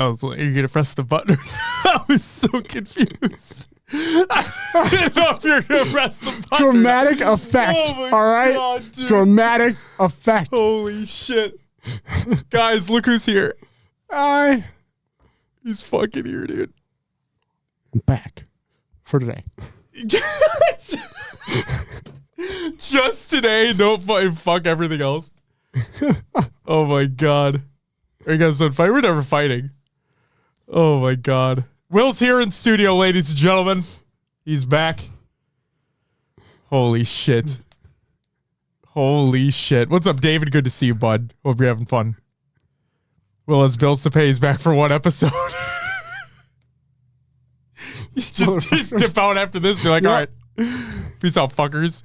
I was like, are you going to press the button? I was so confused. I didn't know if you were going to press the button. Dramatic effect. Oh my all right? God, dude. Dramatic effect. Holy shit. Guys, look who's here. He's fucking here, dude. I'm back for today. Just today. No fuck everything else. Oh my God. Are you guys done fighting? We're never fighting. Oh my God. Will's here in studio, ladies and gentlemen. He's back. Holy shit. Holy shit. What's up, David? Good to see you, bud. Hope you're having fun. Will has bills to pay. He's back for one episode. Just dip out after this. Be like, all right. Peace out, fuckers.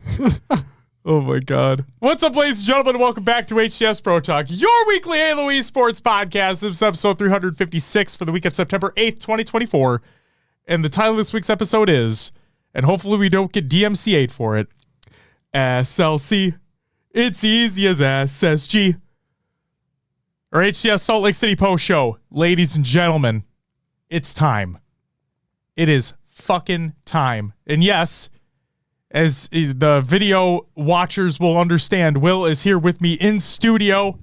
Oh my God. What's up, ladies and gentlemen? Welcome back to HCS Pro Talk, your weekly Halo esports podcast. This is episode 356 for the week of September 8th, 2024. And the title of this week's episode is, and hopefully we don't get DMCA'd for it, SLC. It's easy as SSG. Or HCS Salt Lake City Post-Show. Ladies and gentlemen, it's time. It is fucking time. And yes, as the video watchers will understand, Will is here with me in studio.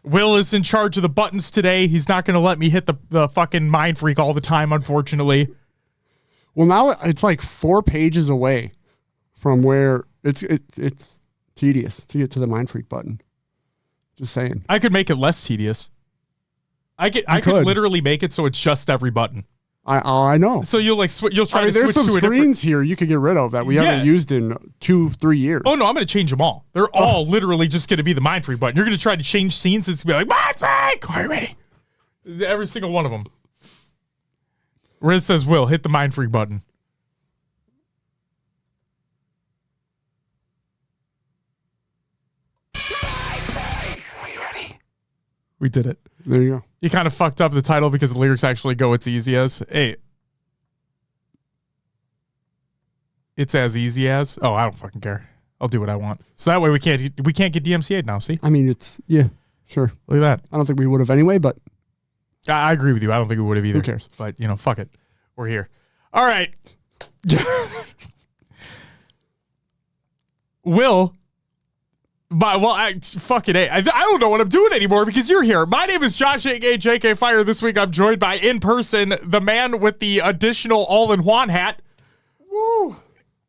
Will is in charge of the buttons today. He's not going to let me hit the fucking mind freak all the time, unfortunately. Well, now it's like 4 pages away from where it's tedious to get to the mind freak button. Just saying. I could make it less tedious. I could literally make it so it's just every button. I know. So you'll you'll try to switch to a different. There's some screens here you could get rid of that we haven't used in 2-3 years. Oh no, I'm going to change them all. They're all literally just going to be the mind freak button. You're going to try to change scenes. It's going to be like mind freak. Are you ready? Every single one of them. Riz says, "Will hit the mind freak button." Are you ready? We did it. There you go. You kind of fucked up the title because the lyrics actually go, it's easy as. Hey. It's as easy as. Oh, I don't fucking care. I'll do what I want. So that way we can't get DMCA'd now, see? I mean, yeah, sure. Look at that. I don't think we would have anyway, but. I agree with you. I don't think we would have either. Who cares? But, fuck it. We're here. All right. Will. Fuck it. I don't know what I'm doing anymore because you're here. My name is Josh, aka JK Fire. This week I'm joined by, in person, the man with the additional all-in-one hat. Woo.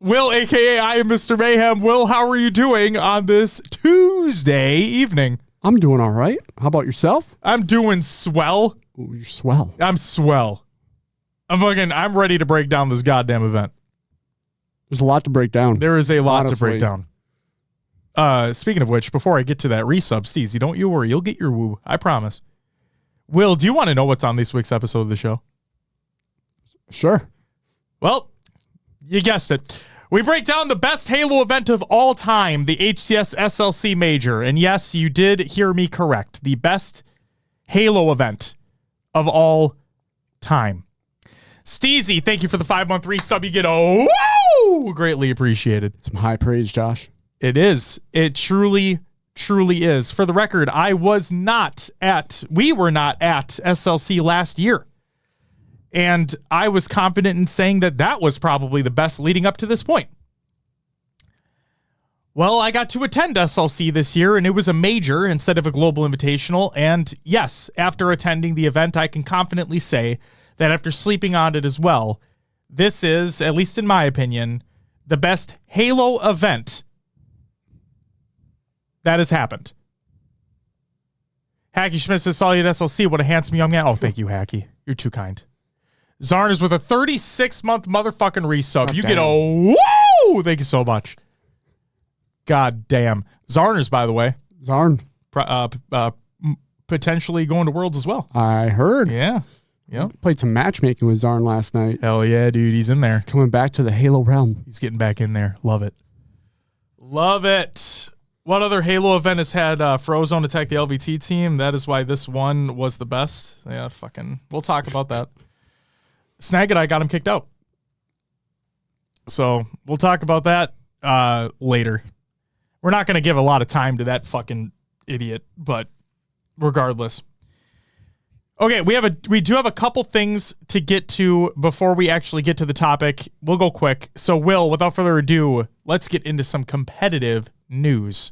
Will, aka I am Mr. Mayhem. Will, how are you doing on this Tuesday evening? I'm doing all right. How about yourself? I'm doing swell. Ooh, you're swell. I'm swell. I'm ready to break down this goddamn event. There's a lot to break down. There is a lot to break down. Speaking of which, before I get to that, resub, Steezy, don't you worry. You'll get your woo. I promise. Will, do you want to know what's on this week's episode of the show? Sure. Well, you guessed it. We break down the best Halo event of all time, the HCS SLC Major. And yes, you did hear me correct. The best Halo event of all time. Steezy, thank you for the 5-month resub. You get a woo! Greatly appreciated. Some high praise, Josh. It is. It truly, truly is. For the record, we were not at SLC last year. And I was confident in saying that was probably the best leading up to this point. Well, I got to attend SLC this year, and it was a major instead of a global invitational. And yes, after attending the event, I can confidently say that after sleeping on it as well, this is, at least in my opinion, the best Halo event that has happened. Hacky Schmidt says, saw you at SLC. What a handsome young man. Oh, thank you, Hacky. You're too kind. Zarn is with a 36-month motherfucking resub. God you damn. get a woo! Thank you so much. God damn. Zarners, by the way. Zarn. Potentially going to Worlds as well. I heard. Yeah. Played some matchmaking with Zarn last night. Hell yeah, dude. He's in there. Coming back to the Halo realm. He's getting back in there. Love it. Love it. What other Halo event has had Frozone attack the LVT team? That is why this one was the best. Yeah, we'll talk about that. Snag it, I got him kicked out. So we'll talk about that later. We're not going to give a lot of time to that fucking idiot, but regardless. Okay, we do have a couple things to get to before we actually get to the topic. We'll go quick. So, Will, without further ado, let's get into some competitive news.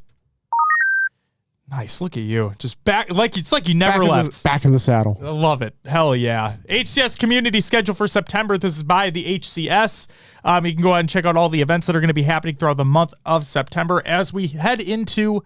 Nice, look at you. Just back, it's like you never left. Back in the saddle. I love it. Hell yeah. HCS community schedule for September. This is by the HCS. You can go ahead and check out all the events that are going to be happening throughout the month of September as we head into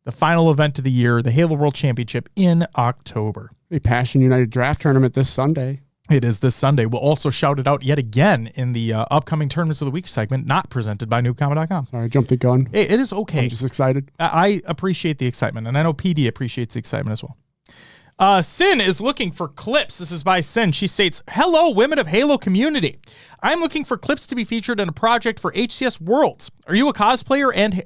the final event of the year, the Halo World Championship in October. A Passion United draft tournament this Sunday. It is this Sunday. We'll also shout it out yet again in the upcoming Tournaments of the Week segment, not presented by noobcomment.com. Sorry, I jumped the gun. It is okay. I'm just excited. I appreciate the excitement, and I know PD appreciates the excitement as well. Sin is looking for clips. This is by Sin. She states, "Hello, women of Halo community. I'm looking for clips to be featured in a project for HCS Worlds. Are you a cosplayer and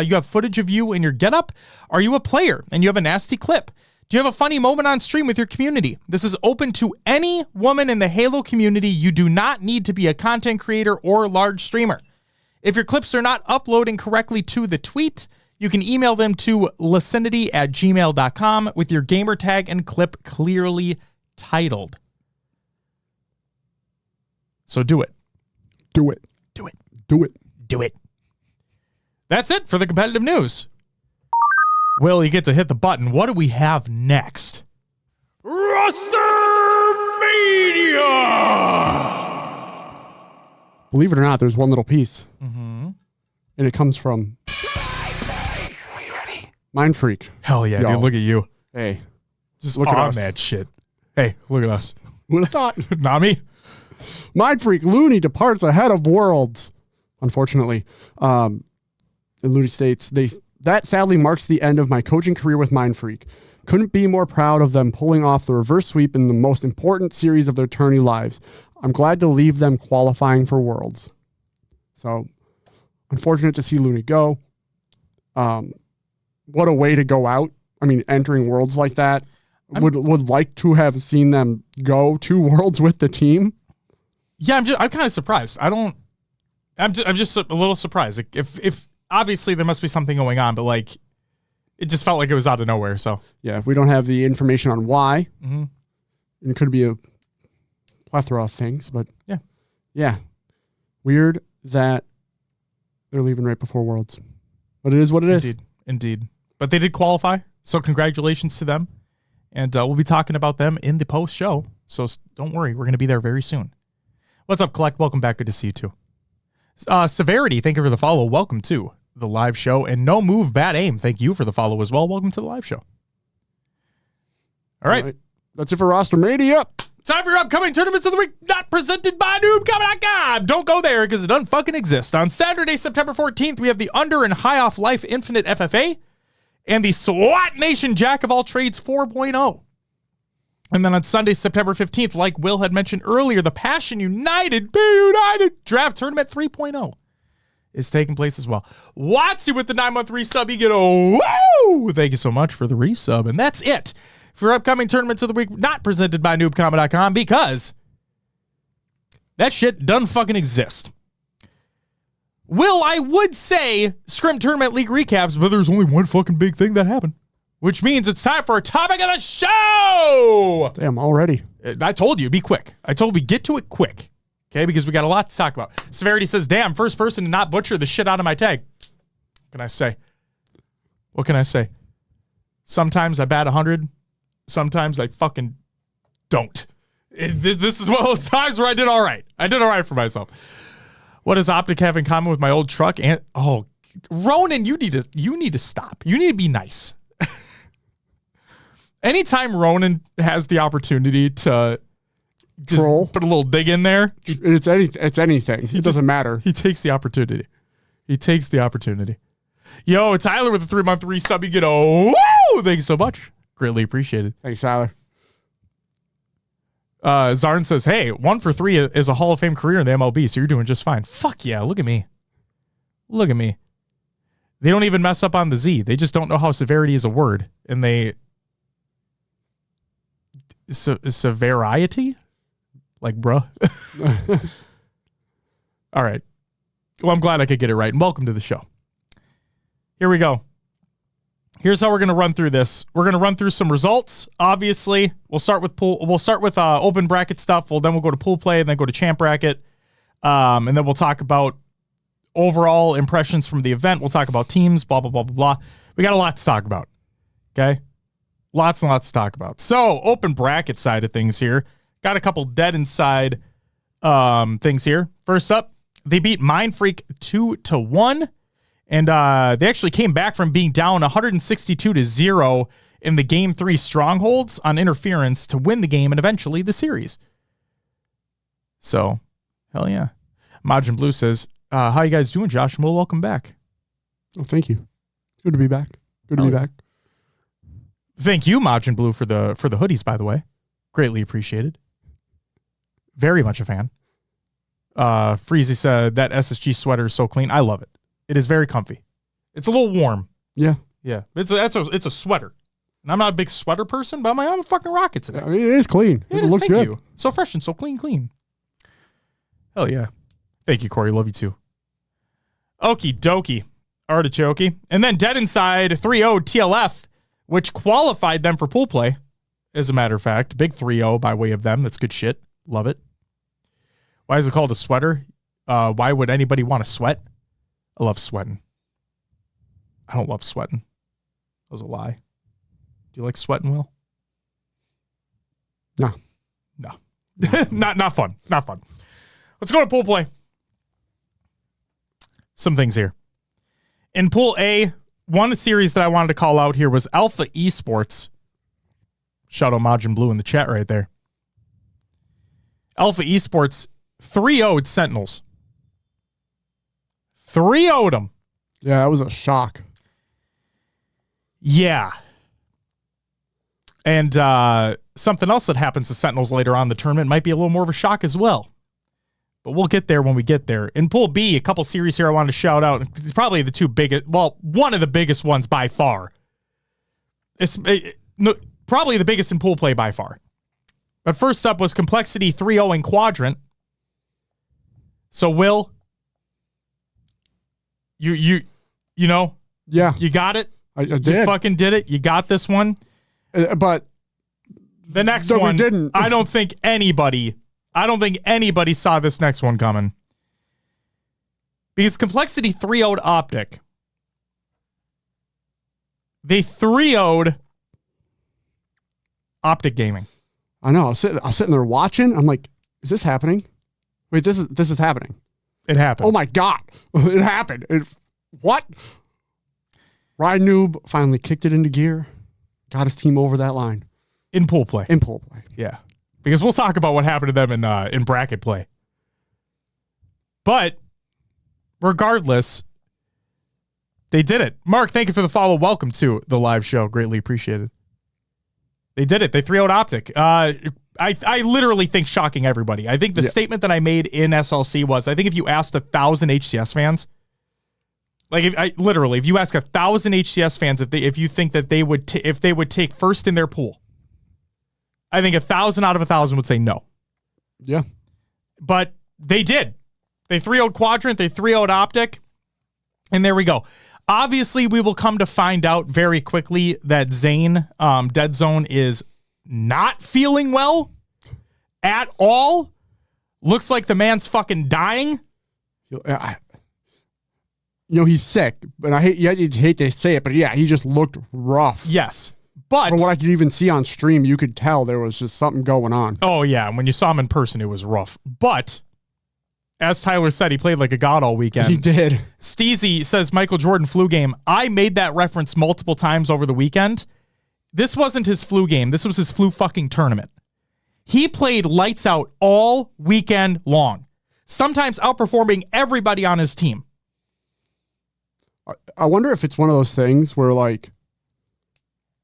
you have footage of you in your getup? Are you a player and you have a nasty clip? Do you have a funny moment on stream with your community? This is open to any woman in the Halo community. You do not need to be a content creator or a large streamer. If your clips are not uploading correctly to the tweet, you can email them to lacinity@gmail.com with your gamer tag and clip clearly titled." So do it. Do it. Do it. Do it. Do it. That's it for the competitive news. Will, you get to hit the button. What do we have next? Rostermania! Believe it or not, there's one little piece. And it comes from... Are you ready? Mind Freak. Hell yeah, Yo. dude. Look at you. Hey. Just Look at on us. that shit. Hey, look at us. Who'd have thought? Nami? Mind Freak Looney departs ahead of Worlds. Unfortunately. And Looney states, that sadly marks the end of my coaching career with Mind Freak. Couldn't be more proud of them pulling off the reverse sweep in the most important series of their tourney lives. I'm glad to leave them qualifying for Worlds. So, unfortunate to see Looney go. What a way to go out. I mean, entering Worlds like that. Would like to have seen them go to Worlds with the team. Yeah, I'm kind of surprised. I'm just a little surprised. If obviously there must be something going on, but like it just felt like it was out of nowhere. So yeah, we don't have the information on why. It could be a plethora of things, but yeah, weird that they're leaving right before Worlds, but it is what it is. Indeed. But they did qualify, so congratulations to them, and we'll be talking about them in the post-show. So don't worry, we're going to be there very soon. What's up, Collect? Welcome back. Good to see you too. Severity, thank you for the follow. Welcome to the live show. And No Move, Bad Aim, thank you for the follow as well. Welcome to the live show. All right. That's it for Rostermania. Time for your upcoming Tournaments of the Week, not presented by noobcomment.com. Don't go there because it doesn't fucking exist. On Saturday, September 14th, we have the Under and High Off Life Infinite FFA and the SWAT Nation Jack of All Trades 4.0. And then on Sunday, September 15th, like Will had mentioned earlier, the Passion United Draft Tournament 3.0 is taking place as well. Watsy with the 9-month resub. You get a woo! Thank you so much for the resub. And that's it for upcoming Tournaments of the Week, not presented by noobcomment.com because that shit doesn't fucking exist. Will, I would say Scrim Tournament League recaps, but there's only one fucking big thing that happened. Which means it's time for a topic of the show. Damn, already. I told you, be quick. I told we get to it quick. Okay, because we got a lot to talk about. Severity says, damn, first person to not butcher the shit out of my tag. What can I say? What can I say? Sometimes I bat 100. Sometimes I fucking don't. This is one of those times where I did all right. I did all right for myself. What does Optic have in common with my old truck? And Ronan, you need to stop. You need to be nice. Anytime Ronan has the opportunity to just troll, put a little dig in there, it's anything. It doesn't matter. He takes the opportunity. Yo, Tyler with a 3-month resub. You get a woo! Thank you so much. Greatly appreciated. Thanks, Tyler. Zarn says, hey, 1 for 3 is a Hall of Fame career in the MLB, so you're doing just fine. Fuck yeah, look at me. Look at me. They don't even mess up on the Z. They just don't know how severity is a word. And they... Severity? Like, bruh. All right. Well, I'm glad I could get it right. And welcome to the show. Here we go. here's how we're going to run through this. We're going to run through some results. Obviously, we'll start with open bracket stuff. Then we'll go to pool play and then go to champ bracket. And then we'll talk about overall impressions from the event. We'll talk about teams, blah, blah, blah, blah, blah. We got a lot to talk about. Okay? Lots and lots to talk about. So, open bracket side of things here. Got a couple dead inside things here. First up, they beat Mindfreak 2-1. And they actually came back from being down 162-0 in the Game 3 Strongholds on interference to win the game and eventually the series. So, hell yeah. Majin Blue says, how you guys doing, Josh? Well, welcome back. Oh, thank you. Good to be back. Good to be back. Thank you, Majin Blue, for the hoodies, by the way. Greatly appreciated. Very much a fan. Freezy said, that SSG sweater is so clean. I love it. It is very comfy. It's a little warm. Yeah. Yeah. It's a sweater. And I'm not a big sweater person, but I'm a fucking rocket today. I mean, it is clean. Yeah, it looks thank good. You. So fresh and so clean. Hell yeah. Thank you, Corey. Love you too. Okie dokie. Artichoke. And then Dead Inside 3-0 TLF, which qualified them for pool play, as a matter of fact. Big 3-0 by way of them. That's good shit. Love it. Why is it called a sweater? Why would anybody want to sweat? I love sweating. I don't love sweating. That was a lie. Do you like sweating, Will? No. Not fun. Not fun. Let's go to pool play. Some things here. In Pool A, one series that I wanted to call out here was Alpha Esports. Shout out Majin Blue in the chat right there. Alpha Esports 3-0'd Sentinels. 3-0'd them. Yeah, that was a shock. Yeah. And something else that happens to Sentinels later on in the tournament might be a little more of a shock as well. But we'll get there when we get there. In Pool B, a couple series here I wanted to shout out. It's probably the two biggest, well, one of the biggest ones by far. Probably the biggest in pool play by far. But first up was Complexity 3-0 in Quadrant. So, Will, you know, yeah, you got it. I did. You fucking did it. You got this one. But the next one, we didn't. I don't think anybody saw this next one coming. Because Complexity 3-0'd Optic. They 3-0'd Optic Gaming. I know. I was sitting there watching. I'm like, is this happening? Wait, this is happening. It happened. Oh my God. It happened. What? Ride Noob finally kicked it into gear. Got his team over that line. In pool play. Yeah. Because we'll talk about what happened to them in bracket play. But regardless, they did it. Mark, thank you for the follow. Welcome to the live show. Greatly appreciated. They did it. They 3-0'd Optic. I literally think shocking everybody. I think the statement that I made in SLC was, I think if you asked 1,000 HCS fans, like if you ask 1,000 HCS fans if you think that they would if they would take first in their pool, I think 1,000 out of 1,000 would say no. Yeah. But they did. They 3-0'd Quadrant. They 3-0'd Optic. And there we go. Obviously, we will come to find out very quickly that Zane, Dead Zone, is not feeling well at all. Looks like the man's fucking dying. He's sick, but I hate to say it, but yeah, he just looked rough. Yes. But from what I could even see on stream, you could tell there was just something going on. Oh, yeah. When you saw him in person, it was rough. But as Tyler said, he played like a god all weekend. He did. Steezy says, Michael Jordan flu game. I made that reference multiple times over the weekend. This wasn't his flu game. This was his flu fucking tournament. He played lights out all weekend long, sometimes outperforming everybody on his team. I wonder if it's one of those things where, like,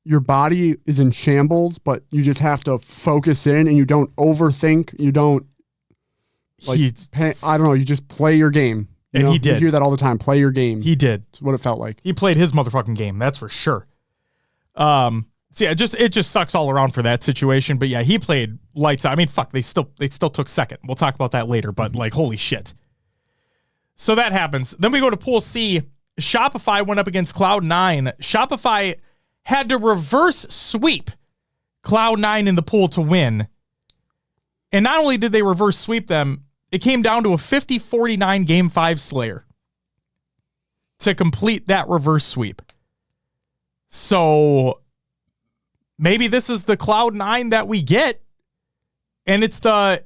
your body is in shambles, but you just have to focus in and you don't overthink. You don't, I don't know, you just play your game. And he did. You hear that all the time. Play your game. He did. That's what it felt like. He played his motherfucking game. That's for sure. So yeah, it just sucks all around for that situation. But yeah, he played lights out. I mean, fuck, they still took second. We'll talk about that later, but like, holy shit. So that happens. Then we go to Pool C, Shopify went up against Cloud9. Shopify had to reverse sweep Cloud9 in the pool to win. And not only did they reverse sweep them, it came down to a 50-49 Game 5 Slayer to complete that reverse sweep. So maybe this is the Cloud9 that we get, and it's the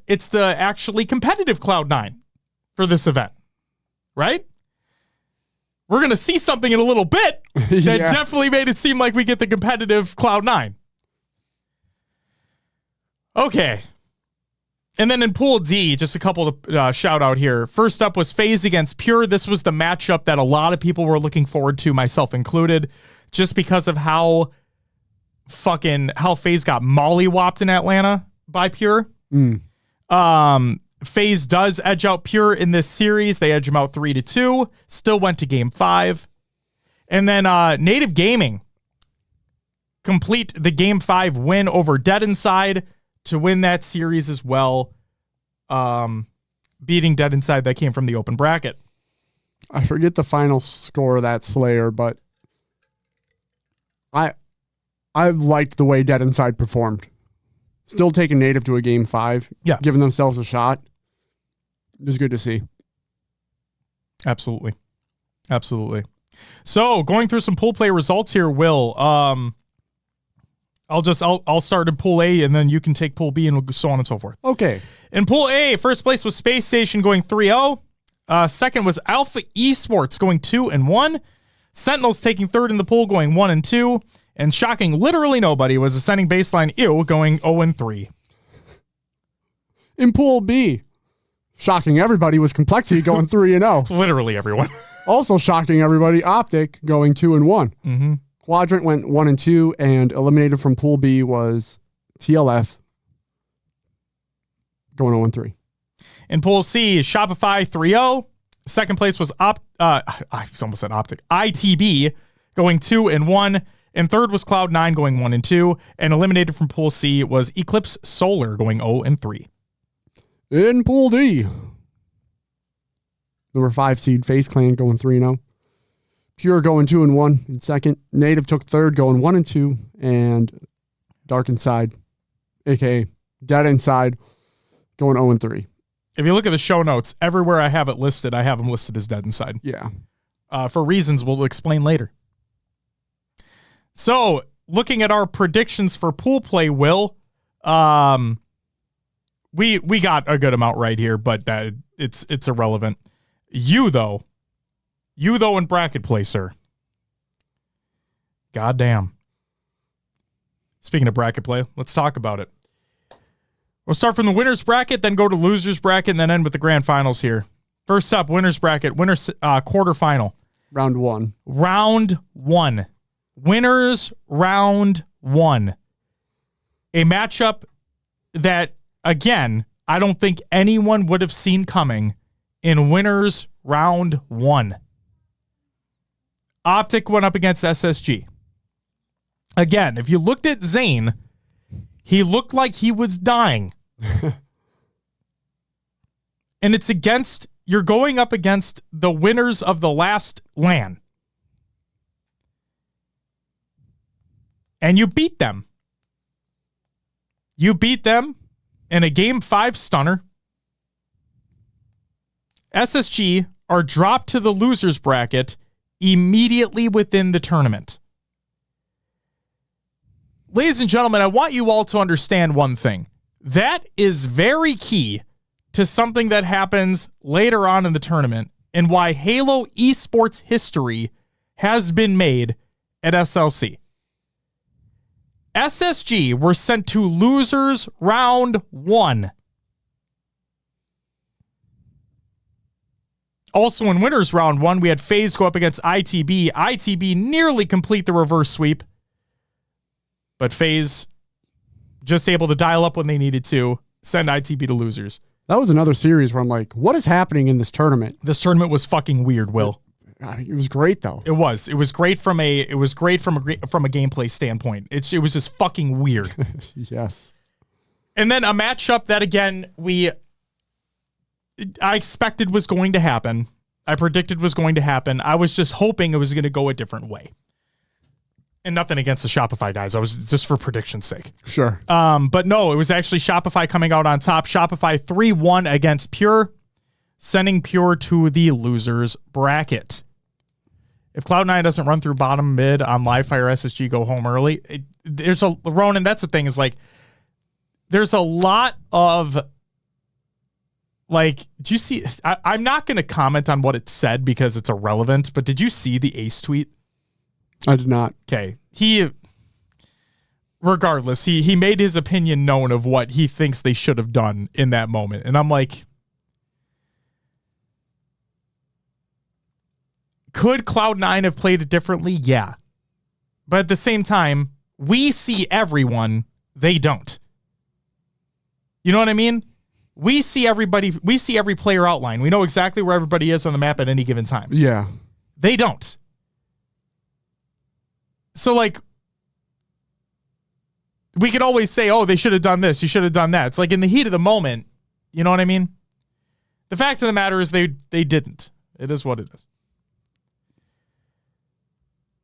actually competitive Cloud9 for this event, right? We're going to see something in a little bit that definitely made it seem like we get the competitive Cloud9. Okay. And then in Pool D, just a couple to shout out here. First up was FaZe against Pure. This was the matchup that a lot of people were looking forward to, myself included, just because of how FaZe got mollywopped in Atlanta by Pure. FaZe does edge out Pure in this series. They edge them out 3-2. Still went to Game 5. And then Native Gaming complete the Game 5 win over Dead Inside to win that series as well. Beating Dead Inside, that came from the open bracket. I forget the final score of that Slayer, but I liked the way Dead Inside performed. Still taking Native to a Game 5. Yeah. Giving themselves a shot. It was good to see. Absolutely. So going through some pool play results here, Will. I'll start in Pool A, and then you can take Pool B, and so on and so forth. Okay. In Pool A, first place was Space Station going 3-0. Second was Alpha Esports going 2-1. Sentinels taking third in the pool going 1-2. And shocking literally nobody was Ascending Baseline Ew going 0-3. In Pool B, shocking everybody was Complexity going 3-0. Literally everyone. Also shocking everybody, Optic going 2-1. Mm-hmm. Quadrant went 1-2, and eliminated from Pool B was TLF going 0-3. In Pool C, Shopify 3-0. Second place was I almost said Optic. ITB going 2-1. And third was Cloud9 going 1-2. And eliminated from Pool C was Eclipse Solar going 0-3. In Pool D, number 5 seed FaZe Clan going 3-0. Pure going 2-1 in second. Native took third going 1-2. And Dark Inside, aka Dead Inside, going 0-3. If you look at the show notes, everywhere I have it listed, I have them listed as Dead Inside. Yeah. For reasons we'll explain later. So, looking at our predictions for pool play, Will, we got a good amount right here, but it's irrelevant. You though in bracket play, sir. Goddamn. Speaking of bracket play, let's talk about it. We'll start from the winner's bracket, then go to loser's bracket, and then end with the grand finals here. First up, winner's bracket, winner's quarterfinal. Round 1. Round 1. Winners round 1. A matchup that, again, I don't think anyone would have seen coming in winners round 1. Optic went up against SSG. Again, if you looked at Zane, he looked like he was dying. And you're going up against the winners of the last LAN. And you beat them. You beat them in a Game 5 stunner. SSG are dropped to the losers bracket immediately within the tournament. Ladies and gentlemen, I want you all to understand one thing. That is very key to something that happens later on in the tournament and why Halo esports history has been made at SLC. SSG were sent to losers round 1. Also in winners round 1, we had FaZe go up against ITB. ITB nearly complete the reverse sweep, but FaZe just able to dial up when they needed to, send ITB to losers. That was another series where I'm like, what is happening in this tournament? This tournament was fucking weird, Will. It was great though. It was great from a gameplay standpoint. It was just fucking weird. Yes. And then a matchup that again I expected was going to happen. I predicted was going to happen. I was just hoping it was going to go a different way. And nothing against the Shopify guys. I was just for prediction's sake. Sure. But no, it was actually Shopify coming out on top. Shopify 3-1 against Pure, sending Pure to the losers bracket. If Cloud9 doesn't run through bottom mid on Livefire SSG, go home early. Ronan, that's the thing is like, there's a lot of like, do you see, I'm not going to comment on what it said because it's irrelevant, but did you see the Ace tweet? I did not. Okay. Regardless, he made his opinion known of what he thinks they should have done in that moment. And I'm like, could Cloud9 have played it differently? Yeah. But at the same time, we see everyone, they don't. You know what I mean? We see everybody, we see every player outline. We know exactly where everybody is on the map at any given time. Yeah. They don't. So, like, we could always say, oh, they should have done this, you should have done that. It's like in the heat of the moment, you know what I mean? The fact of the matter is they didn't. It is what it is.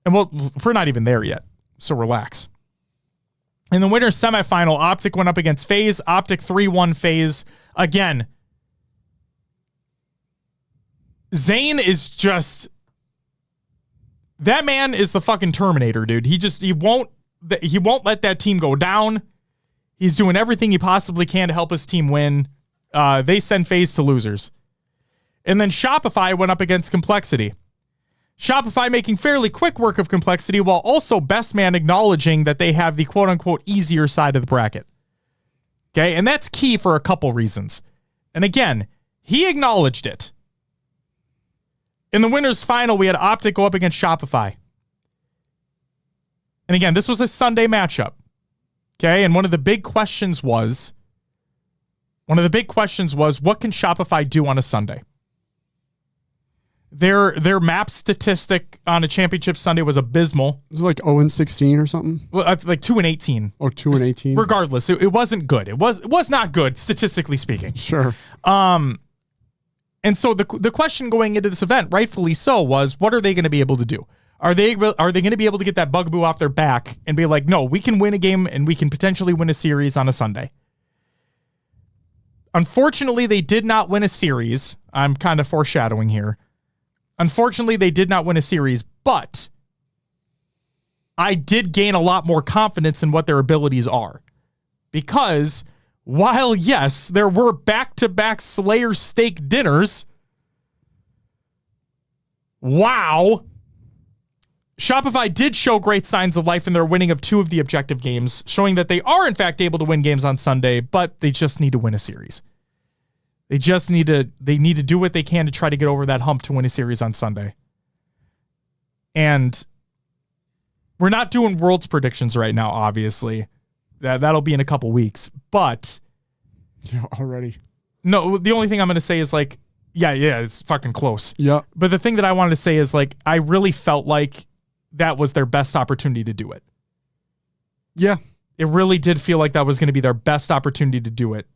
And we're not even there yet, so relax. In the winner's semifinal, Optic went up against FaZe. Optic 3-1 FaZe. Again, Zane is just... That man is the fucking Terminator, dude. He won't let that team go down. He's doing everything he possibly can to help his team win. They send FaZe to losers. And then Shopify went up against Complexity. Shopify making fairly quick work of Complexity while also Best Man acknowledging that they have the quote-unquote easier side of the bracket. Okay, and that's key for a couple reasons. And again, he acknowledged it. In the winner's final, we had Optic go up against Shopify. And again, this was a Sunday matchup. Okay, and one of the big questions was, what can Shopify do on a Sunday? Their map statistic on a championship Sunday was abysmal. Was it like 0-16 or something? Well, like 2-18. Or 2-18? Regardless, it wasn't good. It was not good, statistically speaking. Sure. And so the question going into this event, rightfully so, was what are they going to be able to do? Are they going to be able to get that bugaboo off their back and be like, no, we can win a game and we can potentially win a series on a Sunday? Unfortunately, they did not win a series. I'm kind of foreshadowing here. Unfortunately, they did not win a series, but I did gain a lot more confidence in what their abilities are. Because while, yes, there were back-to-back Slayer steak dinners, wow, Shopify did show great signs of life in their winning of 2 of the objective games, showing that they are, in fact, able to win games on Sunday, but they just need to win a series. They need to do what they can to try to get over that hump to win a series on Sunday. And we're not doing Worlds predictions right now, obviously. That'll be in a couple weeks. But yeah, already. No, the only thing I'm going to say is like, yeah, it's fucking close. Yeah. But the thing that I wanted to say is like, I really felt like that was their best opportunity to do it. Yeah. It really did feel like that was going to be their best opportunity to do it.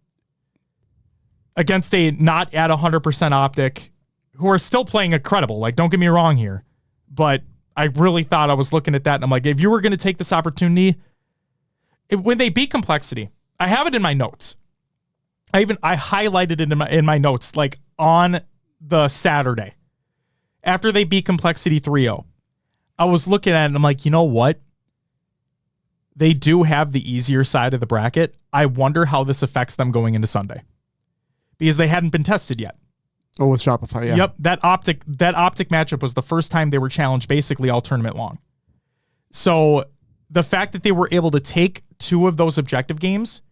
Against a not at 100% Optic, who are still playing incredible. Like, don't get me wrong here. But I really thought I was looking at that, and I'm like, if you were going to take this opportunity, when they beat Complexity, I have it in my notes. I highlighted it in my notes, like, on the Saturday. After they beat Complexity 3-0, I was looking at it, and I'm like, you know what? They do have the easier side of the bracket. I wonder how this affects them going into Sunday. Because they hadn't been tested yet. Oh, with Shopify, yeah. Yep, that optic matchup was the first time they were challenged basically all tournament long. So the fact that they were able to take 2 of those objective games,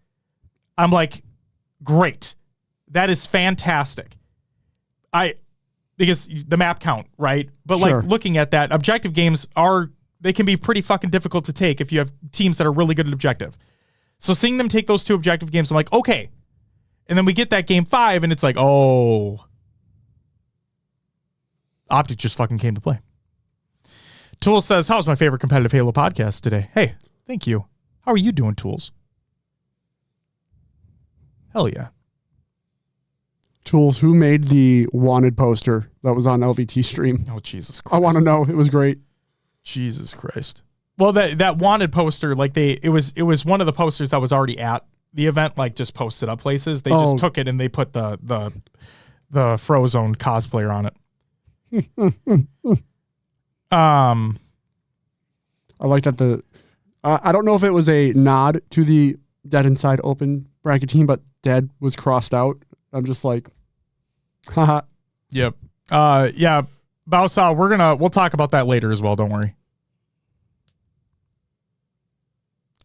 I'm like, great. That is fantastic. Because the map count, right? But sure. Like looking at that, objective games they can be pretty fucking difficult to take if you have teams that are really good at objective. So seeing them take those 2 objective games, I'm like, okay. And then we get that game 5, and it's like, oh. Optic just fucking came to play. Tools says, how's my favorite competitive Halo podcast today? Hey, thank you. How are you doing, Tools? Hell yeah. Tools, who made the wanted poster that was on LVT stream? Oh, Jesus Christ. I want to know. It was great. Jesus Christ. Well, that wanted poster, like it was one of the posters that was already at the event, like just posted up places. They just took it and they put the Frozone cosplayer on it. I like that I don't know if it was a nod to the Dead Inside Open bracket team, but Dead was crossed out. I'm just like, haha. Yep. Yeah. Bausa, we'll talk about that later as well. Don't worry.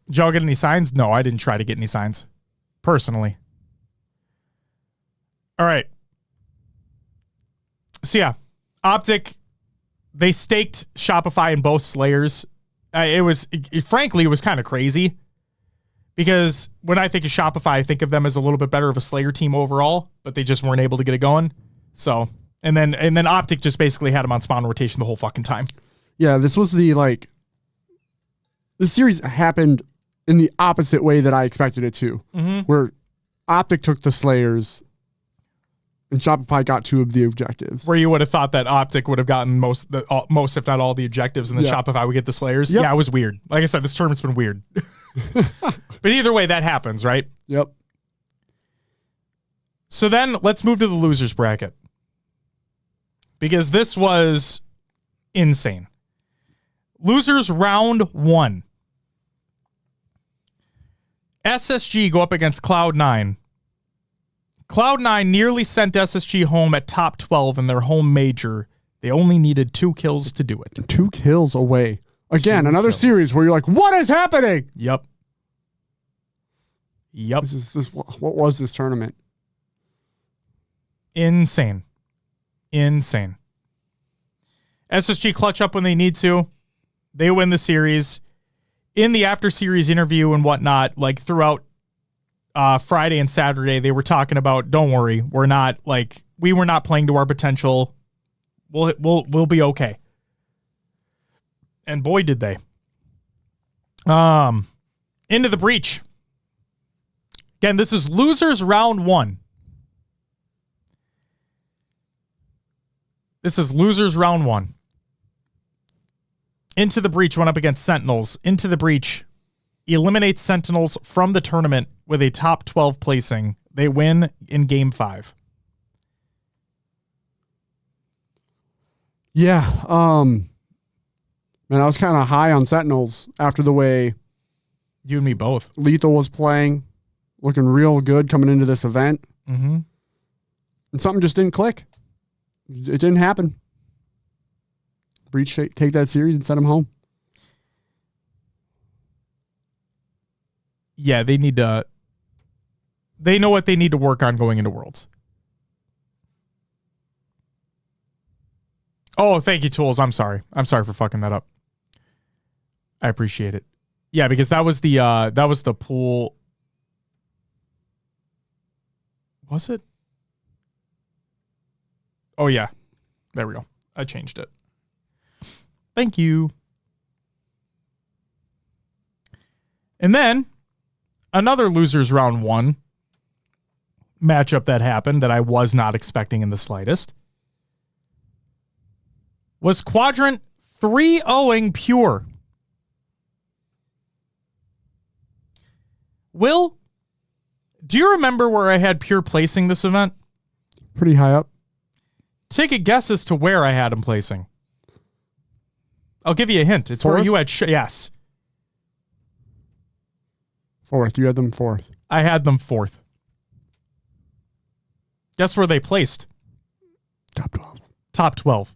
Did y'all get any signs? No, I didn't try to get any signs. Personally. All right. So yeah, Optic, they staked Shopify in both Slayers. Frankly, it was kind of crazy because when I think of Shopify, I think of them as a little bit better of a Slayer team overall, but they just weren't able to get it going. So, and then Optic just basically had them on spawn rotation the whole fucking time. Yeah, this was the series happened in the opposite way that I expected it to, where Optic took the Slayers and Shopify got 2 of the objectives. Where you would have thought that Optic would have gotten most, if not all, the objectives, and then Shopify would get the Slayers. Yep. Yeah, it was weird. Like I said, this tournament's been weird. But either way, that happens, right? Yep. So then let's move to the losers bracket. Because this was insane. Losers round 1. SSG go up against Cloud9. Cloud9 nearly sent SSG home at top 12 in their home major. They only needed 2 kills to do it. 2 kills away. Again, another series where you're like, what is happening? Yep. What was this tournament? Insane. SSG clutch up when they need to. They win the series. In the after series interview and whatnot, like throughout Friday and Saturday, they were talking about, don't worry, we were not playing to our potential. We'll be okay. And boy, did they. Into the breach. Again, this is losers round 1. Into the breach went up against Sentinels. Into the breach eliminates Sentinels from the tournament with a top 12 placing. They win in game 5. Yeah. Man, I was kind of high on Sentinels after the way you and me both. Lethal was playing, looking real good coming into this event. Mm-hmm. And something just didn't click. It didn't happen. Breach take that series and send them home. Yeah, they know what they need to work on going into Worlds. Oh, thank you, Tools. I'm sorry for fucking that up. I appreciate it. Yeah, because that was the pool. Was it? Oh yeah. There we go. I changed it. Thank you. And then another losers round 1 matchup that happened that I was not expecting in the slightest was Quadrant 3-0ing Pure. Will, do you remember where I had Pure placing this event? Pretty high up. Take a guess as to where I had him placing. I'll give you a hint. It's 4th? Where you had... yes. 4th. You had them 4th. I had them 4th. Guess where they placed? Top 12. Top 12.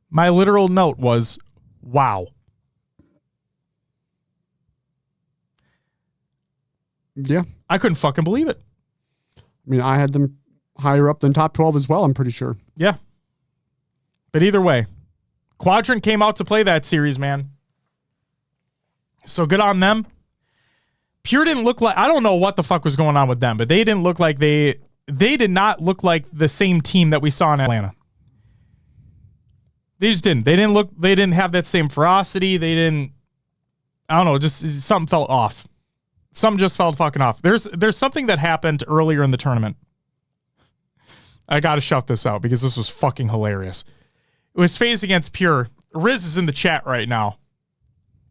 My literal note was, wow. Yeah. I couldn't fucking believe it. I mean, I had them higher up than top 12 as well, I'm pretty sure. Yeah. But either way, Quadrant came out to play that series, man. So good on them. Pure didn't look like, I don't know what the fuck was going on with them, but they didn't look like they did not look like the same team that we saw in Atlanta. They just didn't. They didn't have that same ferocity. I don't know, just something felt off. Some just fell fucking off. There's something that happened earlier in the tournament. I got to shout this out because this was fucking hilarious. It was FaZe against Pure. Riz is in the chat right now.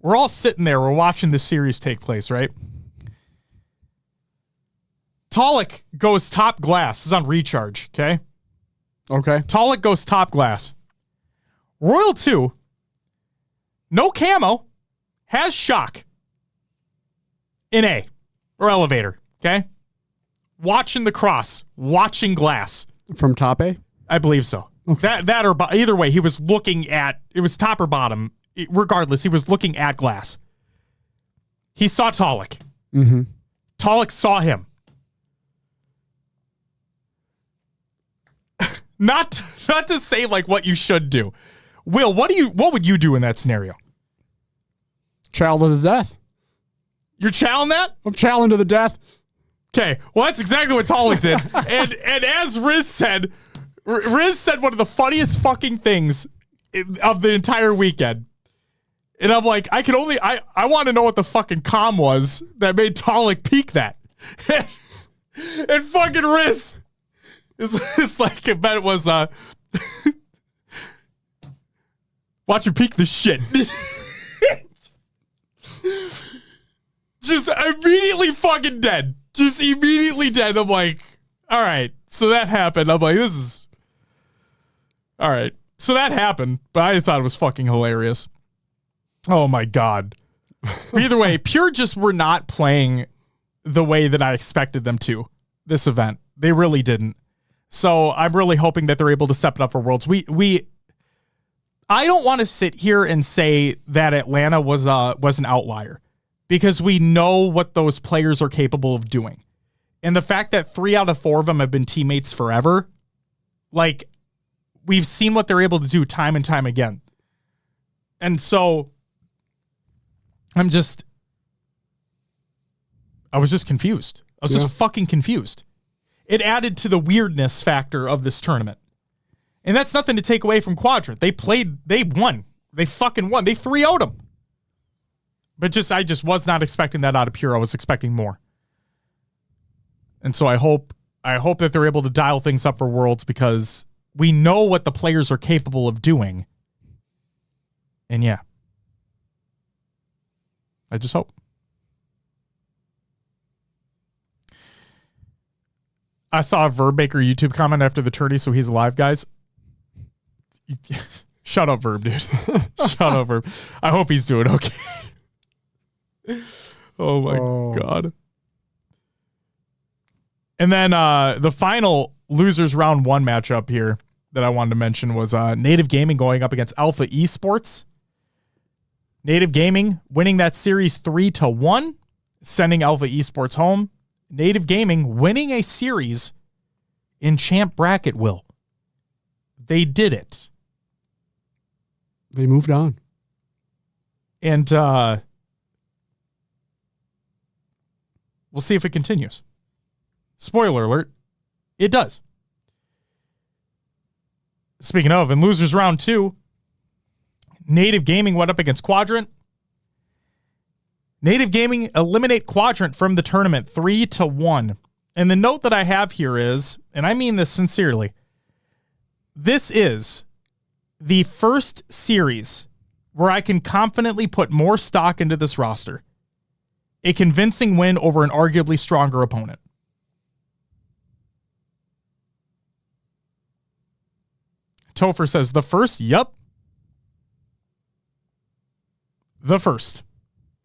We're all sitting there. We're watching this series take place, right? Talik goes top glass. This is on recharge, okay? Okay. Talik goes top glass. Royal 2, no camo, has shock in A, or elevator, okay? Watching the cross, watching glass. From top A? I believe so. Okay. That or either way, he was looking at, it was top or bottom. Regardless, he was looking at glass. He saw Talik. Mm-hmm. Talik saw him. Not to say like what you should do. Will, what would you do in that scenario? Child to the death. You're challenging that? I'm challenging to the death. Okay, well that's exactly what Talik did. and as Riz said one of the funniest fucking things of the entire weekend. And I'm like, I want to know what the fucking comm was that made Talik peak that. And fucking Riz. It's like, I bet it was, watch him peek the shit. Just immediately fucking dead. Just immediately dead. I'm like, all right. So that happened. I'm like, this is, all right. So that happened, but I thought it was fucking hilarious. Oh my God. Either way, Pure just were not playing the way that I expected them to this event. They really didn't. So I'm really hoping that they're able to step it up for Worlds. I don't want to sit here and say that Atlanta was an outlier because we know what those players are capable of doing. And the fact that 3 out of 4 of them have been teammates forever, like we've seen what they're able to do time and time again. And so I was just confused. I was just fucking confused. It added to the weirdness factor of this tournament. And that's nothing to take away from Quadrant. They won. They fucking won. They 3-0'd them. But I just was not expecting that out of Pure. I was expecting more. And so I hope that they're able to dial things up for Worlds because we know what the players are capable of doing. And yeah. I just hope. I saw a Verb Baker YouTube comment after the tourney, so he's alive, guys. Shut up, Verb, dude. Shut up, Verb. I hope he's doing okay. Oh, my God. And then the final losers round 1 matchup here that I wanted to mention was Native Gaming going up against Alpha Esports. Native Gaming winning that series 3-1, sending Alpha Esports home. Native Gaming winning a series in champ bracket, Will. They did it. They moved on. And we'll see if it continues. Spoiler alert, it does. Speaking of, in losers round 2, Native Gaming went up against Quadrant. Native Gaming eliminate Quadrant from the tournament 3-1. And the note that I have here is, and I mean this sincerely, this is the first series where I can confidently put more stock into this roster. A convincing win over an arguably stronger opponent. Topher says, the first? Yup. The first.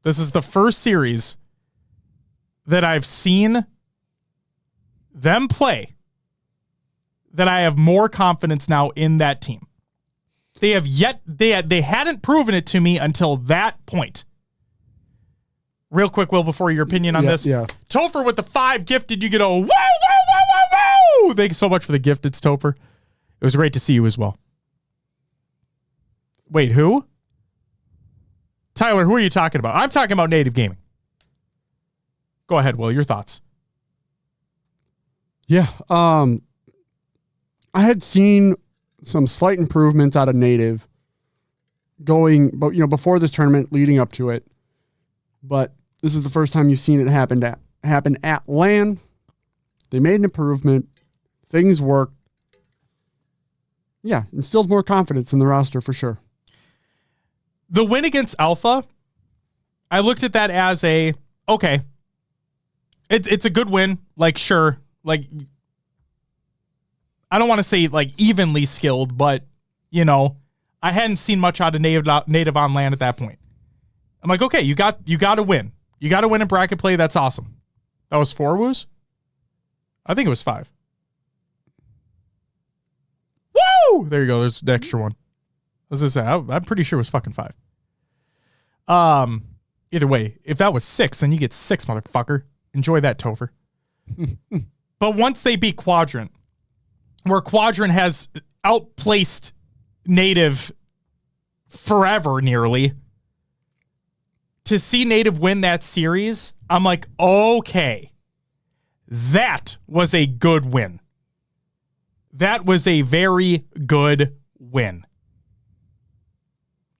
This is the first series that I've seen them play that I have more confidence now in that team. They hadn't proven it to me until that point. Real quick, Will, before your opinion on this. Yeah. Topher with the 5 gifted. You get a woo, woo, woo, woo, woo. Thank you so much for the gifted, Topher. It was great to see you as well. Wait, who? Tyler, who are you talking about? I'm talking about Native Gaming. Go ahead, Will. Your thoughts. Yeah. I had seen some slight improvements out of Native before this tournament, leading up to it. But This is the first time you've seen it happen at LAN. They made an improvement. Things worked. Yeah, instilled more confidence in the roster for sure. The win against Alpha, I looked at that as okay. It's a good win. Like, sure. Like, I don't want to say like evenly skilled, but I hadn't seen much out of native on LAN at that point. I'm like, okay, you got to win. You got to win in bracket play. That's awesome. That was 4 woos? I think it was 5. Woo! There you go. There's the extra one. I was going to say, I'm pretty sure it was fucking 5. Either way, if that was 6, then you get 6, motherfucker. Enjoy that, Topher. But once they beat Quadrant, where Quadrant has outplaced Native forever nearly, to see Native win that series, I'm like, okay, that was a good win. That was a very good win.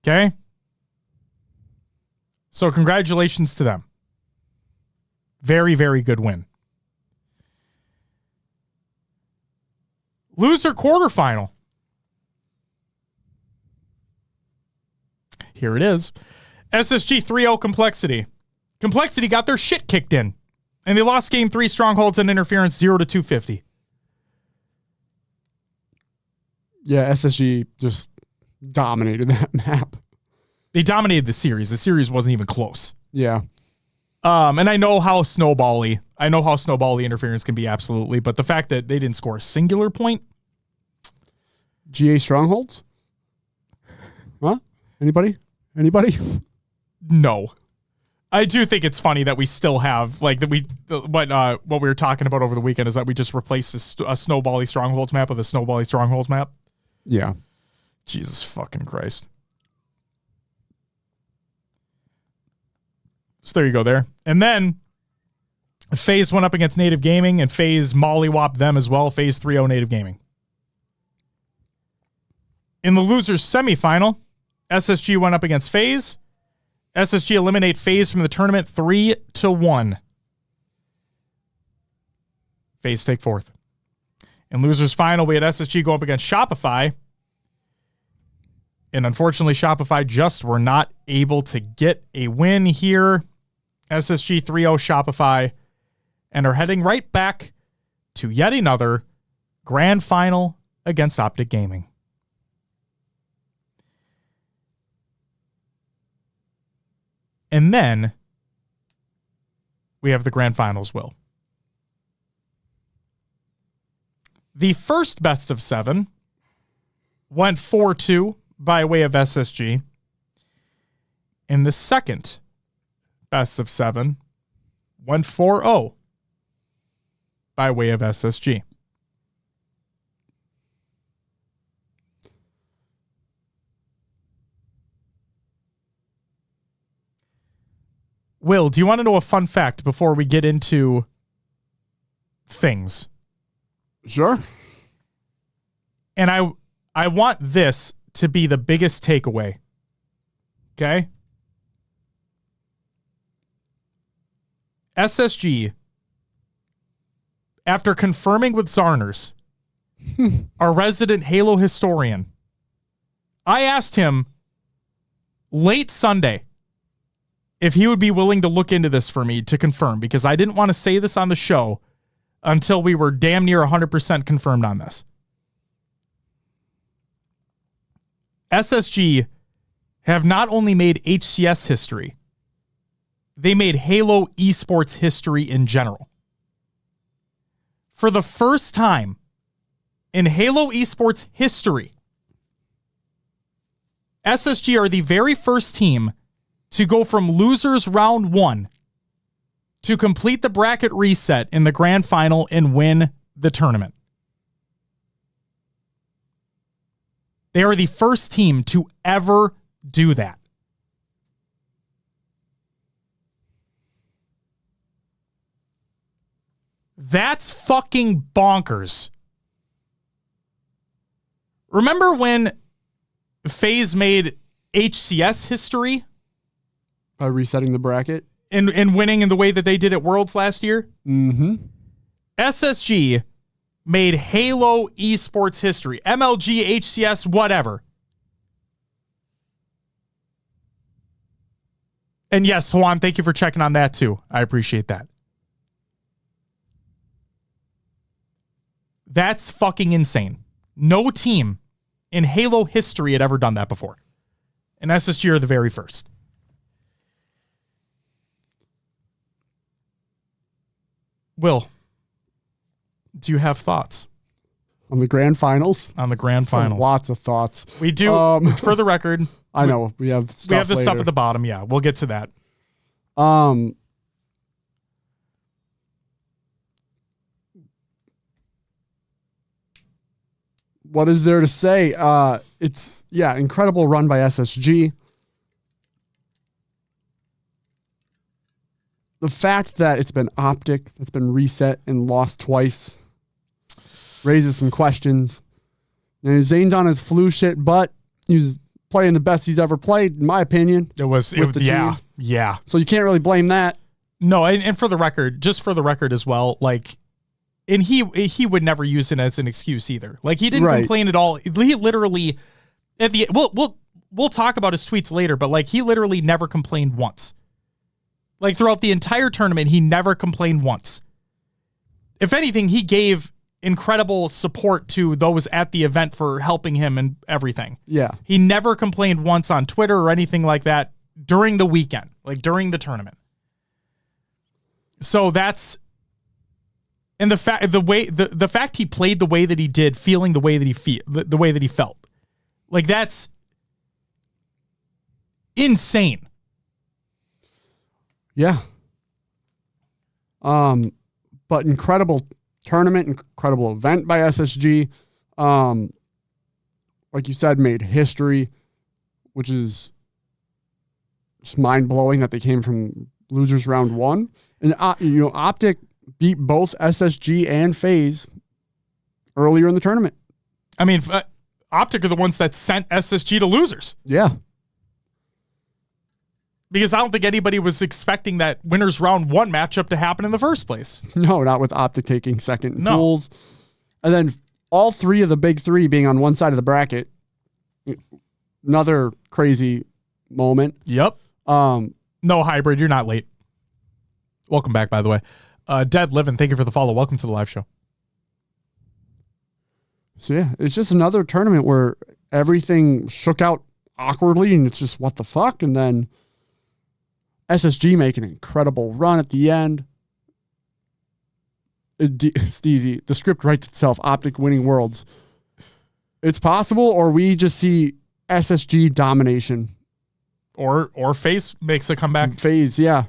Okay? So congratulations to them. Very, very good win. Loser quarterfinal. Here it is. SSG 3-0 Complexity. Complexity got their shit kicked in, and they lost game 3 Strongholds and Interference 0-250. Yeah, SSG just dominated that map. They dominated the series. The series wasn't even close. Yeah. And I know how snowbally Interference can be, absolutely, but the fact that they didn't score a singular point. GA Strongholds? Huh? Anybody? No. I do think it's funny that we still have, like, that what we were talking about over the weekend is that we just replaced a snowbally Strongholds map with a snowbally Strongholds map. Yeah. Jesus fucking Christ. So there you go there. And then FaZe went up against Native Gaming, and FaZe mollywopped them as well. FaZe 3-0 Native Gaming. In the losers semifinal, SSG went up against FaZe. SSG eliminate FaZe from the tournament 3-1. FaZe take 4th. In losers final, we had SSG go up against Shopify. And unfortunately, Shopify just were not able to get a win here. SSG 3-0 Shopify, and are heading right back to yet another grand final against Optic Gaming. And then we have the grand finals, Will. The first best of 7 went 4-2 by way of SSG. And the second best of 7 went 4-0 by way of SSG. Will, do you want to know a fun fact before we get into things? Sure. And I want this to be the biggest takeaway. Okay? SSG, after confirming with Zarners, our resident Halo historian, I asked him late Sunday if he would be willing to look into this for me to confirm, because I didn't want to say this on the show until we were damn near 100% confirmed on this. SSG have not only made HCS history, they made Halo esports history in general. For the first time in Halo esports history, SSG are the very first team to go from losers round 1 to complete the bracket reset in the grand final and win the tournament. They are the first team to ever do that. That's fucking bonkers. Remember when FaZe made HCS history? By resetting the bracket? in winning in the way that they did at Worlds last year? Mm-hmm. SSG made Halo esports history. MLG, HCS, whatever. And yes, Juan, thank you for checking on that too. I appreciate that. That's fucking insane. No team in Halo history had ever done that before. And SSG are the very first. Will, do you have thoughts? On the grand finals? On the grand finals. Lots of thoughts. We do, for the record. I know. We have stuff the later. stuff at the bottom. Yeah, we'll get to that. What is there to say? It's, incredible run by SSG. The fact that it's been Optic, that's been reset and lost twice, raises some questions. You know, Zane's on his flu shit, but he's playing the best he's ever played, in my opinion. Yeah. So you can't really blame that. No, and for the record, just for the record as well, like, and he would never use it as an excuse either. Like, he didn't complain at all. He literally at the we'll talk about his tweets later, but like, he literally never complained once. Like, throughout the entire tournament, he never complained once. If anything, he gave incredible support to those at the event for helping him and everything. Yeah. He never complained once on Twitter or anything like that during the weekend, like during the tournament. So that's, and the fact he played the way that he did, feeling the way that the way that he felt, like, that's insane. Yeah. But incredible tournament, incredible event by SSG. Like you said, made history, which is just mind-blowing that they came from losers round one. And, Optic beat both SSG and FaZe earlier in the tournament. I mean, Optic are the ones that sent SSG to losers. Yeah. Because I don't think anybody was expecting that winners round one matchup to happen in the first place. No, not with Optic taking second in pools. And then all three of the big three being on one side of the bracket. Another crazy moment. Yep. No, Hybrid, you're not late. Welcome back, by the way. Dead Living, thank you for the follow. Welcome to the live show. So, yeah, it's just another tournament where everything shook out awkwardly, and it's just, what the fuck? And then SSG make an incredible run at the end. Steezy, the script writes itself. Optic winning Worlds. It's possible, or we just see SSG domination. Or FaZe makes a comeback. FaZe, yeah.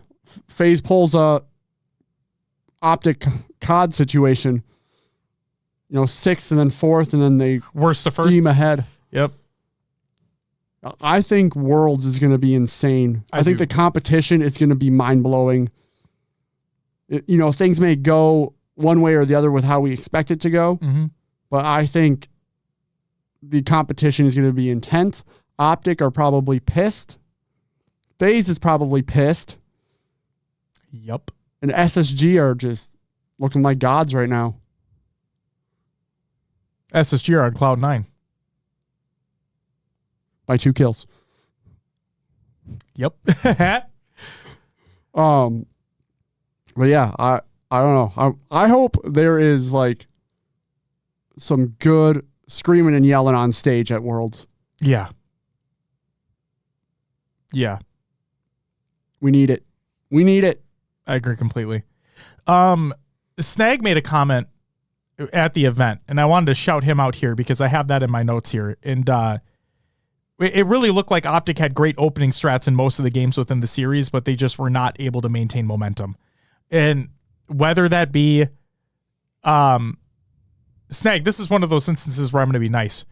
FaZe pulls a Optic COD situation. 6th and then 4th, and then they worst to first steam ahead. Yep. I think Worlds is going to be insane. I think the competition is going to be mind-blowing. Things may go one way or the other with how we expect it to go, but I think the competition is going to be intense. Optic are probably pissed. FaZe is probably pissed. Yep. And SSG are just looking like gods right now. SSG are on cloud 9. By 2 kills. Yep. But yeah, I don't know. I hope there is like some good screaming and yelling on stage at Worlds. Yeah. Yeah. We need it. We need it. I agree completely. Snag made a comment at the event, and I wanted to shout him out here because I have that in my notes here. And it really looked like Optic had great opening strats in most of the games within the series, but they just were not able to maintain momentum. And whether that be Snag, this is one of those instances where I'm going to be nice.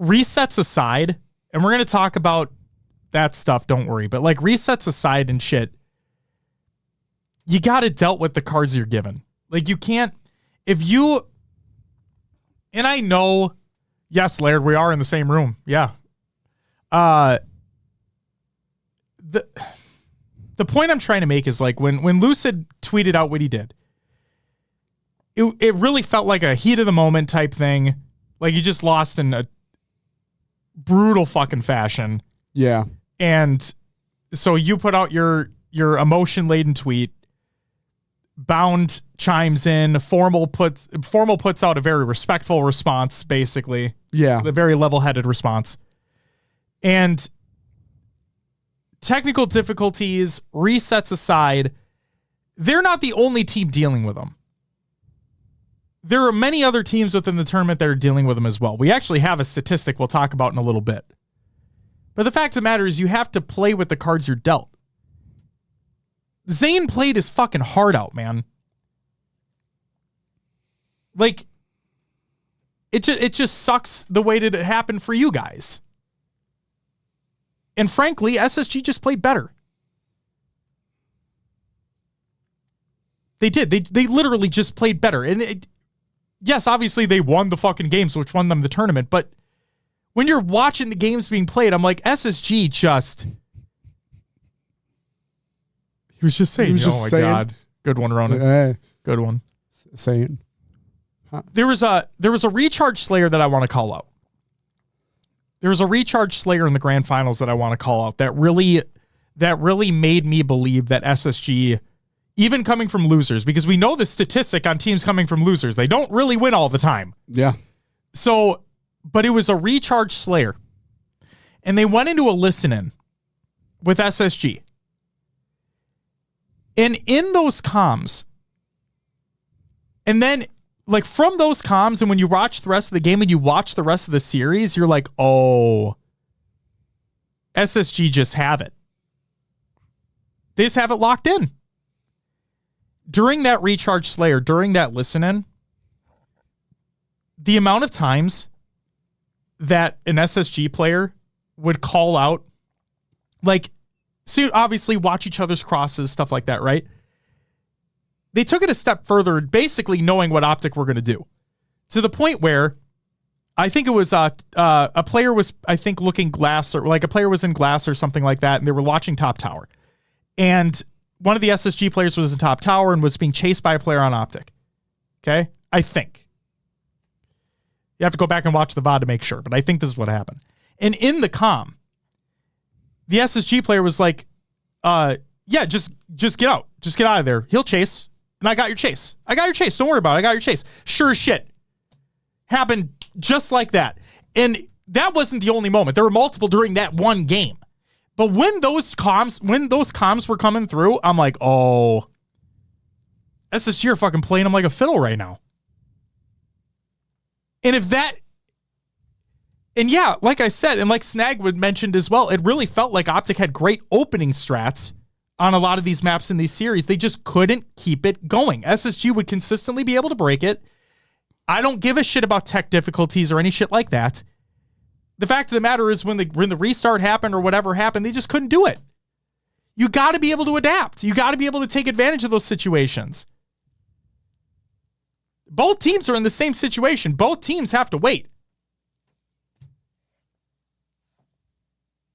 Resets aside, and we're going to talk about that stuff, don't worry, but like resets aside and shit, you got to dealt with the cards you're given. Like, you can't, and I know, yes, Laird, we are in the same room. Yeah. the point I'm trying to make is like when Lucid tweeted out what he did, it really felt like a heat of the moment type thing. Like you just lost in a brutal fucking fashion. Yeah. And so you put out your emotion-laden tweet. Bound chimes in. Formal puts out a very respectful response, basically. Yeah. A very level-headed response. And technical difficulties, resets aside, they're not the only team dealing with them. There are many other teams within the tournament that are dealing with them as well. We actually have a statistic we'll talk about in a little bit. But the fact of the matter is you have to play with the cards you're dealt. Zane played his fucking heart out, man. Like, it just sucks the way that it happened for you guys. And frankly, SSG just played better. They did. They literally just played better. And yes, obviously they won the fucking games, which won them the tournament. But when you're watching the games being played, I'm like, SSG just... He was just saying, oh my God. Good one, Ronan. Good one. Saying. Huh. There was a recharge slayer that I want to call out. There was a recharge slayer in the grand finals that I want to call out that really made me believe that SSG, even coming from losers, because we know the statistic on teams coming from losers, they don't really win all the time. Yeah. So, but it was a recharge slayer. And they went into a listen-in with SSG. And in those comms, and then like from those comms, and when you watch the rest of the game and you watch the rest of the series, you're like, oh, SSG just have it. They just have it locked in. During that recharge slayer, during that listen-in, the amount of times that an SSG player would call out, like, so you obviously watch each other's crosses, stuff like that, right? They took it a step further, basically knowing what optic we're going to do. To the point where I think it was a player was, I think, looking glass, or like a player was in glass or something like that, and they were watching top tower. And one of the SSG players was in top tower and was being chased by a player on optic. Okay? I think. You have to go back and watch the VOD to make sure, but I think this is what happened. And in the comm, the SSG player was like, yeah, just get out. Just get out of there. He'll chase. And I got your chase. Don't worry about it. I got your chase. Sure as shit. Happened just like that. And that wasn't the only moment. There were multiple during that one game. But when those comms were coming through, I'm like, oh, SSG are fucking playing them like a fiddle right now. And and yeah, like I said, and like Snagwood mentioned as well, it really felt like Optic had great opening strats on a lot of these maps in these series. They just couldn't keep it going. SSG would consistently be able to break it. I don't give a shit about tech difficulties or any shit like that. The fact of the matter is when the restart happened or whatever happened, they just couldn't do it. You got to be able to adapt. You got to be able to take advantage of those situations. Both teams are in the same situation. Both teams have to wait.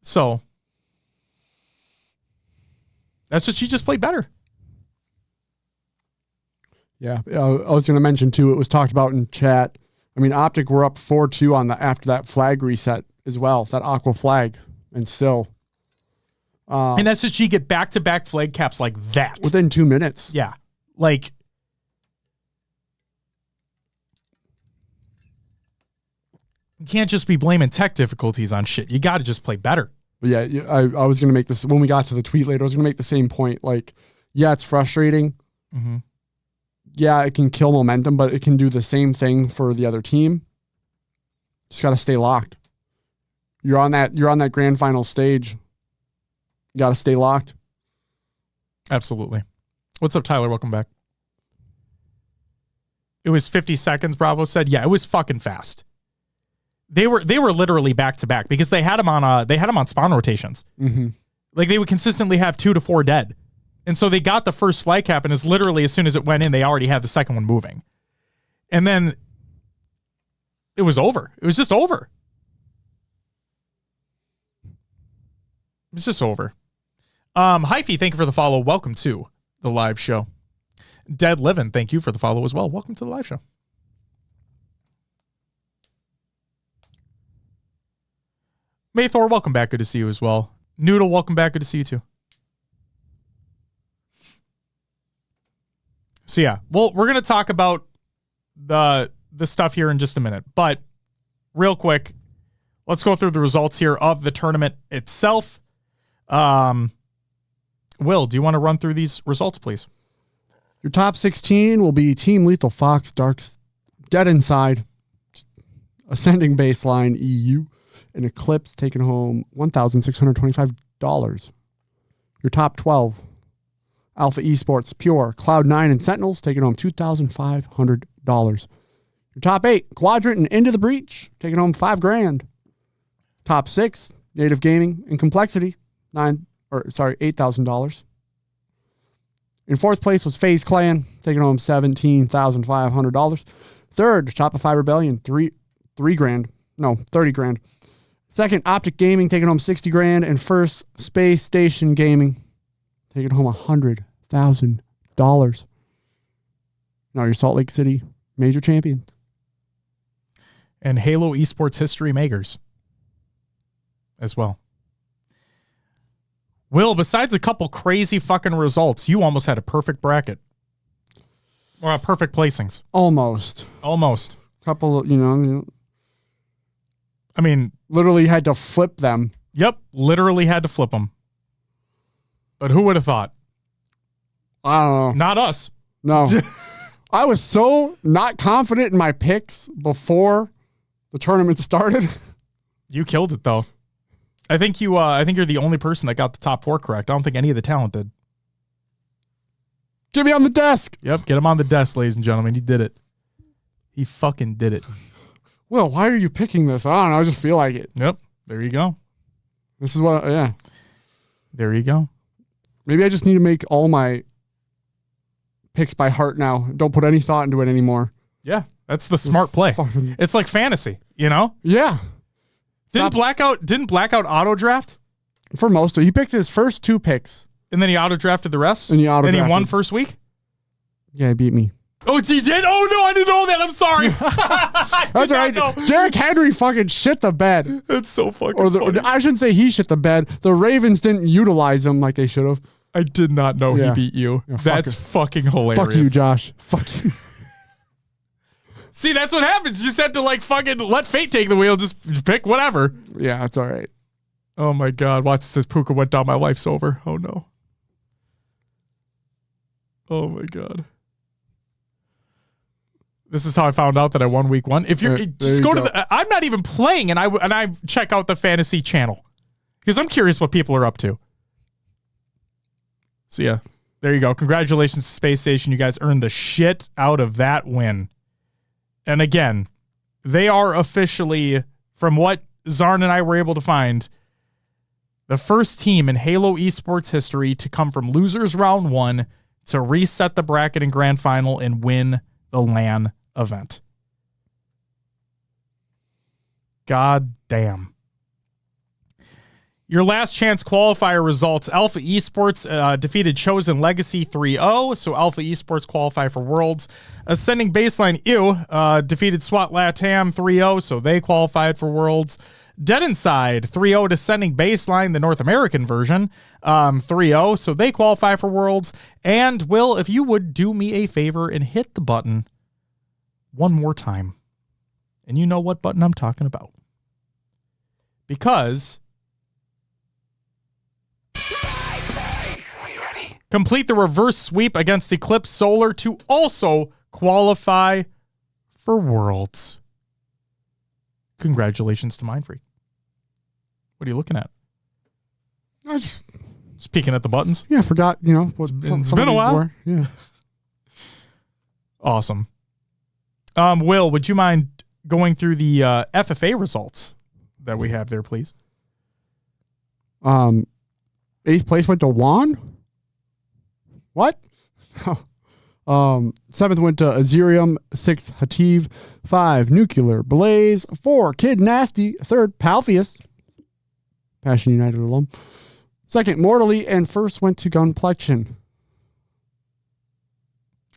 So, SSG just played better. Yeah, I was going to mention too, it was talked about in chat. I mean, Optic were up 4-2 after that flag reset as well, that aqua flag, and still. And SSG get back-to-back flag caps like that. Within 2 minutes. Yeah. Like, you can't just be blaming tech difficulties on shit. You got to just play better. But yeah, I was going to make this, when we got to the tweet later, I was going to make the same point. Like, yeah, it's frustrating. Mm-hmm. Yeah, it can kill momentum, but it can do the same thing for the other team. Just got to stay locked. You're on that grand final stage. You got to stay locked. Absolutely. What's up, Tyler? Welcome back. It was 50 seconds, Bravo said. Yeah, it was fucking fast. They were literally back to back because they had them on spawn rotations. Mm-hmm. Like they would consistently have 2 to 4 dead. And so they got the first flag cap, and as soon as it went in, they already had the second one moving. And then it was over. It was just over. It's just over. Hyphy, thank you for the follow. Welcome to the live show. Dead Livin', thank you for the follow as well. Welcome to the live show. Maythor, welcome back. Good to see you as well. Noodle, welcome back. Good to see you too. So yeah, well, we're going to talk about the stuff here in just a minute, but real quick, let's go through the results here of the tournament itself. Will, do you want to run through these results, please? Your top 16 will be Team Lethal Fox, Darks, Dead Inside, Ascending Baseline, EU, and Eclipse taking home $1,625. Your top 12, Alpha Esports, Pure, Cloud9, and Sentinels taking home $2,500. Your top 8, Quadrant and Into the Breach taking home $5,000. Top 6, Native Gaming and Complexity, $8,000. In fourth place was FaZe Clan, taking home $17,500. Third, Shopify Rebellion, $30,000. Second, Optic Gaming, taking home $60,000. And first, Space Station Gaming, taking home $100,000. Now your Salt Lake City major champions. And Halo Esports history makers as well. Will, besides a couple crazy fucking results, you almost had a perfect bracket. Or perfect placings. Almost. Couple, I mean, literally had to flip them. Yep, literally had to flip them. But who would have thought? I don't know. Not us. No. I was so not confident in my picks before the tournament started. You killed it, though. I think you're the only person that got the top 4 correct. I don't think any of the talent did. Get me on the desk. Yep, get him on the desk, ladies and gentlemen. He did it. He fucking did it. Will, why are you picking this? I don't know. I just feel like it. Yep, there you go. This is what, yeah. There you go. Maybe I just need to make all my picks by heart now. Don't put any thought into it anymore. Yeah, that's the smart play. It's like fantasy, you know? Yeah. Didn't Blackout auto draft? For most of it. He picked his first 2 picks. And then he auto drafted the rest? And he won first week? Yeah, he beat me. Oh, he did? Oh, no, I didn't know that. I'm sorry. That's right. Derrick Henry fucking shit the bed. That's so fucking funny. I shouldn't say he shit the bed. The Ravens didn't utilize him like they should have. I did not know he beat you. Yeah, that's fucking hilarious. Fuck you, Josh. Fuck you. See, that's what happens. You just have to fucking let fate take the wheel. Just pick whatever. Yeah, that's all right. Oh my God. Watch, says Puka went down. My life's over. Oh no. Oh my God. This is how I found out that I won week 1. If you're just go to the, I'm not even playing, and I check out the fantasy channel because I'm curious what people are up to. So yeah, there you go. Congratulations to Space Station. You guys earned the shit out of that win. And again, they are officially, from what Zarn and I were able to find, the first team in Halo Esports history to come from losers round 1 to reset the bracket and grand final and win the LAN event. God damn. Your last chance qualifier results. Alpha Esports defeated Chosen Legacy 3-0, so Alpha Esports qualify for Worlds. Ascending Baseline defeated SWAT Latam 3-0, so they qualified for Worlds. Dead Inside 3-0 to Ascending Baseline, the North American version, 3-0, so they qualify for Worlds. And Will, if you would do me a favor and hit the button one more time. And you know what button I'm talking about. Because complete the reverse sweep against Eclipse Solar to also qualify for Worlds. Congratulations to Mindfreak. What are you looking at? I just peeking at the buttons. Yeah, I forgot, what it's been a while. Were. Yeah. Awesome. Will, would you mind going through the FFA results that we have there, please? 8th place went to Juan. What? 7th went to Azerium. 6th, Hativ. 5, Nuclear Blaze. 4, Kid Nasty. 3rd, Palpheus. Passion United alum. Second, Mortally, and first went to Gunplexion.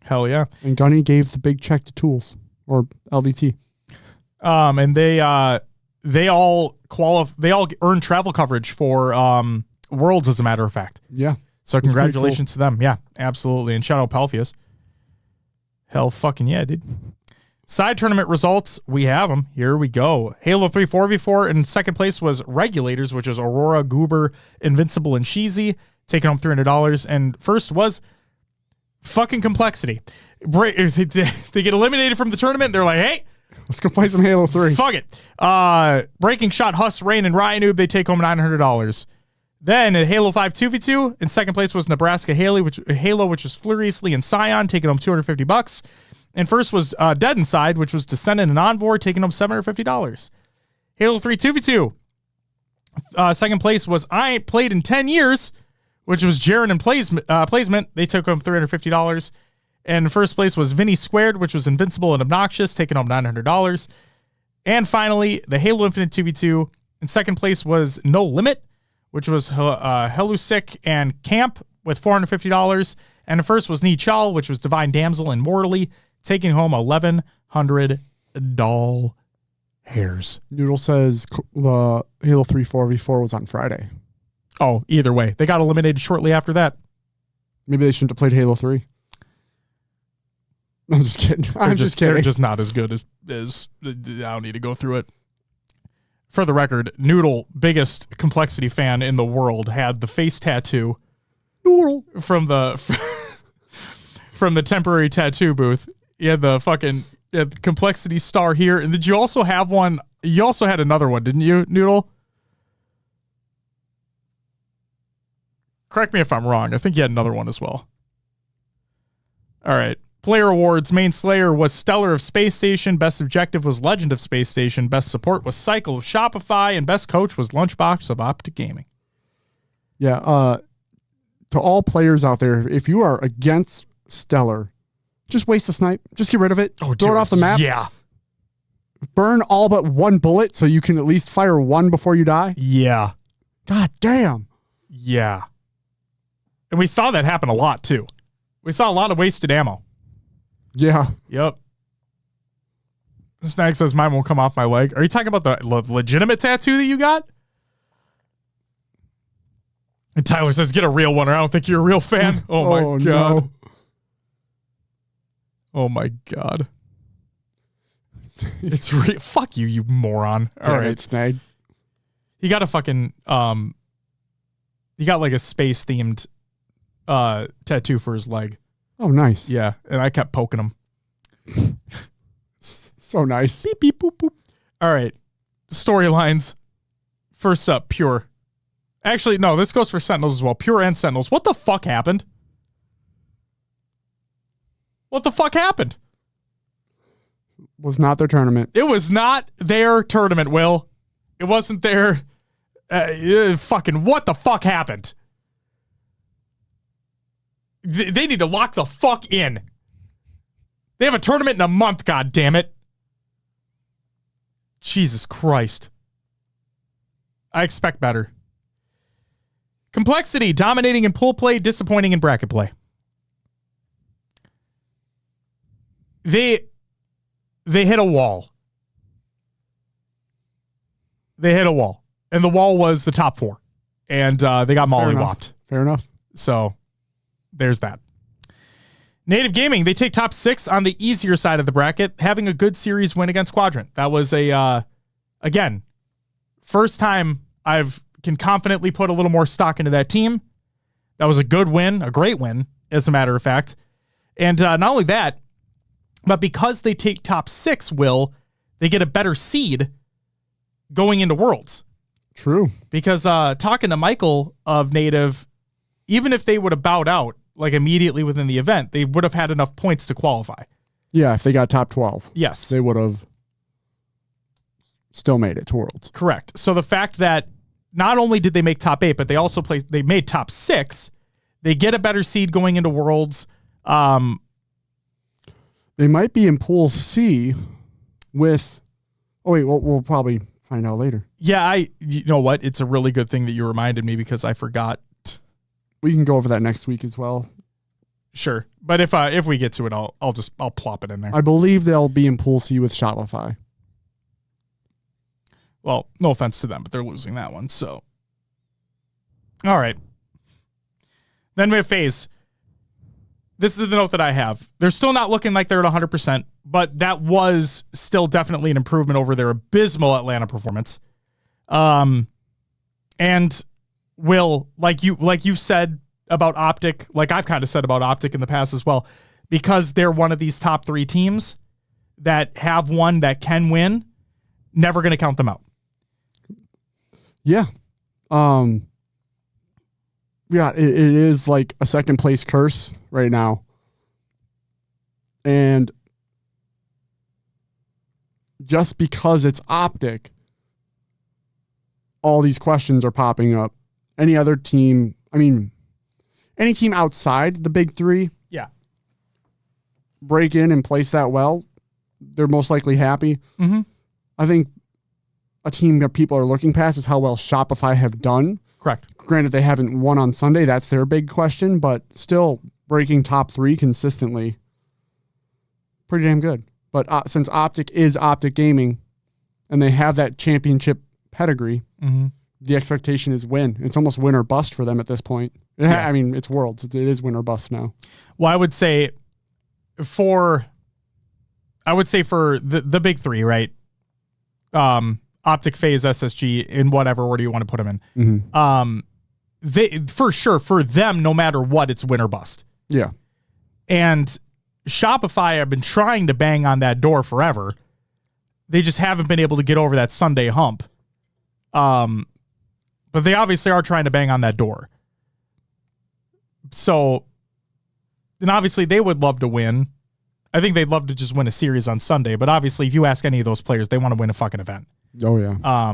Hell yeah. And Gunny gave the big check to Tools, or LVT. And they all earn travel coverage for Worlds, as a matter of fact. Yeah. So congratulations to them. Yeah, absolutely. And shout out Pelfius. Hell fucking yeah, dude. Side tournament results, we have them. Here we go. Halo 3 4v4 in second place was Regulators, which is Aurora, Goober, Invincible, and Sheezy, taking home $300. And first was fucking Complexity. They get eliminated from the tournament. They're like, hey, let's go play some Halo 3. Fuck it. Breaking Shot, Huss, Rain, and Ryanoob, they take home $900. Then at Halo 5 2v2, in second place was Nebraska Halo, which was Furiously and Scion, taking home $250. And first was Dead Inside, which was Descendant and Envoy, taking home $750. Halo 3 2v2. Second place was I Ain't Played in 10 Years, which was Jaren and Placement. They took home $350. And first place was Vinny Squared, which was Invincible and Obnoxious, taking home $900. And finally, the Halo Infinite 2v2. In second place was No Limit, which was Helusic and Camp with $450. And the first was Nichal, which was Divine Damsel and Mortally, taking home $1,100. Noodle says the Halo 3 4v4 was on Friday. Oh, either way. They got eliminated shortly after that. Maybe they shouldn't have played Halo 3. I'm just kidding. I'm just kidding. They're just not as good as I don't need to go through it. For the record, Noodle, biggest Complexity fan in the world, had the face tattoo Noodle from the temporary tattoo booth. He had the fucking Complexity star here. And did you also have one? You also had another one, didn't you, Noodle? Correct me if I'm wrong. I think you had another one as well. All right. Player awards. Main Slayer was Stellar of Space Station. Best Objective was Legend of Space Station. Best Support was Cycle of Shopify. And Best Coach was Lunchbox of Optic Gaming. Yeah. To all players out there, if you are against Stellar, just waste a snipe. Just get rid of it. Throw it off the map. Yeah. Burn all but one bullet so you can at least fire one before you die. Yeah. God damn. Yeah. And we saw that happen a lot, too. We saw a lot of wasted ammo. Yeah. Yep. Snag says mine won't come off my leg. Are you talking about the legitimate tattoo that you got? And Tyler says, get a real one or I don't think you're a real fan. Oh my God. No. Oh my God. It's real. Fuck you, you moron. All right. Snag. He got a fucking, he got like a space themed tattoo for his leg. Oh, nice. Yeah. And I kept poking him. So nice. Beep, beep, boop, boop. All right. Storylines. First up, Pure. Actually, no, this goes for Sentinels as well. Pure and Sentinels. What the fuck happened? What the fuck happened? Was not their tournament. It was not their tournament, Will. It wasn't their... fucking what the fuck happened? They need to lock the fuck in. They have a tournament in a month, god damn it. Jesus Christ. I expect better. Complexity, dominating in pool play, disappointing in bracket play. They hit a wall. They hit a wall. And the wall was the top four. And they got mollywopped. Fair enough. So... there's that. Native Gaming, they take top 6 on the easier side of the bracket, having a good series win against Quadrant. That was again, first time can confidently put a little more stock into that team. That was a good win, a great win, as a matter of fact. And not only that, but because they take top 6, Will, they get a better seed going into Worlds. True. Because talking to Michael of Native, even if they would have bowed out, like immediately within the event, they would have had enough points to qualify. Yeah, if they got top 12. Yes. They would have still made it to Worlds. Correct. So the fact that not only did they make top 8, but they also they made top 6, they get a better seed going into Worlds. They might be in Pool C with... oh, wait, we'll probably find out later. Yeah, you know what? It's a really good thing that you reminded me because I forgot. We can go over that next week as well. Sure. But if we get to it, I'll plop it in there. I believe they'll be in Pool C with Shopify. Well, no offense to them, but they're losing that one. So, all right. Then we have FaZe. This is the note that I have. They're still not looking like they're at 100%, but that was still definitely an improvement over their abysmal Atlanta performance. And Will, like you said about Optic, like I've kind of said about Optic in the past as well, because they're one of these top 3 teams that have one that can win, never going to count them out. Yeah. Yeah, it is like a second place curse right now. And just because it's Optic, all these questions are popping up. Any other team, any team outside the big 3, Yeah. break in and place that well, they're most likely happy. Mm-hmm. I think a team that people are looking past is how well Shopify have done. Correct. Granted, they haven't won on Sunday. That's their big question, but still breaking top 3 consistently. Pretty damn good. But since Optic is Optic Gaming and they have that championship pedigree, the expectation is win. It's almost win or bust for them at this point. Yeah. It's Worlds. It is win or bust now. Well, I would say for the big 3, right? Optic, FaZe, SSG, in whatever order you want to put them in. They for sure for them, no matter what, it's win or bust. Yeah. And Shopify have been trying to bang on that door forever. They just haven't been able to get over that Sunday hump. But they obviously are trying to bang on that door. So, and obviously they would love to win. I think they'd love to just win a series on Sunday, but obviously if you ask any of those players, they want to win a fucking event. Oh, yeah.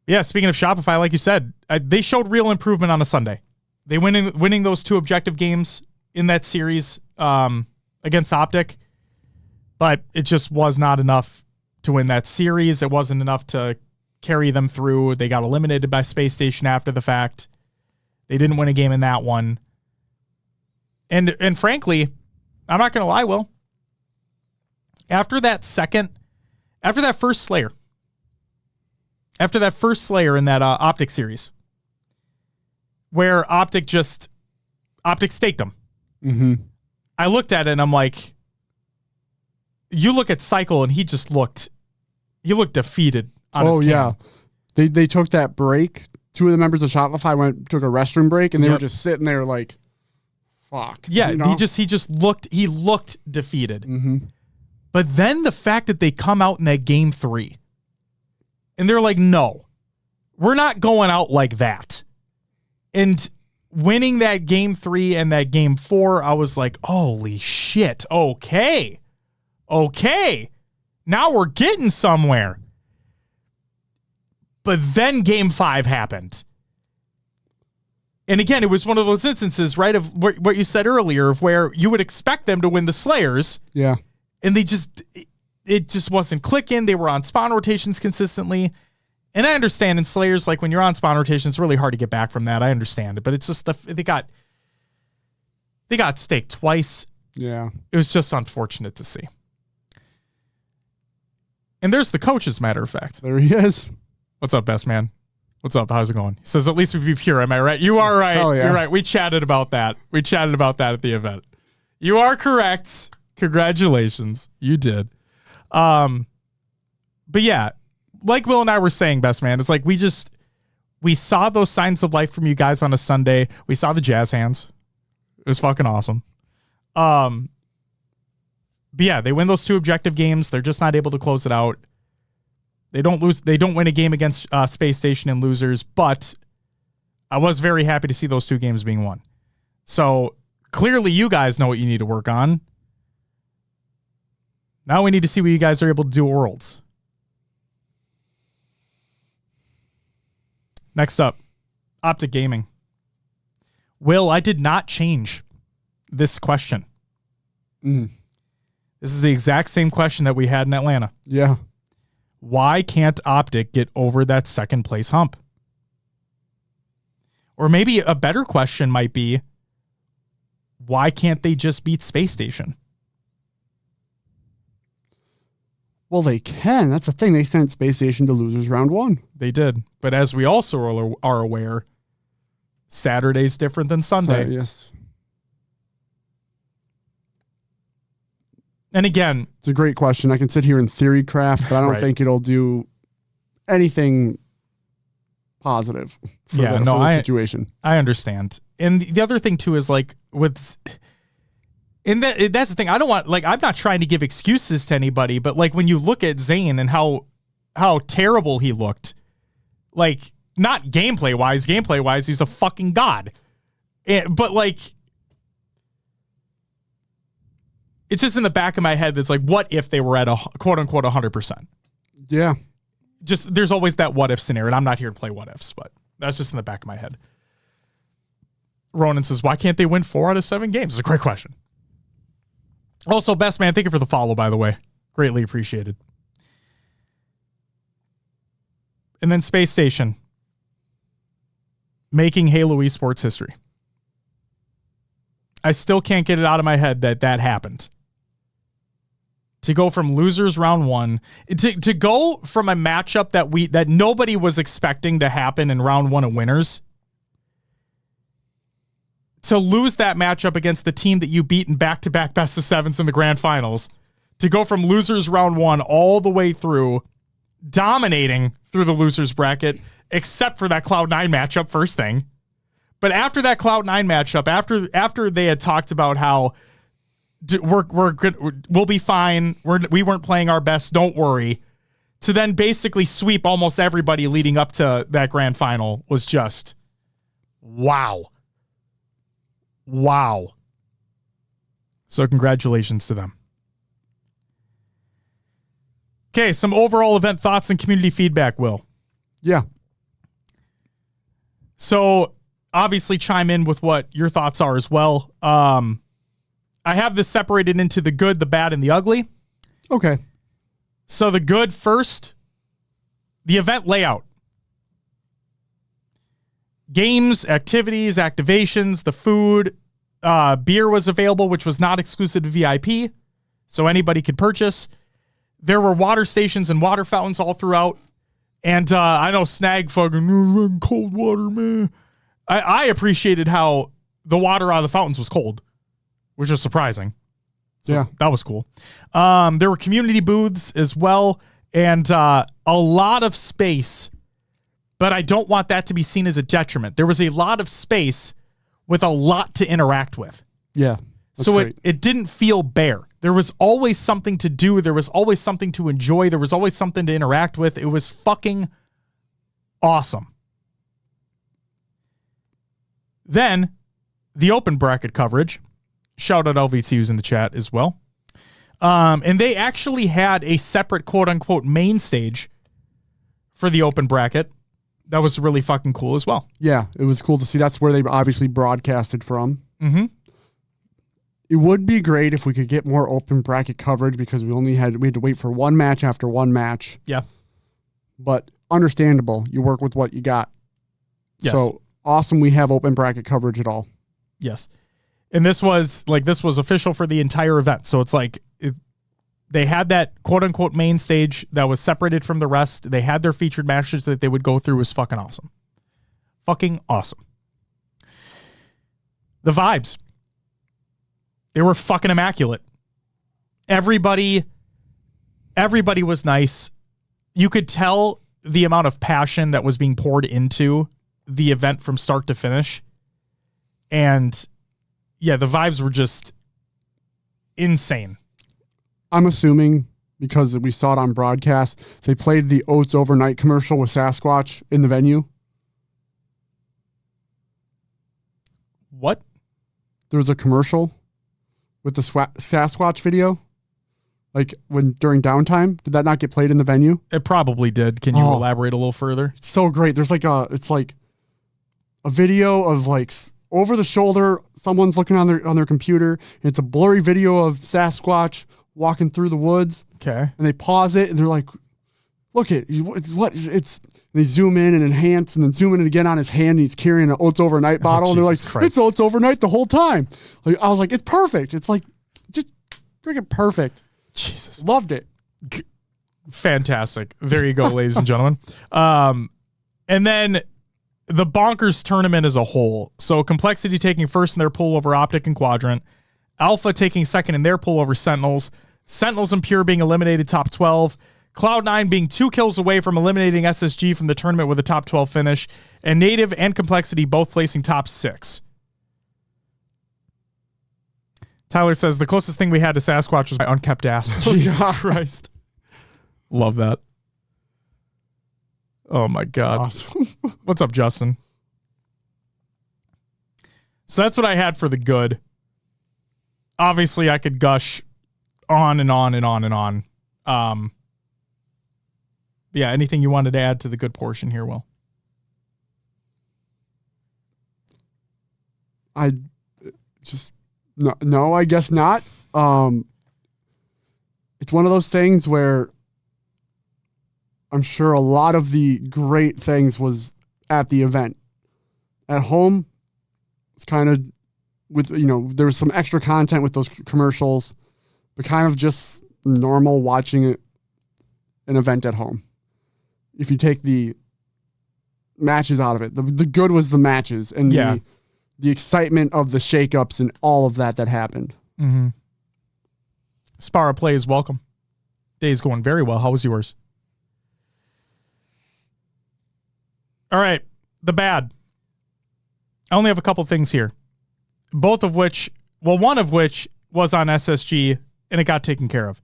Yeah, speaking of Shopify, like you said, they showed real improvement on a Sunday. They winning those 2 objective games in that series against Optic, but it just was not enough to win that series. It wasn't enough to carry them through. They got eliminated by Space Station after the fact. They didn't win a game in that one. And frankly, I'm not going to lie, Will. After that first Slayer in that Optic series, where Optic staked them. Mm-hmm. I looked at it and I'm like, you look at Cycle and he looked defeated on his cam. Yeah. They took that break. 2 of the members of Shopify took a restroom break and they were just sitting there like, fuck. Yeah, you know? he looked defeated. Mm-hmm. But then the fact that they come out in that game 3 and they're like, no, we're not going out like that. And winning that game 3 and that game 4, I was like, holy shit. Okay. Now we're getting somewhere. But then game 5 happened. And again, it was one of those instances, right, of what you said earlier, of where you would expect them to win the Slayers. Yeah. And it just wasn't clicking. They were on spawn rotations consistently. And I understand in Slayers, like when you're on spawn rotation, it's really hard to get back from that. I understand it. But it's just they got staked twice. Yeah. It was just unfortunate to see. And there's the coach, as a matter of fact. There he is. What's up, best man? What's up? How's it going? He says, at least we'd be pure. Am I right? You are right. Oh, yeah. You're right. We chatted about that. At the event. You are correct. Congratulations. You did. But yeah, like Will and I were saying, best man, it's like we saw those signs of life from you guys on a Sunday. We saw the jazz hands. It was fucking awesome. But yeah, they win those 2 objective games. They're just not able to close it out. They don't win a game against Space Station and losers, but I was very happy to see those 2 games being won. So clearly you guys know what you need to work on. Now we need to see what you guys are able to do at Worlds. Next up, Optic Gaming. Will, I did not change this question. Mm. This is the exact same question that we had in Atlanta. Yeah. Why can't Optic get over that second place hump? Or maybe a better question might be, why can't they just beat Space Station? Well, they can. That's the thing. They sent Space Station to losers round 1. They did. But as we also are aware, Saturday's different than Sunday. So, yes. And again, it's a great question. I can sit here and theory craft, but I don't Right. think it'll do anything positive for the situation. I understand. And the other thing too is like that's the thing. I don't want, like, I'm not trying to give excuses to anybody, but like when you look at Zayn and how terrible he looked, like not gameplay wise, he's a fucking god. But like, it's just in the back of my head that's like, what if they were at a quote unquote 100%? Yeah. Just there's always that what if scenario, and I'm not here to play what ifs, but that's just in the back of my head. Ronan says, why can't they win 4 out of 7 games? It's a great question. Also, Best Man, thank you for the follow, by the way. Greatly appreciated. And then Space Station. Making Halo esports history. I still can't get it out of my head that happened. To go from losers round 1, to go from a matchup that nobody was expecting to happen in round 1 of winners, to lose that matchup against the team that you beat in back-to-back best of 7s in the grand finals, to go from losers round 1 all the way through, dominating through the losers bracket, except for that Cloud9 matchup first thing. But after that Cloud9 matchup, after they had talked about how we'll be fine, we weren't playing our best, don't worry, to then basically sweep almost everybody leading up to that grand final was just wow. So congratulations to them. Okay, some overall event thoughts and community feedback, Will. Yeah. So obviously chime in with what your thoughts are as well. I have this separated into the good, the bad, and the ugly. Okay. So the good first, the event layout. Games, activities, activations, the food, beer was available, which was not exclusive to VIP, so anybody could purchase. There were water stations and water fountains all throughout. And I know Snag fucking cold water, man. I appreciated how the water out of the fountains was cold, which was surprising. So yeah. That was cool. There were community booths as well, and a lot of space, but I don't want that to be seen as a detriment. There was a lot of space with a lot to interact with. Yeah. So it didn't feel bare. There was always something to do. There was always something to enjoy. There was always something to interact with. It was fucking awesome. Then the open bracket coverage. Shout out LVC who's in the chat as well. And they actually had a separate quote unquote main stage for the open bracket. That was really fucking cool as well. Yeah, it was cool to see. That's where they obviously broadcasted from. Mm-hmm. It would be great if we could get more open bracket coverage because we had to wait for one match after one match. Yeah. But understandable. You work with what you got. Yes. So awesome we have open bracket coverage at all. Yes. And this was official for the entire event. So it's like they had that quote unquote main stage that was separated from the rest. They had their featured matches that they would go through. It was fucking awesome. Fucking awesome. The vibes. They were fucking immaculate. Everybody was nice. You could tell the amount of passion that was being poured into the event from start to finish. And yeah, the vibes were just insane. I'm assuming because we saw it on broadcast, they played the Oats Overnight commercial with Sasquatch in the venue. What? There was a commercial with the Sasquatch video, like during downtime. Did that not get played in the venue? It probably did. Can you elaborate a little further? It's so great. There's it's like a video of like over the shoulder. Someone's looking on their computer. And it's a blurry video of Sasquatch walking through the woods. Okay. And they pause it and they're like, look at it's they zoom in and enhance and then zoom in again on his hand and he's carrying an Oats Overnight bottle and they're like, Christ. it's Oats Overnight the whole time. Like, I was like, it's perfect. It's like just freaking perfect. Jesus. Loved it. Fantastic. There you go, ladies and gentlemen. And then the Bonkers tournament as a whole. So Complexity taking first in their pool over Optic and Quadrant. Alpha taking second in their pool over Sentinels. Sentinels and Pure being eliminated top 12. Cloud9 being 2 kills away from eliminating SSG from the tournament with a top 12 finish. And Native and Complexity both placing top 6. Tyler says, the closest thing we had to Sasquatch was my unkept ass. Jesus Christ. Love that. Oh, my God. Awesome. What's up, Justin? So that's what I had for the good. Obviously, I could gush on and on and on and on. Yeah, anything you wanted to add to the good portion here, Will? I just no, I guess not. It's one of those things where I'm sure a lot of the great things was at the event. At home, it's kind of with, there was some extra content with those commercials, but kind of just normal watching an event at home. If you take the matches out of it, the good was the matches and the excitement of the shakeups and all of that happened. Mm-hmm. Spara play is welcome. Day's going very well. How was yours? All right. The bad. I only have a couple things here. Both of which, one of which was on SSG and it got taken care of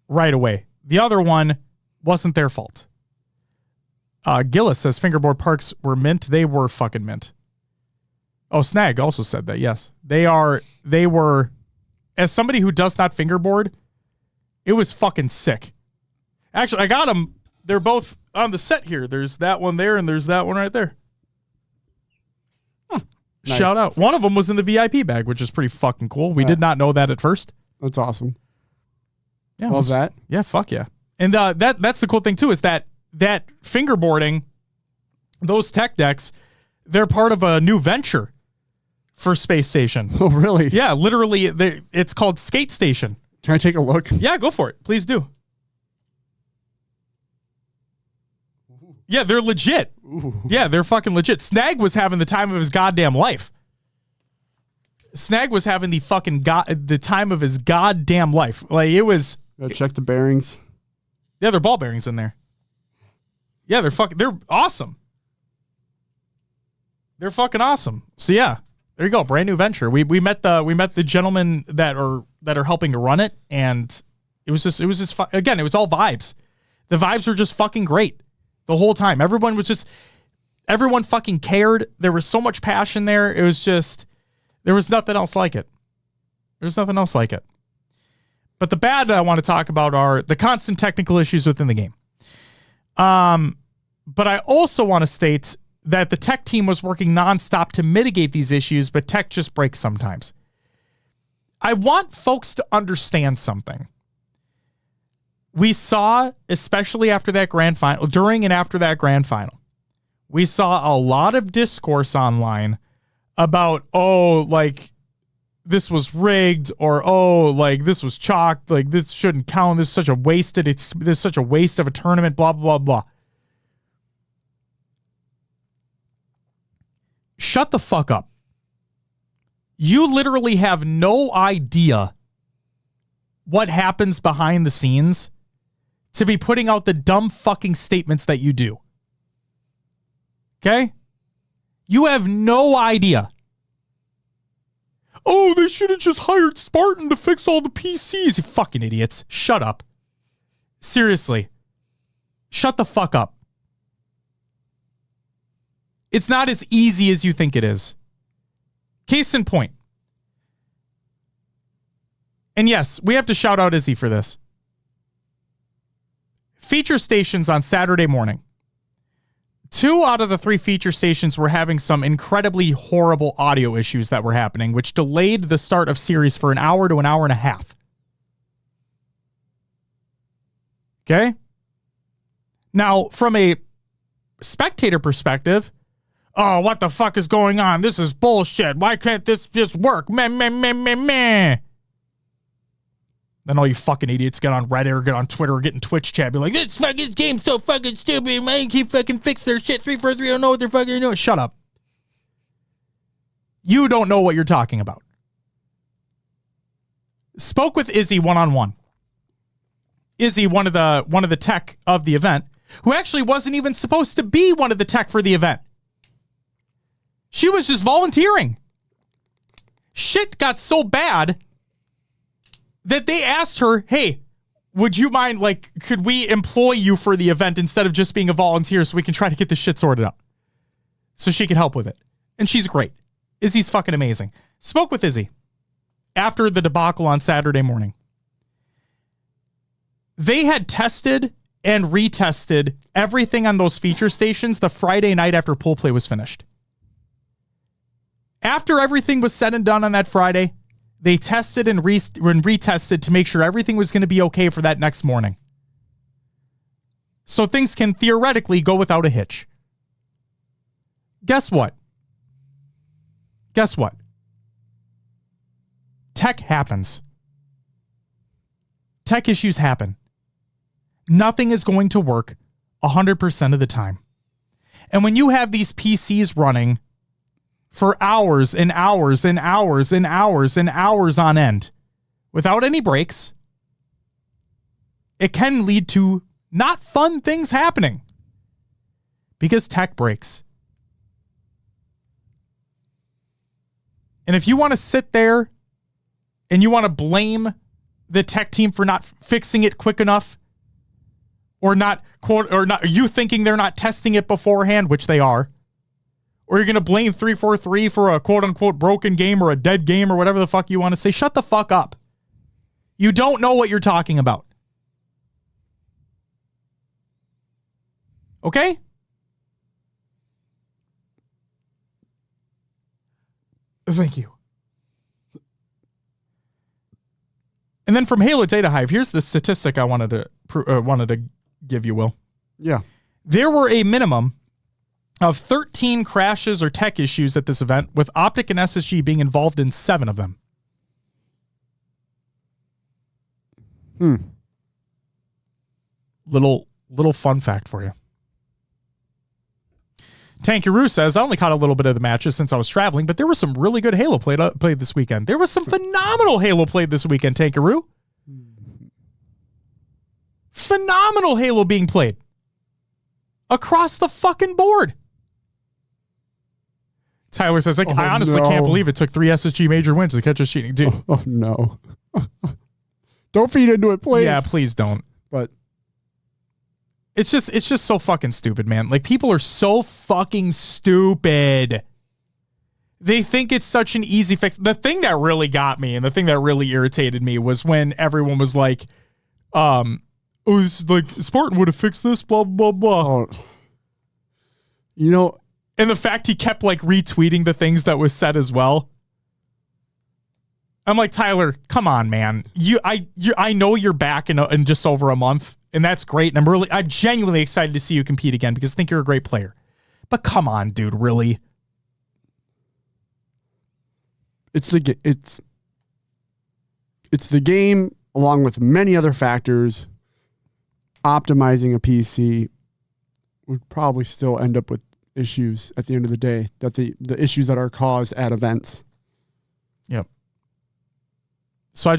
right away. The other one wasn't their fault. Gillis says fingerboard parks were mint. They were fucking mint. Oh, Snag also said that. Yes, they were, as somebody who does not fingerboard, it was fucking sick. Actually, I got them. They're both on the set here. There's that one there and there's that one right there. Huh. Nice. Shout out. One of them was in the VIP bag, which is pretty fucking cool. We did not know that at first. That's awesome. Yeah. Love that. Yeah, fuck yeah. And that's the cool thing too, is that fingerboarding, those tech decks, they're part of a new venture for Space Station. Oh, really? Yeah, literally, it's called Skate Station. Can I take a look? Yeah, go for it. Please do. Yeah, they're legit. Ooh. Yeah, they're fucking legit. Snag was having the time of his goddamn life. Snag was having the time of his goddamn life. Like, it was... Check the bearings. Yeah, they're ball bearings in there. Yeah, they're awesome. They're fucking awesome. So yeah, there you go. Brand new venture. We met the gentlemen that are helping to run it, and it was just again, it was all vibes. The vibes were just fucking great the whole time. Everyone fucking cared. There was so much passion there. It was just, there was nothing else like it. There's nothing else like it. But the bad that I want to talk about are the constant technical issues within the game. But I also want to state that the tech team was working nonstop to mitigate these issues, but tech just breaks sometimes. I want folks to understand something. We saw, especially after that grand final, during and after that grand final, we saw a lot of discourse online about, this was rigged, or this was chalked, this shouldn't count, this is such a waste of a tournament, blah, blah, blah, blah. Shut the fuck up. You literally have no idea what happens behind the scenes to be putting out the dumb fucking statements that you do. Okay? You have no idea. Oh, they should have just hired Spartan to fix all the PCs. You fucking idiots. Shut up. Seriously. Shut the fuck up. It's not as easy as you think it is. Case in point. And yes, we have to shout out Izzy for this. Feature stations on Saturday morning. 2 out of the 3 feature stations were having some incredibly horrible audio issues that were happening, which delayed the start of series for an hour to an hour and a half. Okay? Now, from a spectator perspective, oh, what the fuck is going on? This is bullshit. Why can't this just work? Meh, meh, meh, meh, meh. Then all you fucking idiots get on Reddit or get on Twitter or get in Twitch chat, be like, this fucking game's so fucking stupid. Why can't you fucking fix their shit? 343 don't know what they're fucking doing. Shut up. You don't know what you're talking about. Spoke with Izzy one-on-one. Izzy, one of the tech of the event, who actually wasn't even supposed to be one of the tech for the event. She was just volunteering. Shit got so bad that they asked her, hey, would you mind, like, could we employ you for the event instead of just being a volunteer so we can try to get this shit sorted out? So she could help with it. And she's great. Izzy's fucking amazing. Spoke with Izzy after the debacle on Saturday morning. They had tested and retested everything on those feature stations the Friday night after pool play was finished. After everything was said and done on that Friday, they tested and retested to make sure everything was going to be okay for that next morning. So things can theoretically go without a hitch. Guess what? Guess what? Tech happens. Tech issues happen. Nothing is going to work 100% of the time. And when you have these PCs running for hours and hours and hours and hours and hours on end without any breaks, it can lead to not fun things happening because tech breaks. And if you want to sit there and you want to blame the tech team for not fixing it quick enough, or not you thinking they're not testing it beforehand, which they are, or you're going to blame 343 for a quote unquote broken game or a dead game or whatever the fuck you want to say, shut the fuck up. You don't know what you're talking about. Okay? Thank you. And then from Halo Data Hive, here's the statistic I wanted to give you, Will. Yeah. There were a minimum of 13 crashes or tech issues at this event, with Optic and SSG being involved in 7 of them. Little fun fact for you. Tankaroo says, I only caught a little bit of the matches since I was traveling, but there was some really good Halo played this weekend. There was some phenomenal Halo played this weekend, Tankaroo. Phenomenal Halo being played. Across the fucking board. Tyler says, I honestly can't believe it took 3 SSG major wins to catch us cheating. Dude. Oh no. Don't feed into it, please. Yeah, please don't. But it's just so fucking stupid, man. Like, people are so fucking stupid. They think it's such an easy fix. The thing that really got me and the thing that really irritated me was when everyone was like, it's like Spartan would have fixed this, blah, blah, blah. Oh. You know, and the fact he kept like retweeting the things that was said as well. I'm like, Tyler, come on, man. I know you're back in just over a month, and that's great. And I'm genuinely excited to see you compete again because I think you're a great player. But come on, dude, really? It's the game, along with many other factors. Optimizing a PC would probably still end up with issues at the end of the day, that the issues that are caused at events. Yep. So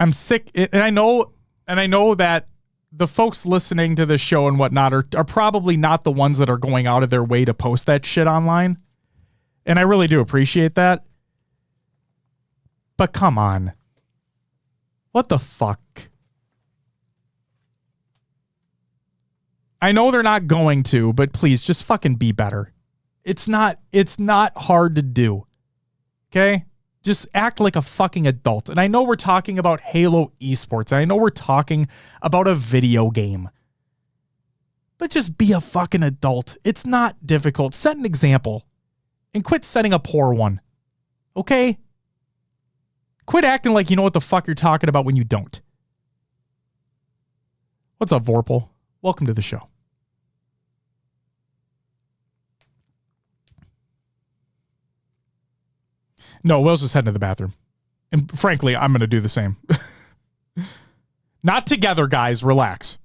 I'm sick. And I know that the folks listening to this show and whatnot are probably not the ones that are going out of their way to post that shit online. And I really do appreciate that. But come on. What the fuck? I know they're not going to, but please just fucking be better. It's not hard to do. Okay? Just act like a fucking adult. And I know we're talking about Halo esports. I know we're talking about a video game. But just be a fucking adult. It's not difficult. Set an example. And quit setting a poor one. Okay? Quit acting like you know what the fuck you're talking about when you don't. What's up, Vorpal? welcome to the show. No, Will's just heading to the bathroom. And frankly, I'm going to do the same. Not together, guys. Relax.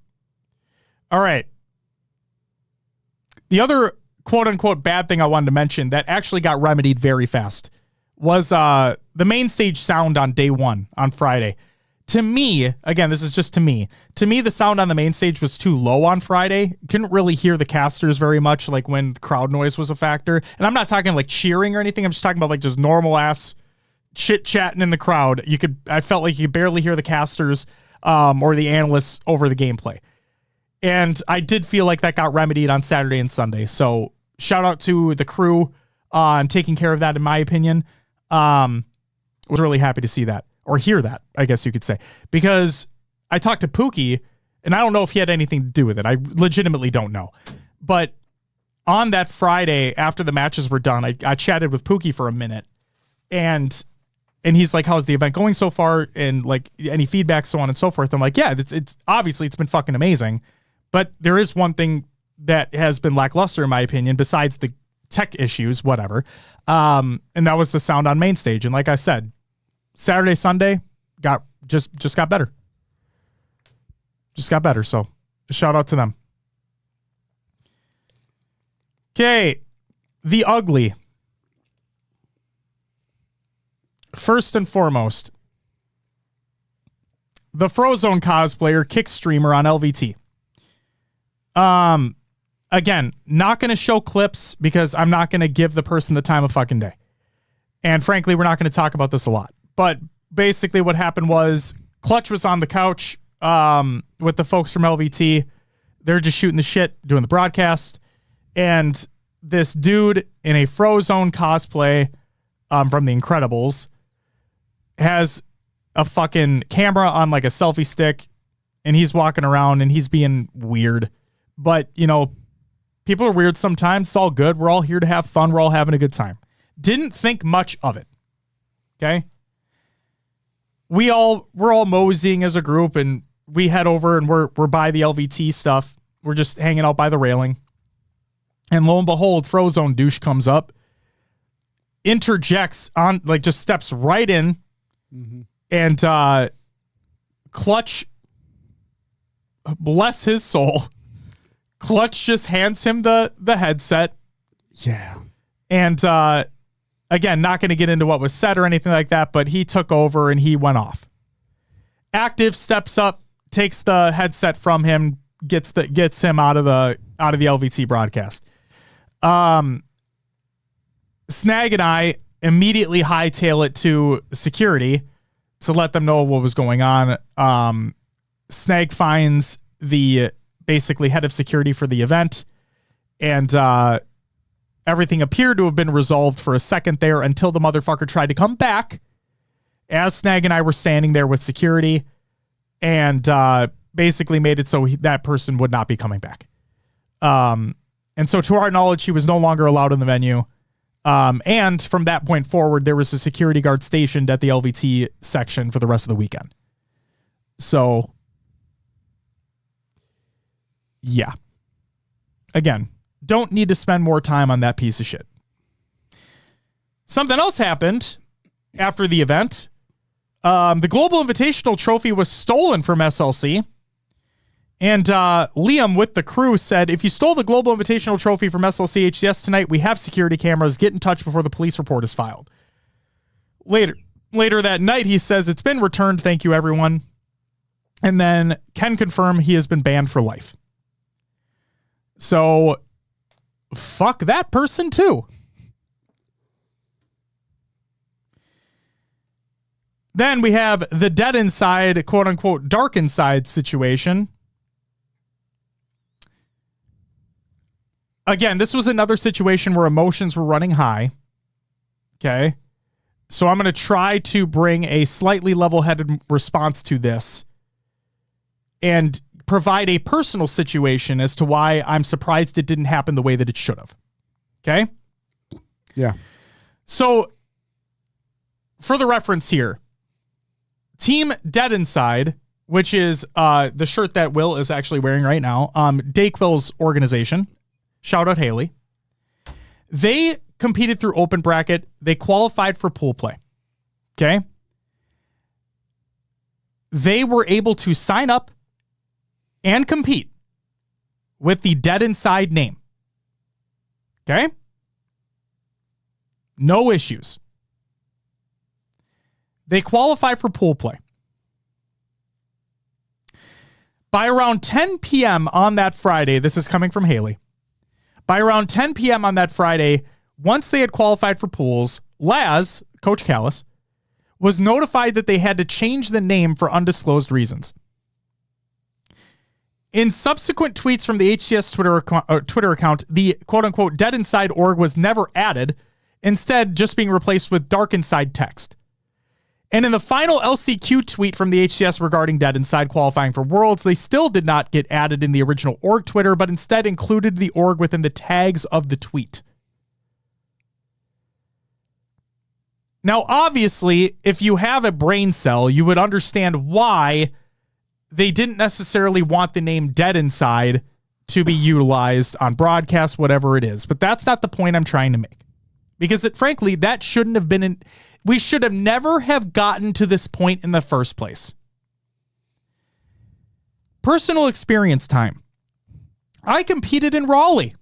All right. The other quote-unquote bad thing I wanted to mention that actually got remedied very fast was the main stage sound on day one on Friday. To me, again, this is just to me. To me, the sound on the main stage was too low on Friday. Couldn't really hear the casters very much, like when crowd noise was a factor. And I'm not talking like cheering or anything. I'm just talking about like just normal ass chit-chatting in the crowd. I felt like you could barely hear the casters or the analysts over the gameplay. And I did feel like that got remedied on Saturday and Sunday. So shout out to the crew on taking care of that, in my opinion. Was really happy to see that, or hear that, I guess you could say. Because I talked to Pookie, and I don't know if he had anything to do with it. I legitimately don't know. But on that Friday, after the matches were done, I chatted with Pookie for a minute. And he's like, how's the event going so far? And like any feedback, so on and so forth. I'm like, yeah, it's obviously it's been fucking amazing. But there is one thing that has been lackluster, in my opinion, besides the tech issues, whatever. And that was the sound on main stage. And like I said, Saturday, Sunday just got better. Just got better. So shout out to them. Okay. The ugly. First and foremost, the Frozone cosplayer, kick streamer on LVT. Again, not going to show clips because I'm not going to give the person the time of fucking day. And frankly, we're not going to talk about this a lot. But basically what happened was Clutch was on the couch with the folks from LVT. They're just shooting the shit, doing the broadcast. And this dude in a Frozone cosplay from The Incredibles has a fucking camera on like a selfie stick, and he's walking around and he's being weird. But, you know, people are weird sometimes. It's all good. We're all here to have fun. We're all having a good time. Didn't think much of it. Okay? We're all moseying as a group, and we head over and we're by the LVT stuff. We're just hanging out by the railing. And lo and behold, Frozone douche comes up, interjects on, like just steps right in. Mm-hmm. And Clutch, bless his soul, Clutch just hands him the headset. Yeah. And again, not going to get into what was said or anything like that, but he took over and he went off. Active steps up, takes the headset from him, gets him out of the LVT broadcast. Snag and I immediately hightail it to security to let them know what was going on. Snag finds the basically head of security for the event, and everything appeared to have been resolved for a second there until the motherfucker tried to come back as Snag and I were standing there with security, and basically made it so that person would not be coming back. And so to our knowledge, he was no longer allowed in the venue. And from that point forward, there was a security guard stationed at the LVT section for the rest of the weekend. So, yeah. Again, don't need to spend more time on that piece of shit. Something else happened after the event. The Global Invitational Trophy was stolen from SLC. And Liam with the crew said, if you stole the Global Invitational Trophy from SLC HCS tonight, we have security cameras. Get in touch before the police report is filed. Later that night, he says, it's been returned. Thank you, everyone. And then can confirm he has been banned for life. So, fuck that person too. Then we have the dead inside, quote unquote, dark inside situation. Again, this was another situation where emotions were running high. Okay. So I'm going to try to bring a slightly level-headed response to this and provide a personal situation as to why I'm surprised it didn't happen the way that it should have. Okay. Yeah. So for the reference here, Team Dead Inside which is the shirt that Will is actually wearing right now. Dayquil's organization, shout out Haley. They competed through open bracket. They qualified for pool play. Okay. They were able to sign up and compete with the Dead Inside name. Okay. No issues. They qualify for pool play. By around 10 p.m. on that Friday, this is coming from Haley. By around 10 p.m. on that Friday, once they had qualified for pools, Laz, Coach Callis, was notified that they had to change the name for undisclosed reasons. In subsequent tweets from the HCS Twitter account, the quote-unquote Dead Inside org was never added, instead just being replaced with Dark Inside text. And in the final LCQ tweet from the HCS regarding Dead Inside qualifying for Worlds, they still did not get added in the original org Twitter, but instead included the org within the tags of the tweet. Now, obviously, if you have a brain cell, you would understand why they didn't necessarily want the name Dead Inside to be utilized on broadcast, whatever it is. But that's not the point I'm trying to make. Because frankly, that shouldn't have been we should have never have gotten to this point in the first place. Personal experience time. I competed in Raleigh.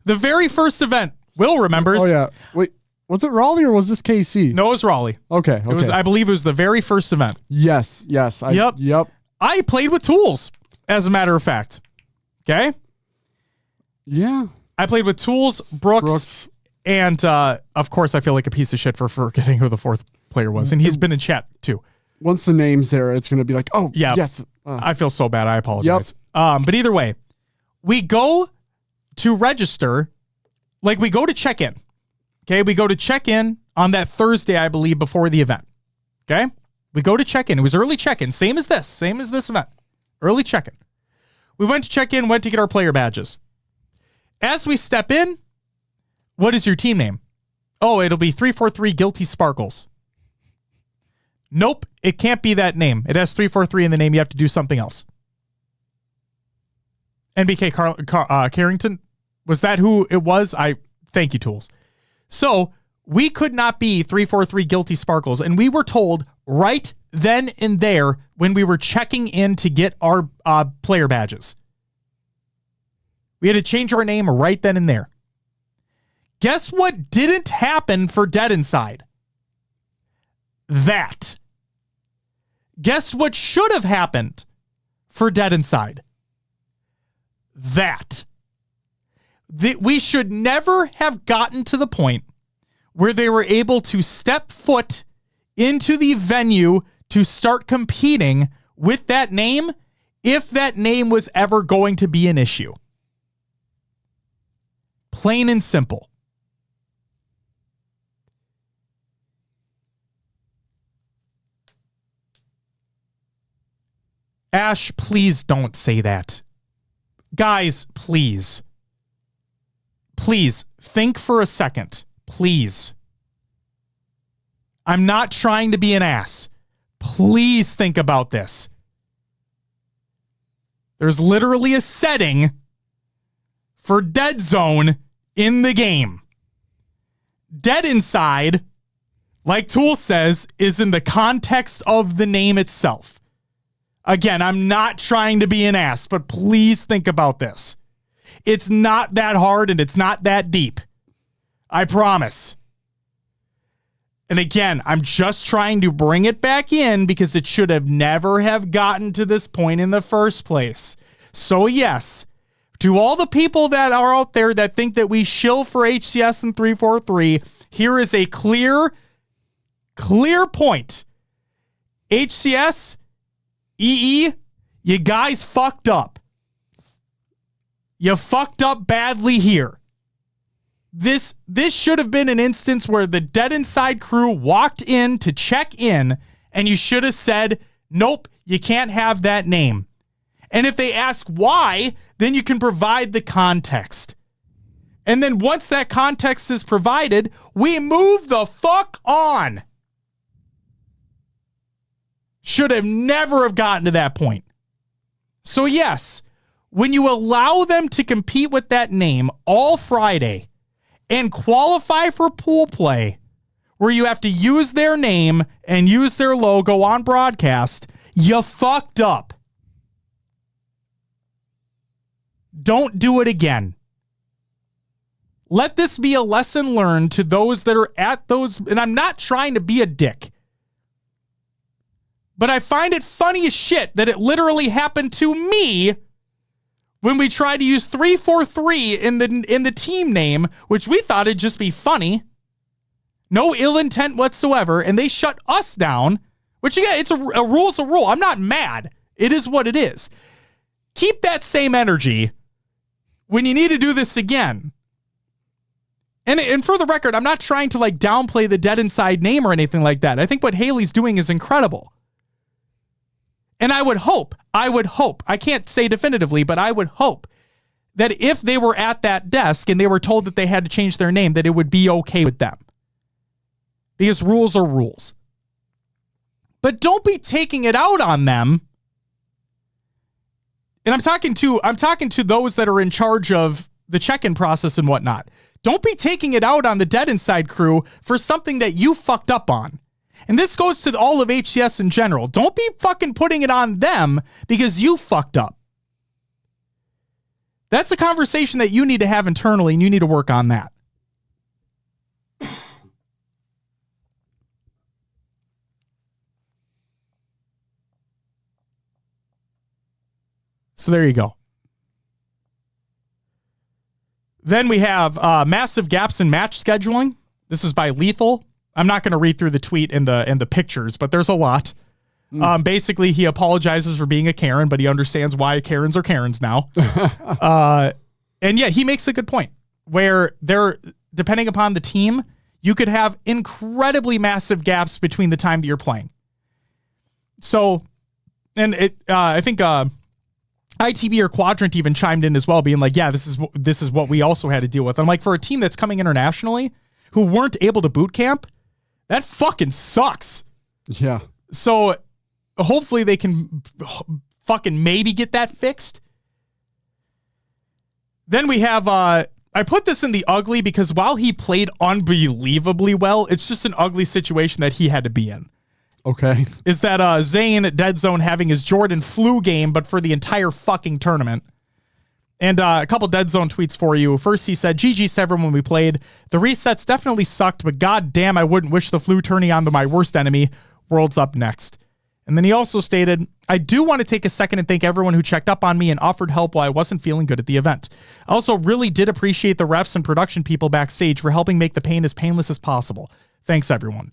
The very first event, Will remembers. Oh, yeah. Wait, was it Raleigh or was this KC? No, it was Raleigh. Okay. It was, I believe it was the very first event. Yes. Yep. I played with tools, as a matter of fact. Okay? Yeah. I played with Tools, Brooks. And, of course, I feel like a piece of shit for forgetting who the fourth player was. And he's been in chat, too. Once the name's there, it's going to be like, oh, yeah, yes. I feel so bad. I apologize. Yep. But either way, we go to register. Like, we go to check in. Okay? We go to check in on that Thursday, I believe, before the event. Okay? We go to check in. It was early check-in. Same as this event. Early check-in. We went to check in, went to get our player badges. As we step in, what is your team name? Oh, it'll be 343 Guilty Sparkles. Nope, it can't be that name. It has 343 in the name. You have to do something else. NBK Carrington, was that who it was? Thank you, Tools. So we could not be 343 Guilty Sparkles, and we were told right then and there when we were checking in to get our player badges. We had to change our name right then and there. Guess what didn't happen for Dead Inside? That. Guess what should have happened for Dead Inside? That. We should never have gotten to the point where they were able to step foot into the venue to start competing with that name if that name was ever going to be an issue. Plain and simple. Ash, please don't say that. Guys, please. Please, think for a second. Please. I'm not trying to be an ass. Please think about this. There's literally a setting for Dead Zone in the game. Dead Inside, like Tool says, is in the context of the name itself. Again, I'm not trying to be an ass, but please think about this. It's not that hard and it's not that deep. I promise. And again, I'm just trying to bring it back in because it should have never have gotten to this point in the first place. So yes, to all the people that are out there that think that we shill for HCS and 343, here is a clear point. HCS, EE, you guys fucked up. You fucked up badly here. This should have been an instance where the Dead Inside crew walked in to check in and you should have said, nope, you can't have that name. And if they ask why, then you can provide the context. And then once that context is provided, we move the fuck on. Should have never have gotten to that point. So yes, when you allow them to compete with that name all Friday and qualify for pool play, where you have to use their name and use their logo on broadcast, you fucked up. Don't do it again. Let this be a lesson learned to those that are at those, and I'm not trying to be a dick, but I find it funny as shit that it literally happened to me when we tried to use 343 in the team name, which we thought it'd just be funny. No ill intent whatsoever, and they shut us down, which again, it's a rule's a rule. I'm not mad. It is what it is. Keep that same energy when you need to do this again. And for the record, I'm not trying to like downplay the Dead Inside name or anything like that. I think what Haley's doing is incredible. And I would hope, I can't say definitively, but I would hope that if they were at that desk and they were told that they had to change their name, that it would be okay with them. Because rules are rules. But don't be taking it out on them. And I'm talking to those that are in charge of the check-in process and whatnot. Don't be taking it out on the Dead Inside crew for something that you fucked up on. And this goes to all of HCS in general. Don't be fucking putting it on them because you fucked up. That's a conversation that you need to have internally, and you need to work on that. So there you go. Then we have massive gaps in match scheduling. This is by Lethal. I'm not going to read through the tweet and the pictures, but there's a lot. Basically, he apologizes for being a Karen, but he understands why Karens are Karens now. And yeah, he makes a good point where they're, depending upon the team, you could have incredibly massive gaps between the time that you're playing. So, and I think ITB or Quadrant even chimed in as well, being like, yeah, this is what we also had to deal with. I'm like, for a team that's coming internationally who weren't able to boot camp, that fucking sucks. Yeah. So hopefully they can fucking maybe get that fixed. Then we have, I put this in the ugly because while he played unbelievably well, it's just an ugly situation that he had to be in. Okay. Is that Zane at Dead Zone having his Jordan flu game, but for the entire fucking tournament. And a couple Dead Zone tweets for you. First, he said, GG Severin when we played. The resets definitely sucked, but goddamn, I wouldn't wish the flu tourney onto my worst enemy. World's up next. And then he also stated, I do want to take a second and thank everyone who checked up on me and offered help while I wasn't feeling good at the event. I also really did appreciate the refs and production people backstage for helping make the pain as painless as possible. Thanks, everyone.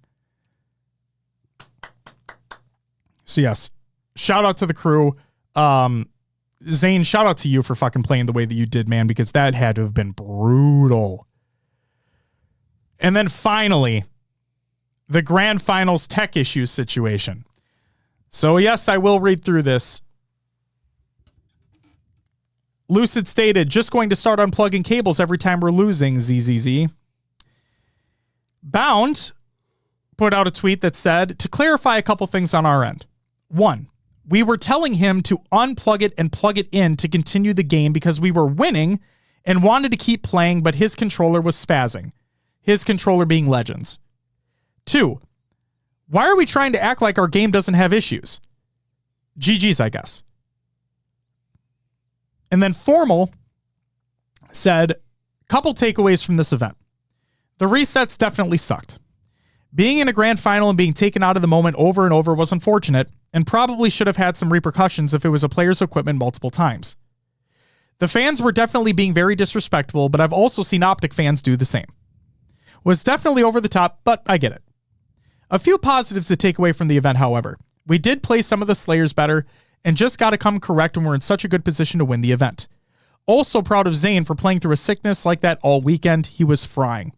So yes, shout out to the crew. Zane, shout out to you for fucking playing the way that you did, man, because that had to have been brutal. And then finally, the grand finals tech issues situation. So yes, I will read through this. Lucid stated, just going to start unplugging cables every time we're losing, ZZZ. Bound put out a tweet that said, to clarify a couple things on our end. 1, we were telling him to unplug it and plug it in to continue the game because we were winning and wanted to keep playing, but his controller was spazzing. His controller being Legends. 2, why are we trying to act like our game doesn't have issues? GG's, I guess. And then Formal said, couple takeaways from this event. The resets definitely sucked. Being in a grand final and being taken out of the moment over and over was unfortunate and probably should have had some repercussions if it was a player's equipment multiple times. The fans were definitely being very disrespectful, but I've also seen Optic fans do the same. Was definitely over the top, but I get it. A few positives to take away from the event, however. We did play some of the Slayers better and just got to come correct when we're in such a good position to win the event. Also proud of Zane for playing through a sickness like that all weekend. He was frying.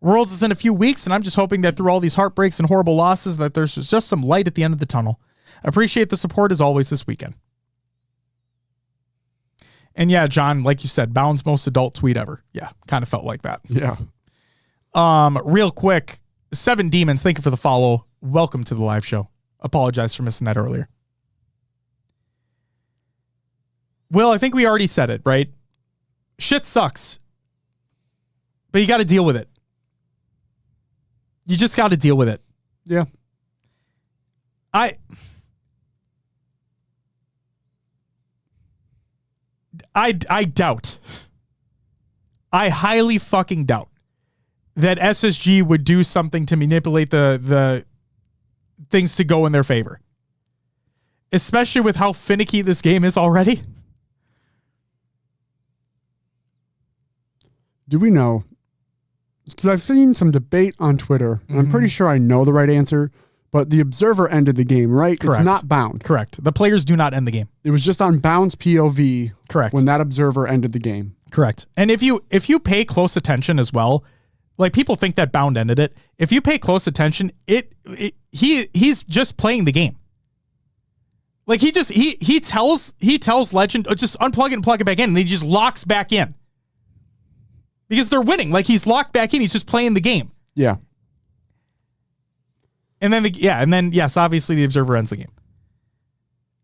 Worlds is in a few weeks, and I'm just hoping that through all these heartbreaks and horrible losses that there's just some light at the end of the tunnel. I appreciate the support as always this weekend. And yeah, John, like you said, Bound's most adult tweet ever. Yeah, kind of felt like that. Yeah. Real quick, 7 Demons, thank you for the follow. Welcome to the live show. Apologize for missing that earlier. Will, I think we already said it, right? Shit sucks. But you got to deal with it. You just got to deal with it. Yeah. I doubt. I highly fucking doubt that SSG would do something to manipulate the things to go in their favor. Especially with how finicky this game is already. Do we know? Because I've seen some debate on Twitter, and I'm pretty sure I know the right answer, but the observer ended the game, right? Correct. It's not bound. Correct. The players do not end the game. It was just on bounds POV. Correct. When that observer ended the game. Correct. And if you pay close attention as well, like people think that bound ended it. If you pay close attention, he's just playing the game. Like he tells Legend, just unplug it and plug it back in, and he just locks back in. Because they're winning. Like he's locked back in, he's just playing the game. Yeah. And then yes, obviously the observer ends the game.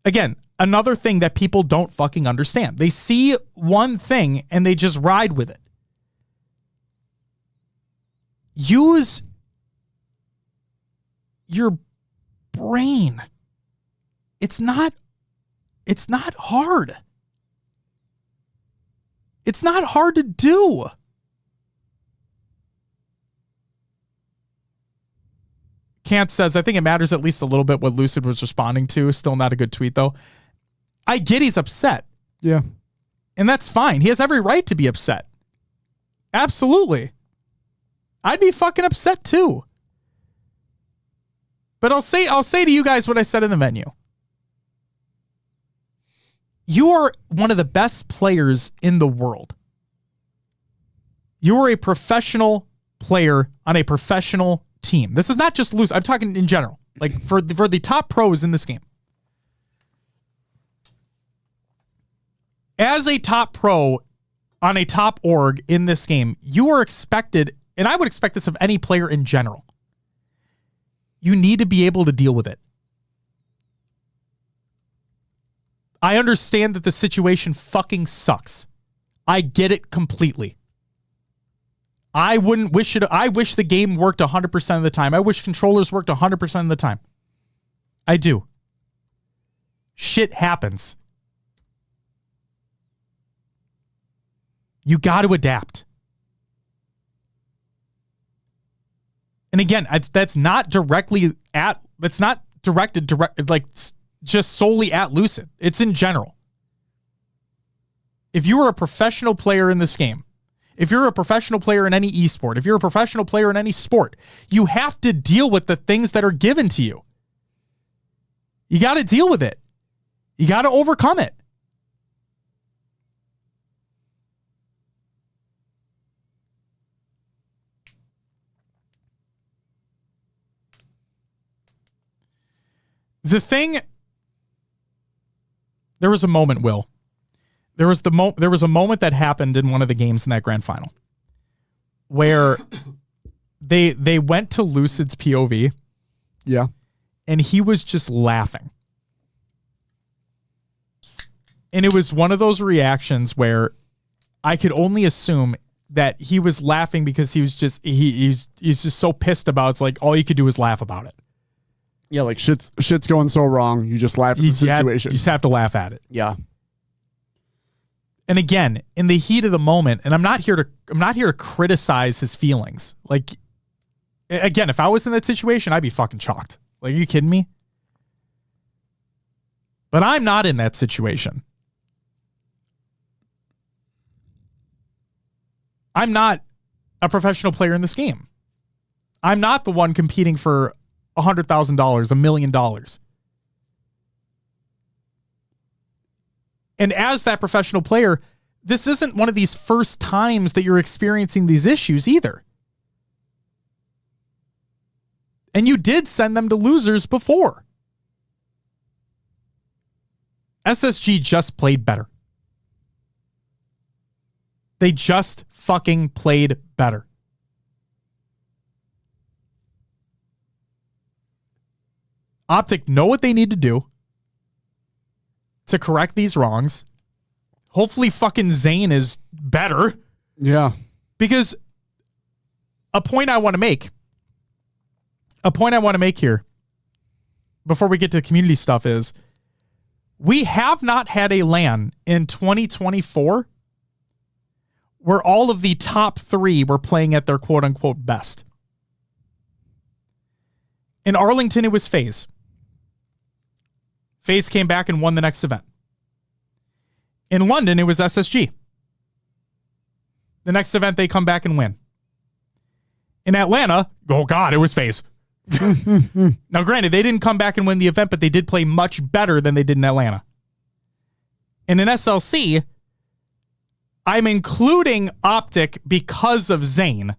Again, another thing that people don't fucking understand. They see one thing and they just ride with it. Use your brain. It's not hard. It's not hard to do. Kant says, I think it matters at least a little bit what Lucid was responding to. Still not a good tweet, though. I get he's upset. Yeah. And that's fine. He has every right to be upset. Absolutely. I'd be fucking upset, too. But I'll say to you guys what I said in the menu. You are one of the best players in the world. You are a professional player on a professional team. This is not just loose. I'm talking in general. Like for the top pros in this game. As a top pro on a top org in this game, you are expected, and I would expect this of any player in general. You need to be able to deal with it. I understand that the situation fucking sucks. I get it completely. I wouldn't wish it. I wish the game worked 100% of the time. I wish controllers worked 100% of the time. I do. Shit happens. You got to adapt. And again, that's not directed just solely at Lucid. It's in general. If you are a professional player in this game, if you're a professional player in any esport, if you're a professional player in any sport, you have to deal with the things that are given to you. You got to deal with it. You got to overcome it. There was a moment, Will. There was a moment that happened in one of the games in that grand final where they went to Lucid's POV. Yeah. And he was just laughing. And it was one of those reactions where I could only assume that he was laughing because he was just he's just so pissed about it. It's like all you could do is laugh about it. Yeah, like shit's going so wrong. You just laugh at the situation. You just have to laugh at it. Yeah. And again, in the heat of the moment, and I'm not here to criticize his feelings. Like, again, if I was in that situation, I'd be fucking shocked. Like, are you kidding me? But I'm not in that situation. I'm not a professional player in this game. I'm not the one competing for $100,000, $1 million. And as that professional player, this isn't one of these first times that you're experiencing these issues either. And you did send them to losers before. SSG just played better. They just fucking played better. Optic know what they need to do to correct these wrongs. Hopefully fucking Zane is better. Yeah. Because a point I want to make here before we get to the community stuff is we have not had a LAN in 2024 where all of the top 3 were playing at their quote unquote best. In Arlington, it was FaZe. FaZe came back and won the next event. In London, it was SSG. The next event, they come back and win. In Atlanta, oh God, it was FaZe. Now, granted, they didn't come back and win the event, but they did play much better than they did in Atlanta. And in SLC, I'm including Optic because of Zane.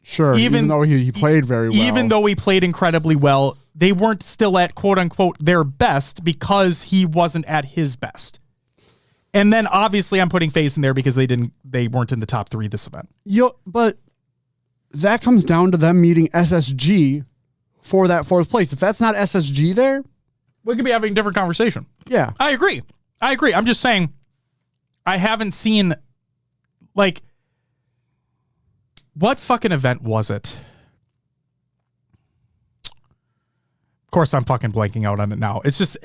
Sure, even though he played very well. Even though he played incredibly well, they weren't still at quote-unquote their best because he wasn't at his best. And then obviously I'm putting FaZe in there because they weren't in the top 3 this event. But that comes down to them meeting SSG for that 4th place. If that's not SSG there, we could be having a different conversation. Yeah. I agree. I'm just saying I haven't seen, like, what fucking event was it? Of course, I'm fucking blanking out on it now. It's just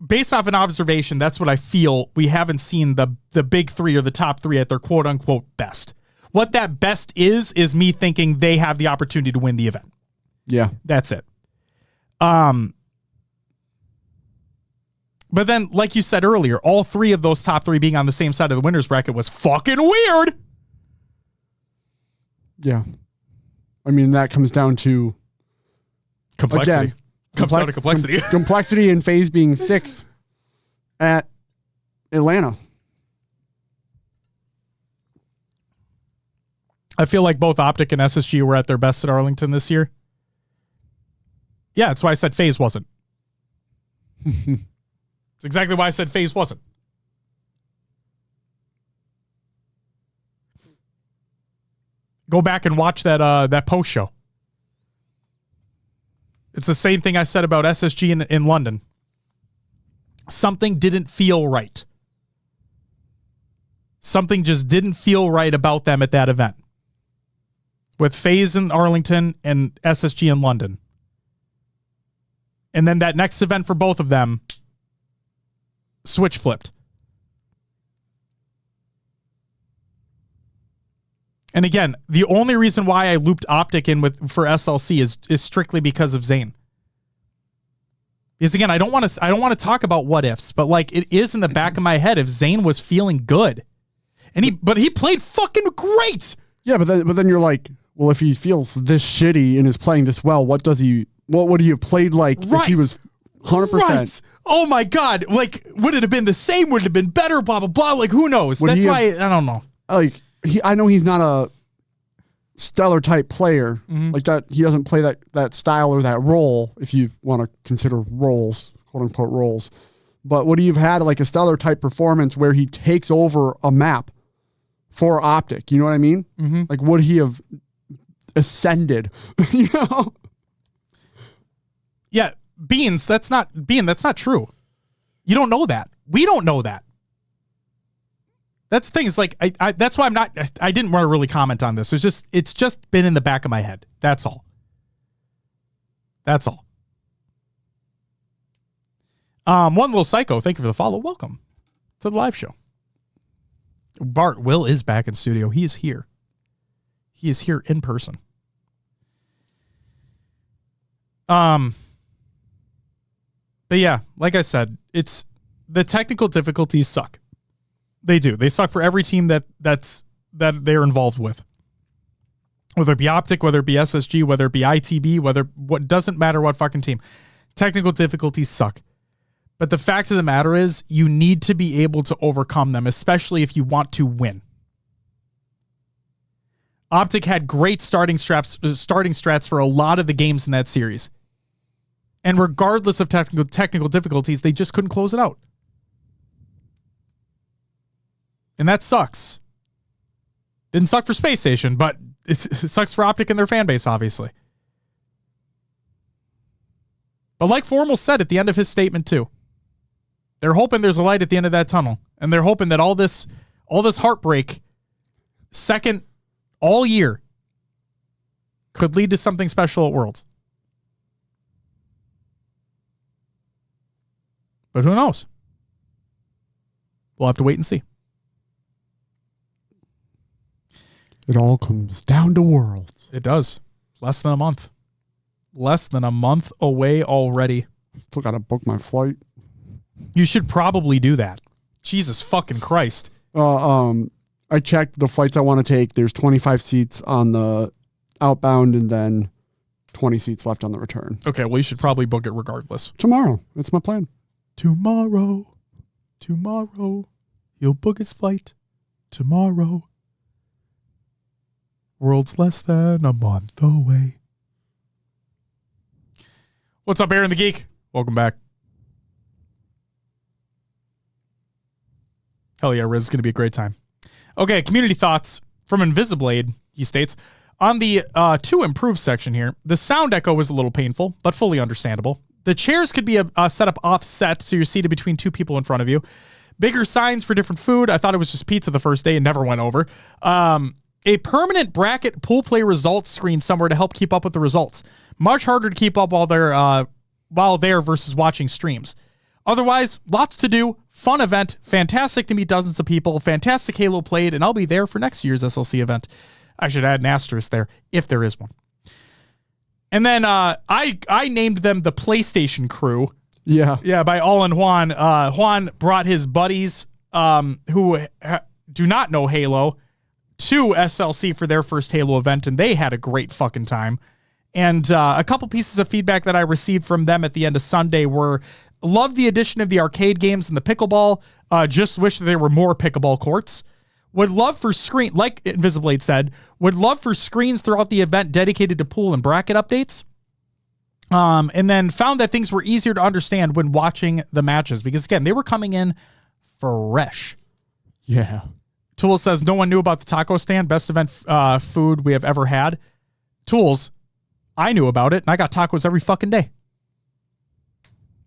based off an observation. That's what I feel. We haven't seen the big 3 or the top 3 at their quote unquote best. What that best is me thinking they have the opportunity to win the event. Yeah, that's it. But then, like you said earlier, all 3 of those top 3 being on the same side of the winners bracket was fucking weird. Yeah. I mean, that comes down to complexity. Again, comes down to complexity. Complexity and FaZe being 6th at Atlanta. I feel like both Optic and SSG were at their best at Arlington this year. Yeah, that's why I said FaZe wasn't. It's exactly why I said FaZe wasn't. Go back and watch that post show. It's the same thing I said about SSG in London. Something didn't feel right. Something just didn't feel right about them at that event. With FaZe in Arlington and SSG in London. And then that next event for both of them, switch flipped. And again, the only reason why I looped Optic in for SLC is strictly because of Zane. Because again, I don't want to talk about what ifs, but like it is in the back of my head if Zane was feeling good, but he played fucking great. Yeah, but then you're like, well, if he feels this shitty and is playing this well, what would he have played like if he was 100%? Right. Oh my God! Like, would it have been the same? Would it have been better? Blah blah blah. Like, who knows? That's why I don't know. Like. I know he's not a stellar type player like that. He doesn't play that style or that role, if you want to consider roles, quote unquote roles. But would he have had like a stellar type performance where he takes over a map for Optic? You know what I mean? Mm-hmm. Like, would he have ascended? You know? Yeah, Beans. That's not true. You don't know that. We don't know that. That's the thing. Is like that's why I didn't want to really comment on this. It's just been in the back of my head. That's all. That's all. One little psycho. Thank you for the follow. Welcome to the live show. Bart Will is back in studio. He is here. He is here in person. But yeah, like I said, it's the technical difficulties suck. They do. They suck for every team that they're involved with. Whether it be Optic, whether it be SSG, whether it be ITB, what doesn't matter what fucking team. Technical difficulties suck. But the fact of the matter is you need to be able to overcome them, especially if you want to win. Optic had great starting strats for a lot of the games in that series. And regardless of technical difficulties, they just couldn't close it out. And that sucks. Didn't suck for Space Station, but it sucks for Optic and their fan base, obviously. But like Formal said at the end of his statement too, they're hoping there's a light at the end of that tunnel. And they're hoping that all this heartbreak, second all year, could lead to something special at Worlds. But who knows? We'll have to wait and see. It all comes down to Worlds. It does. Less than a month. Less than a month away already. Still got to book my flight. You should probably do that. Jesus fucking Christ. I checked the flights I want to take. There's 25 seats on the outbound and then 20 seats left on the return. Okay, well, you should probably book it regardless. Tomorrow. That's my plan. Tomorrow. He'll book his flight. Tomorrow. World's less than a month away. What's up, Aaron the Geek? Welcome back. Hell yeah, Riz, is going to be a great time. Okay, community thoughts from Invisiblade, he states. On the to improve section here, the sound echo was a little painful, but fully understandable. The chairs could be set up offset so you're seated between two people in front of you. Bigger signs for different food. I thought it was just pizza the first day and never went over. A permanent bracket pool play results screen somewhere to help keep up with the results. Much harder to keep up while there versus watching streams. Otherwise, lots to do. Fun event. Fantastic to meet dozens of people. Fantastic Halo played, and I'll be there for next year's SLC event. I should add an asterisk there, if there is one. And then I named them the PlayStation Crew. Yeah. Yeah, by All and Juan. Juan brought his buddies who do not know Halo to SLC for their first Halo event, and they had a great fucking time. And a couple pieces of feedback that I received from them at the end of Sunday were, love the addition of the arcade games and the pickleball. Just wish there were more pickleball courts. Would love for like Invisiblade said, would love for screens throughout the event dedicated to pool and bracket updates. And then found that things were easier to understand when watching the matches because, again, they were coming in fresh. Yeah. Tools says, no one knew about the taco stand. Best event food we have ever had. Tools, I knew about it, and I got tacos every fucking day.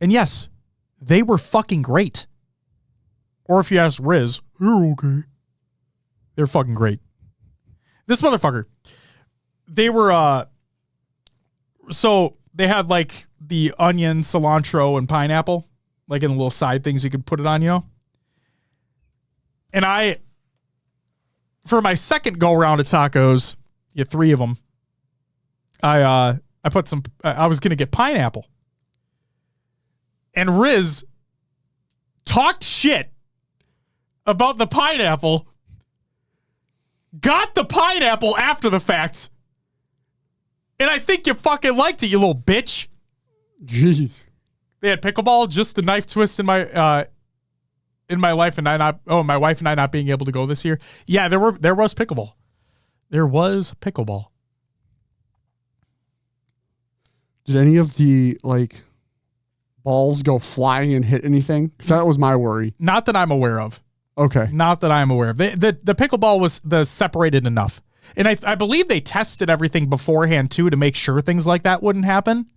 And yes, they were fucking great. Or if you ask Riz, you're okay. They're fucking great. This motherfucker, they were, so they had like the onion, cilantro, and pineapple, like in the little side things you could put it on, you know? And for my second go round of tacos, you get 3 of them. I put some, I was going to get pineapple. And Riz talked shit about the pineapple, got the pineapple after the fact, and I think you fucking liked it, you little bitch. Jeez. They had pickleball, just the knife twist in my life and my wife and I not being able to go this year. Yeah, there was pickleball. There was pickleball. Did any of the balls go flying and hit anything? Because that was my worry. Not that I'm aware of. Okay. Not that I'm aware of. The pickleball was separated enough. And I believe they tested everything beforehand too to make sure things like that wouldn't happen.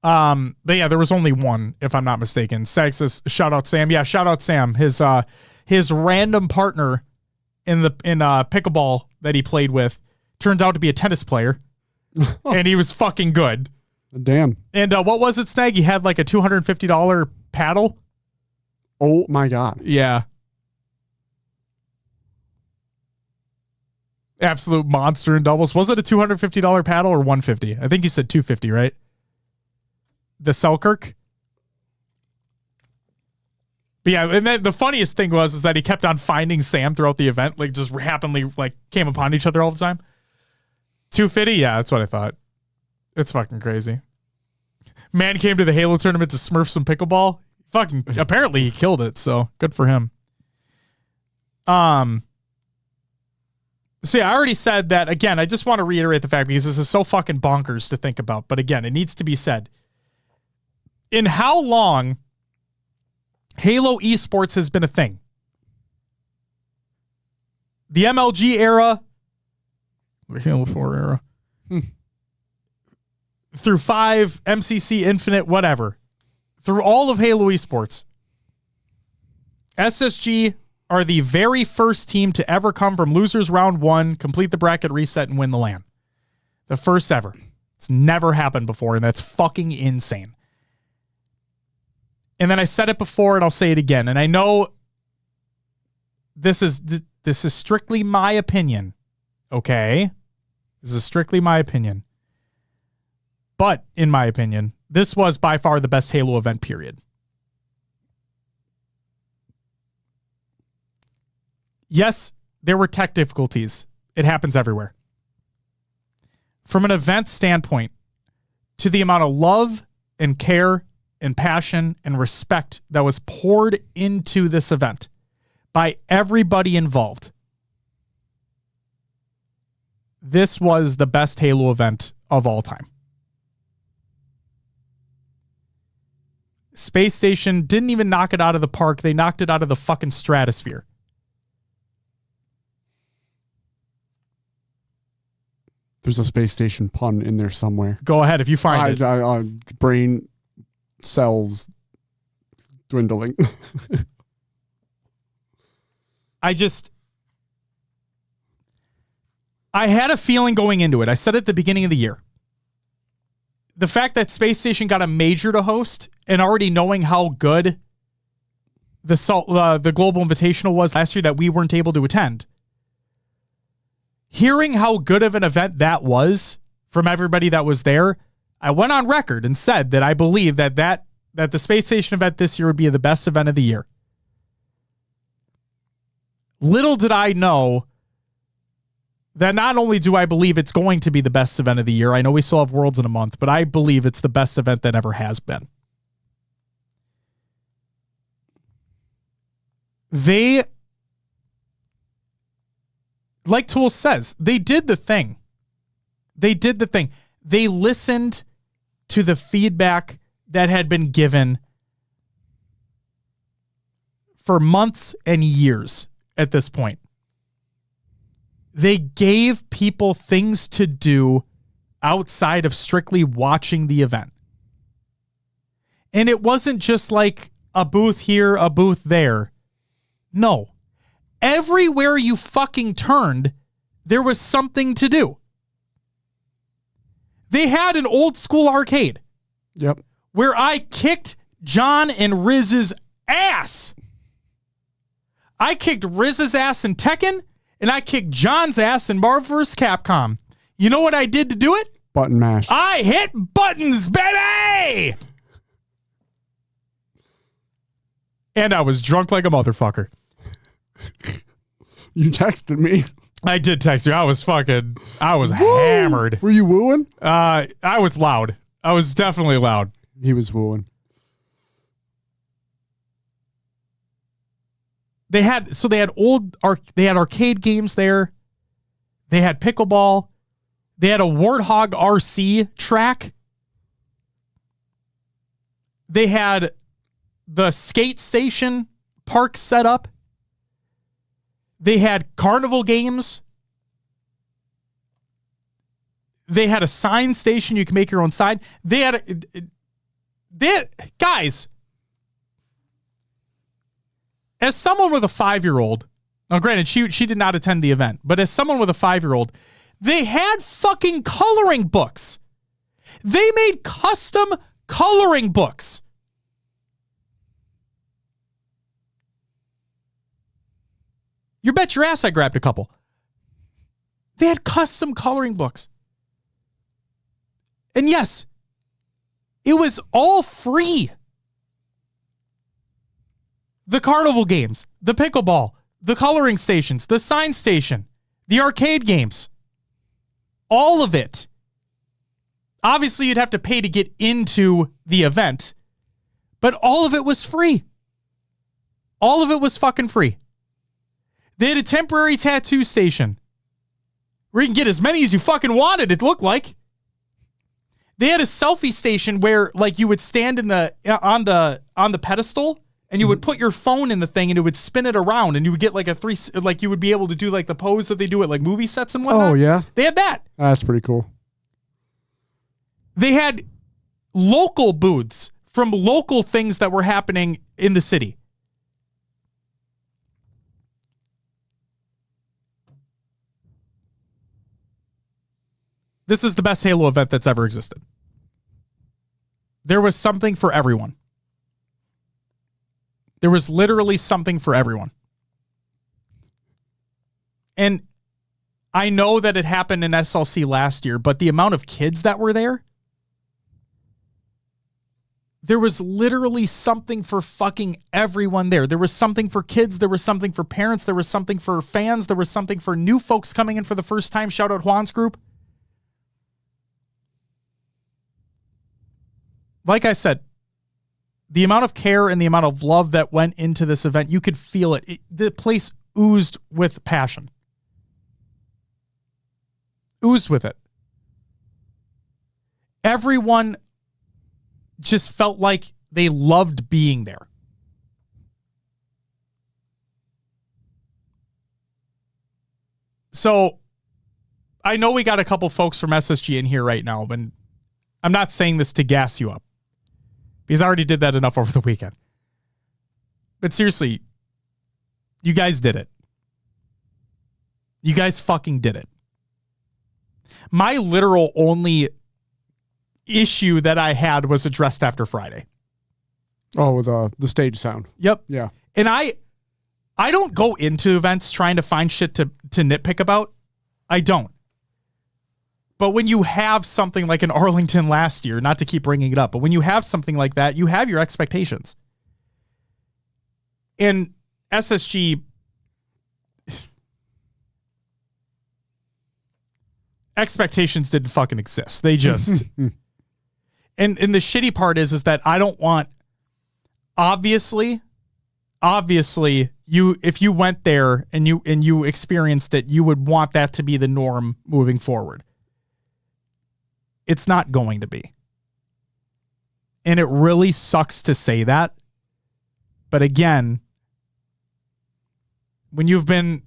But yeah, there was only one, if I'm not mistaken. Says, shout out Sam. Yeah, shout out Sam. His random partner in pickleball that he played with turned out to be a tennis player. And he was fucking good. Damn. And what was it, Snag? He had like a $250 paddle. Oh my God. Yeah. Absolute monster in doubles. Was it a $250 paddle or $150? I think you said $250, right? The Selkirk. But yeah, and then the funniest thing is that he kept on finding Sam throughout the event, like just happily came upon each other all the time. 250? Yeah, that's what I thought. It's fucking crazy. Man came to the Halo tournament to smurf some pickleball. Fucking apparently he killed it, so good for him. So yeah, I already said that. Again, I just want to reiterate the fact because this is so fucking bonkers to think about. But again, it needs to be said. In how long Halo esports has been a thing? The MLG era, the Halo 4 era, through 5, MCC Infinite, whatever, through all of Halo Esports, SSG are the very first team to ever come from losers round 1, complete the bracket reset, and win the LAN. The first ever. It's never happened before, and that's fucking insane. And then I said it before, and I'll say it again. And I know this is strictly my opinion, okay? This is strictly my opinion. But, in my opinion, this was by far the best Halo event, period. Yes, there were tech difficulties. It happens everywhere. From an event standpoint, to the amount of love and care and passion and respect that was poured into this event by everybody involved, this was the best Halo event of all time. Space Station didn't even knock it out of the park. They knocked it out of the fucking stratosphere. There's a Space Station pun in there somewhere. Go ahead if you find it. Brain cells dwindling. I had a feeling going into it. I said at the beginning of the year. The fact that Space Station got a major to host and already knowing how good the Global Invitational was last year that we weren't able to attend. Hearing how good of an event that was from everybody that was there, I went on record and said that I believe that the Space Station event this year would be the best event of the year. Little did I know that not only do I believe it's going to be the best event of the year, I know we still have Worlds in a month, but I believe it's the best event that ever has been. They, like Tool says, they did the thing. They did the thing. They listened to the feedback that had been given for months and years at this point. They gave people things to do outside of strictly watching the event. And it wasn't just like a booth here, a booth there. No. Everywhere you fucking turned, there was something to do. They had an old school arcade. Yep. Where I kicked John and Riz's ass. I kicked Riz's ass in Tekken, and I kicked John's ass in Marvel vs. Capcom. You know what I did to do it? Button mash. I hit buttons, baby! And I was drunk like a motherfucker. You texted me. I did text you. I was hammered. Were you wooing? I was loud. I was definitely loud. He was wooing. They had arcade games there. They had pickleball. They had a Warthog RC track. They had the skate station park set up. They had carnival games. They had a sign station. You can make your own sign. Guys, as someone with a 5-year-old, now granted, she did not attend the event, but as someone with a 5-year-old, they had fucking coloring books. They made custom coloring books. You bet your ass I grabbed a couple. They had custom coloring books. And yes, it was all free. The carnival games, the pickleball, the coloring stations, the sign station, the arcade games. All of it. Obviously, you'd have to pay to get into the event, but all of it was free. All of it was fucking free. They had a temporary tattoo station where you can get as many as you fucking wanted, it looked like. They had a selfie station where, like, you would stand on the pedestal and you would put your phone in the thing and it would spin it around and you would get like you would be able to do like the pose that they do at like movie sets and whatnot. Oh, yeah. They had that. That's pretty cool. They had local booths from local things that were happening in the city. This is the best Halo event that's ever existed. There was something for everyone. There was literally something for everyone. And I know that it happened in SLC last year, but the amount of kids that were there, there was literally something for fucking everyone there. There was something for kids. There was something for parents. There was something for fans. There was something for new folks coming in for the first time. Shout out Juan's group. Like I said, the amount of care and the amount of love that went into this event, you could feel it. The place oozed with passion. Oozed with it. Everyone just felt like they loved being there. So I know we got a couple folks from SSG in here right now, but I'm not saying this to gas you up, because I already did that enough over the weekend. But seriously, you guys did it. You guys fucking did it. My literal only issue that I had was addressed after Friday. Oh, with the stage sound. Yep. Yeah. And I don't go into events trying to find shit to nitpick about. I don't. But when you have something like in Arlington last year, not to keep bringing it up, but when you have something like that, you have your expectations. And SSG, expectations didn't fucking exist. They just... and the shitty part is that I don't want... Obviously, if you went there and you experienced it, you would want that to be the norm moving forward. It's not going to be. And it really sucks to say that. But again, when you've been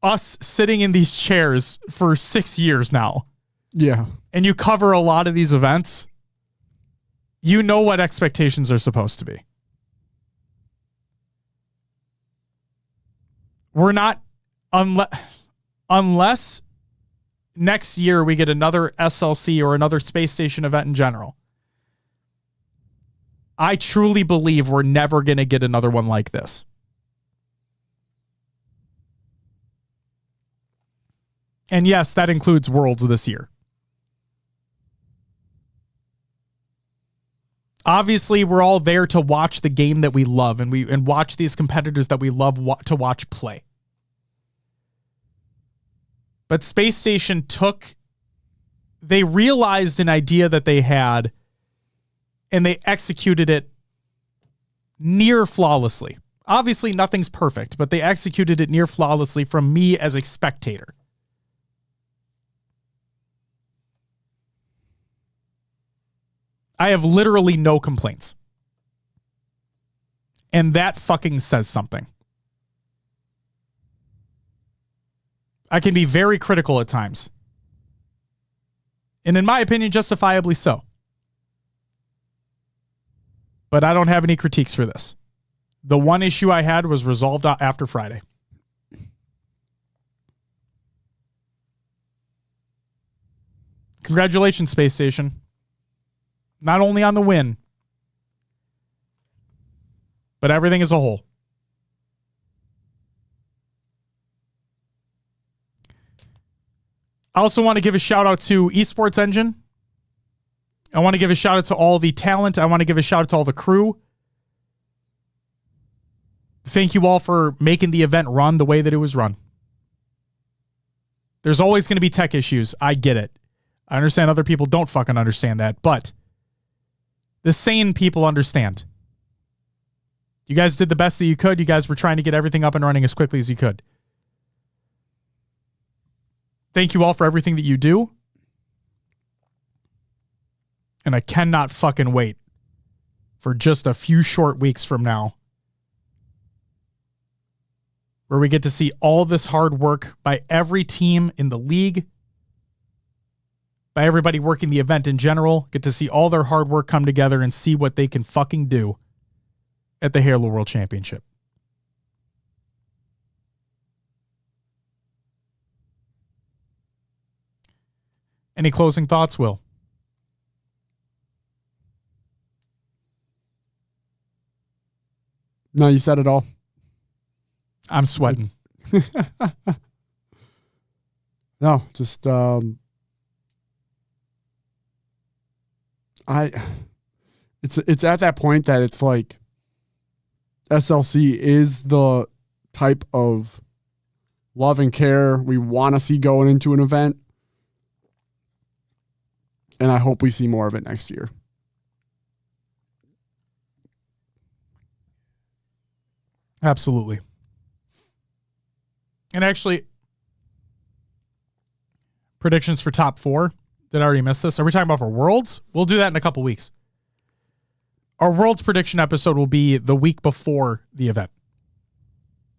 us sitting in these chairs for 6 years now. Yeah. And you cover a lot of these events, you know what expectations are supposed to be. We're not, unless next year we get another SLC or another space station event in general. I truly believe we're never going to get another one like this. And yes, that includes Worlds this year. Obviously, we're all there to watch the game that we love and watch these competitors that we love to watch play. But Space Station they realized an idea that they had and they executed it near flawlessly. Obviously, nothing's perfect, but they executed it near flawlessly from me as a spectator. I have literally no complaints. And that fucking says something. I can be very critical at times. And in my opinion, justifiably so. But I don't have any critiques for this. The one issue I had was resolved after Friday. Congratulations, Space Station. Not only on the win, but everything as a whole. I also want to give a shout out to Esports Engine. I want to give a shout out to all the talent. I want to give a shout out to all the crew. Thank you all for making the event run the way that it was run. There's always going to be tech issues. I get it. I understand other people don't fucking understand that, but the sane people understand. You guys did the best that you could. You guys were trying to get everything up and running as quickly as you could. Thank you all for everything that you do. And I cannot fucking wait for just a few short weeks from now where we get to see all this hard work by every team in the league, by everybody working the event in general, get to see all their hard work come together and see what they can fucking do at the Halo World Championship. Any closing thoughts, Will? No, you said it all. I'm sweating. No, just it's at that point that it's like SLC is the type of love and care we want to see going into an event. And I hope we see more of it next year. Absolutely. And actually, predictions for top 4. Did I already miss this? Are we talking about for Worlds? We'll do that in a couple weeks. Our Worlds prediction episode will be the week before the event.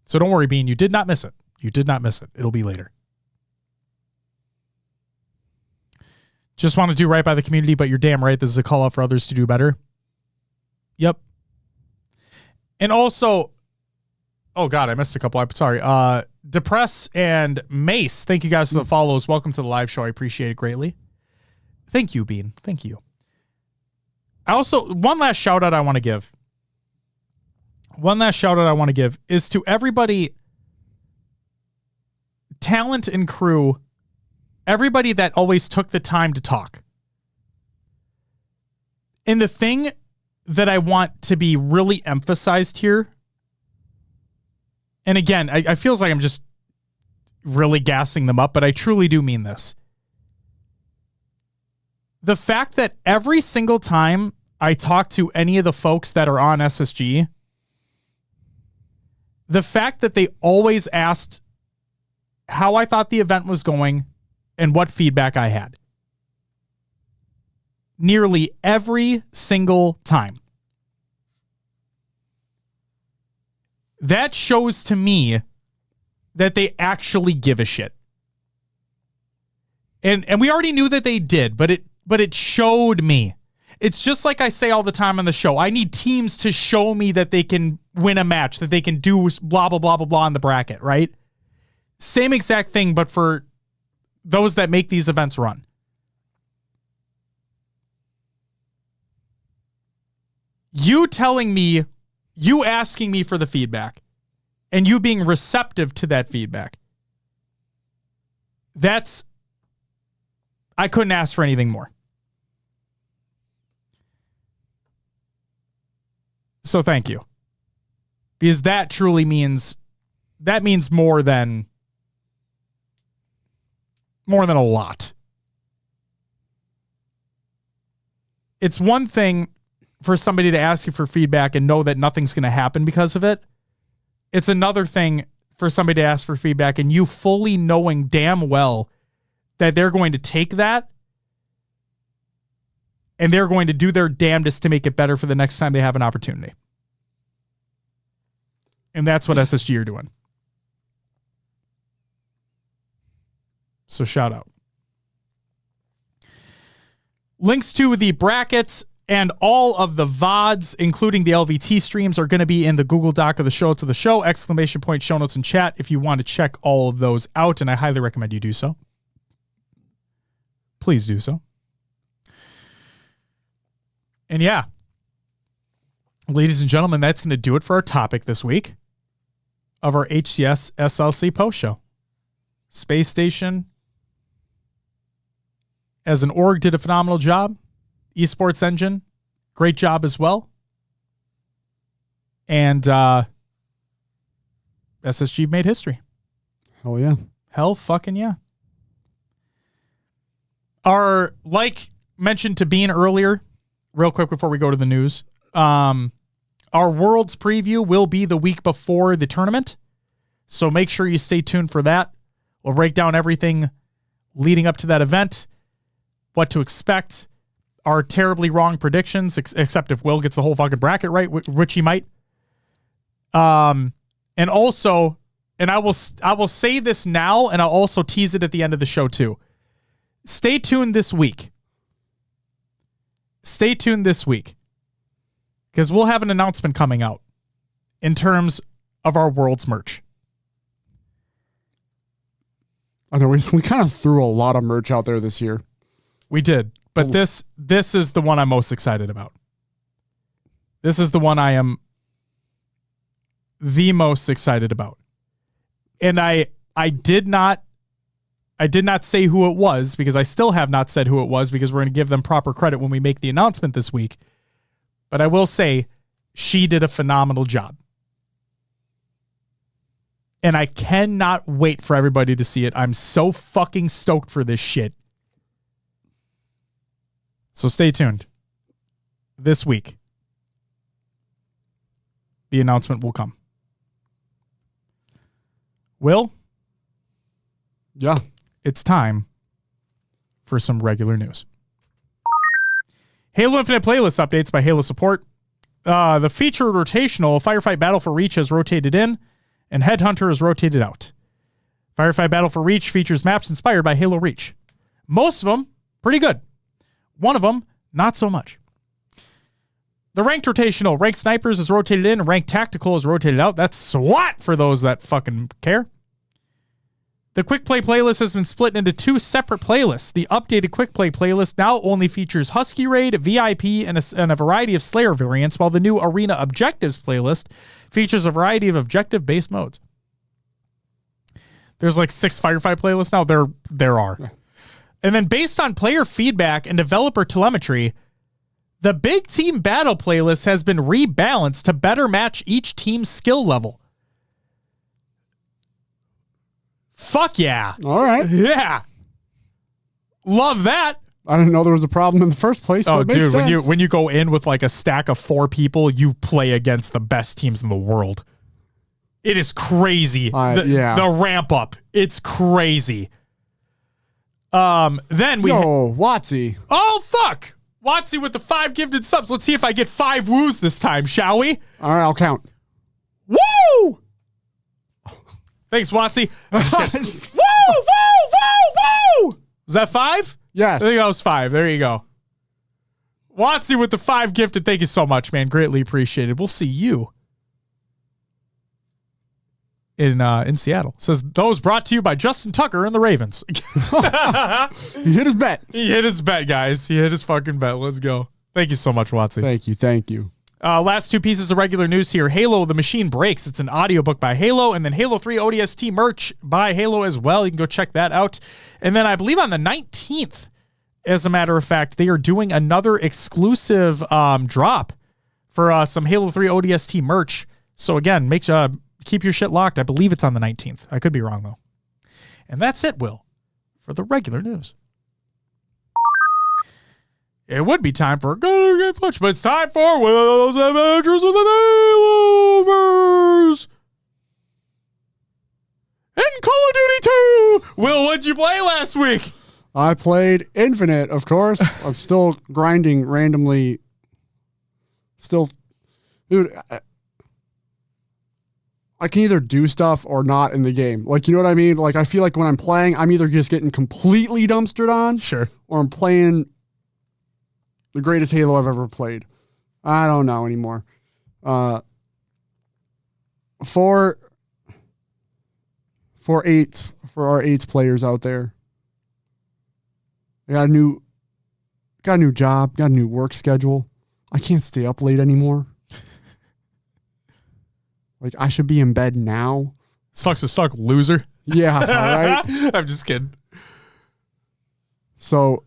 So don't worry, Bean. You did not miss it. You did not miss it. It'll be later. Just want to do right by the community, but you're damn right. This is a call out for others to do better. Yep. And also, oh God, I missed a couple. I'm sorry. Depress and Mace, thank you guys for the follows. Welcome to the live show. I appreciate it greatly. Thank you, Bean. Thank you. I also, one last shout out I want to give. One last shout out I want to give is to everybody, talent and crew, everybody that always took the time to talk. And the thing that I want to be really emphasized here, and again, I feels like I'm just really gassing them up, but I truly do mean this. The fact that every single time I talk to any of the folks that are on SSG, the fact that they always asked how I thought the event was going and what feedback I had. Nearly every single time. That shows to me that they actually give a shit. And we already knew that they did, but it showed me. It's just like I say all the time on the show. I need teams to show me that they can win a match, that they can do blah, blah, blah, blah, blah in the bracket, right? Same exact thing, but for those that make these events run. You telling me, you asking me for the feedback, and you being receptive to that feedback. I couldn't ask for anything more. So thank you. Because that truly means more than a lot. It's one thing for somebody to ask you for feedback and know that nothing's going to happen because of it. It's another thing for somebody to ask for feedback and you fully knowing damn well that they're going to take that and they're going to do their damnedest to make it better for the next time they have an opportunity. And that's what SSG are doing. So shout out. Links to the brackets and all of the VODs, including the LVT streams, are going to be in the Google Doc of the show notes of the show, ! Show notes and chat if you want to check all of those out, and I highly recommend you do so. Please do so. And yeah, ladies and gentlemen, that's going to do it for our topic this week of our HCS SLC Post-Show. Space Station, as an org, did a phenomenal job. Esports Engine, great job as well. And SSG made history. Hell yeah. Hell fucking yeah. Our, like mentioned to Bean earlier, real quick before we go to the news, our Worlds preview will be the week before the tournament. So make sure you stay tuned for that. We'll break down everything leading up to that event, what to expect, our terribly wrong predictions, except if Will gets the whole fucking bracket right, which he might. And also and I will say this now, and I'll also tease it at the end of the show too. Stay tuned this week. Stay tuned this week, because we'll have an announcement coming out in terms of our Worlds merch. I know we kind of threw a lot of merch out there this year. We did, but this is the one I'm most excited about. This is the one I am the most excited about. And I did not say who it was, because I still have not said who it was, because we're going to give them proper credit when we make the announcement this week. But I will say she did a phenomenal job. And I cannot wait for everybody to see it. I'm so fucking stoked for this shit. So stay tuned. This week, the announcement will come. Will? Yeah. It's time for some regular news. Halo Infinite playlist updates by Halo Support. The featured rotational Firefight Battle for Reach has rotated in, and Headhunter is rotated out. Firefight Battle for Reach features maps inspired by Halo Reach. Most of them, pretty good. One of them, not so much. The ranked rotational, Ranked Snipers is rotated in, and Ranked Tactical is rotated out. That's SWAT for those that fucking care. The Quick Play playlist has been split into two separate playlists. The updated Quick Play playlist now only features Husky Raid, VIP, and a variety of Slayer variants, while the new Arena Objectives playlist features a variety of objective-based modes. There's like 6 Firefight playlists now. There are. Yeah. And then based on player feedback and developer telemetry, the Big Team Battle playlist has been rebalanced to better match each team's skill level. Fuck yeah. All right. Yeah. Love that. I didn't know there was a problem in the first place. Oh, dude, when you go in with like a stack of 4 people, you play against the best teams in the world. It is crazy. The ramp up. It's crazy. Then we Watsy. Oh, fuck. Watsy with the 5 gifted subs. Let's see if I get 5 woos this time, shall we? All right, I'll count. Woo! Thanks, Watsy. Woo! Woo! Woo! Woo! Was that 5? Yes. I think that was 5. There you go. Watsy with the 5 gifted. Thank you so much, man. Greatly appreciated. We'll see you in Seattle. Says those brought to you by Justin Tucker and the Ravens. He hit his bet. He hit his bet, guys. He hit his fucking bet. Let's go. Thank you so much, Watsy. Thank you. Last 2 pieces of regular news here. Halo, The Machine Breaks. It's an audiobook by Halo, and then Halo 3 ODST merch by Halo as well. You can go check that out. And then I believe on the 19th, as a matter of fact, they are doing another exclusive drop for some Halo 3 ODST merch. So again, keep your shit locked. I believe it's on the 19th. I could be wrong, though. And that's it, Will, for the regular news. It would be time for Go Get Fletch, but it's time for Will's Adventures with the Nailovers and Call of Duty 2. Will, what'd you play last week? I played Infinite, of course. I'm still grinding randomly. Dude, I can either do stuff or not in the game. Like, you know what I mean? Like, I feel like when I'm playing, I'm either just getting completely dumpstered on. Sure. Or I'm playing the greatest Halo I've ever played. I don't know anymore. For our eights players out there, I got a new job, got a new work schedule. I can't stay up late anymore. Like, I should be in bed now. Sucks to suck, loser. Yeah, all right. I'm just kidding. So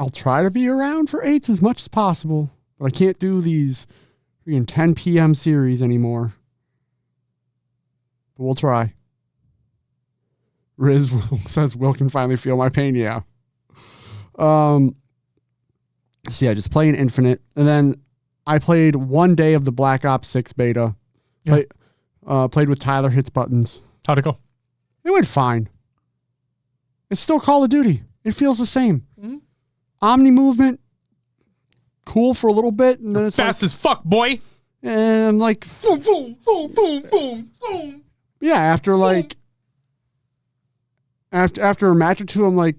I'll try to be around for 8s as much as possible, but I can't do these 10 p.m. series anymore. But we'll try. Riz says Will can finally feel my pain. Yeah. So yeah, just playing Infinite. And then I played 1 day of the Black Ops 6 beta. Yeah. Played with Tyler Hits Buttons. How'd it go? It went fine. It's still Call of Duty. It feels the same. Mm-hmm. Omni movement, cool for a little bit, and then it's fast as fuck, boy. And like boom, boom, boom, boom, boom, boom. Yeah, after after a match or two, I'm like,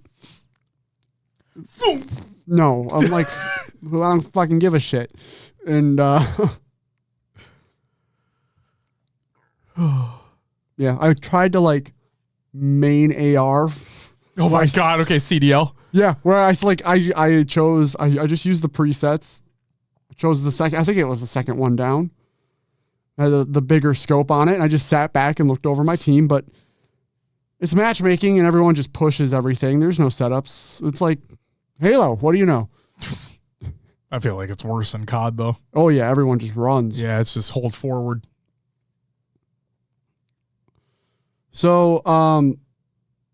no, I'm like, I don't fucking give a shit. And yeah, I tried to like main AR. Oh my God. Okay. CDL. Yeah, where I just used the presets. I chose the second. I think it was the second one down. I had the bigger scope on it, and I just sat back and looked over my team. But it's matchmaking, and everyone just pushes everything. There's no setups. It's like Halo. What do you know? I feel like it's worse than COD though. Oh yeah, everyone just runs. Yeah, it's just hold forward. So,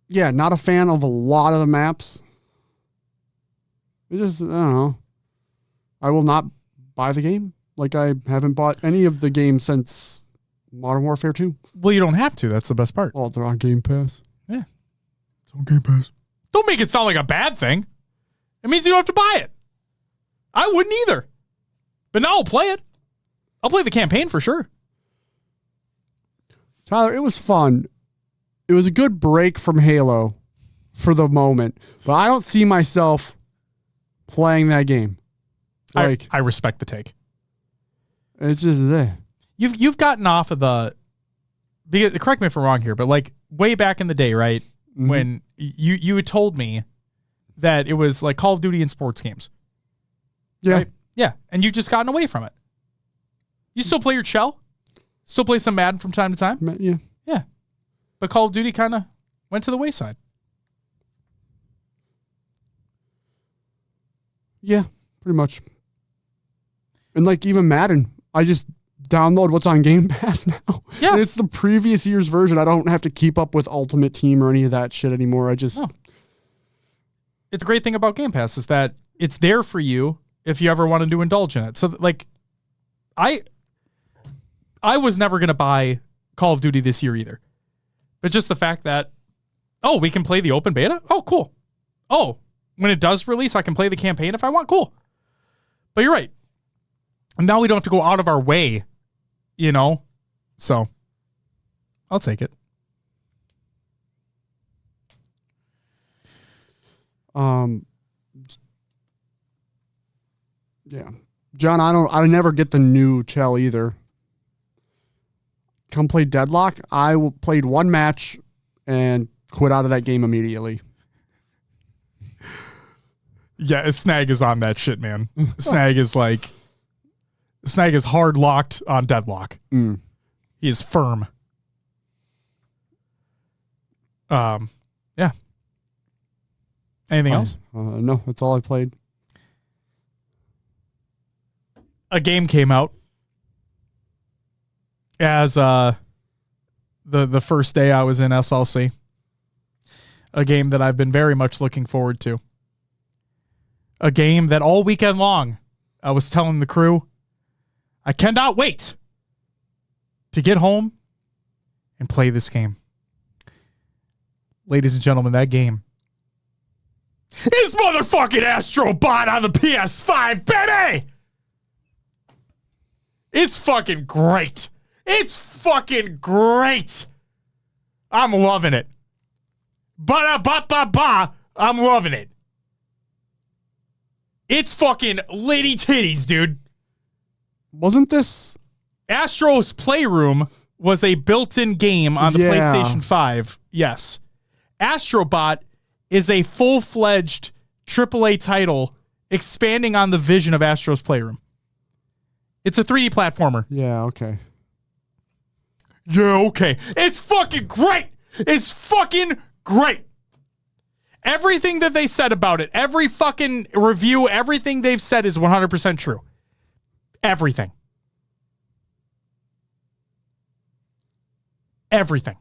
yeah, not a fan of a lot of the maps. It just, I don't know. I will not buy the game. Like, I haven't bought any of the games since Modern Warfare 2. Well, you don't have to. That's the best part. Oh, they're on Game Pass. Yeah. It's on Game Pass. Don't make it sound like a bad thing. It means you don't have to buy it. I wouldn't either. But now I'll play it. I'll play the campaign for sure. Tyler, it was fun. It was a good break from Halo for the moment, but I don't see myself playing that game. Like, I respect the take. It's just there. You've gotten off of correct me if I'm wrong here, but like way back in the day, right? Mm-hmm. When you had told me that it was like Call of Duty and sports games. Yeah. Right? Yeah. And you've just gotten away from it. You still play your shell? Still play some Madden from time to time? Yeah. Yeah. But Call of Duty kind of went to the wayside. Yeah, pretty much. And like even Madden, I just download what's on Game Pass now. Yeah. And it's the previous year's version. I don't have to keep up with Ultimate Team or any of that shit anymore. It's a great thing about Game Pass is that it's there for you if you ever wanted to indulge in it. So like I was never going to buy Call of Duty this year either. But just the fact that, oh, we can play the open beta? Oh, cool. Oh, when it does release, I can play the campaign if I want? Cool. But you're right. And now we don't have to go out of our way, you know? So, I'll take it. Yeah. John, I never get the new Chell either. Come play Deadlock. I played one match and quit out of that game immediately. Yeah, Snag is on that shit, man. Snag is hard locked on Deadlock. Mm. He is firm. Yeah. Anything else? No, that's all I played. A game came out as the first day I was in SLC. A game that I've been very much looking forward to. A game that all weekend long I was telling the crew, I cannot wait to get home and play this game. Ladies and gentlemen, that game is motherfucking Astro Bot on the PS5, baby! It's fucking great. It's fucking great. I'm loving it. Ba-da-ba-ba-ba. I'm loving it. It's fucking lady titties, dude. Wasn't this... Astro's Playroom was a built-in game on the PlayStation 5. Yes. Astrobot is a full-fledged AAA title expanding on the vision of Astro's Playroom. It's a 3D platformer. Yeah, okay. Yeah, okay. It's fucking great. It's fucking great. Everything that they said about it, every fucking review, everything they've said is 100% true. Everything. Everything.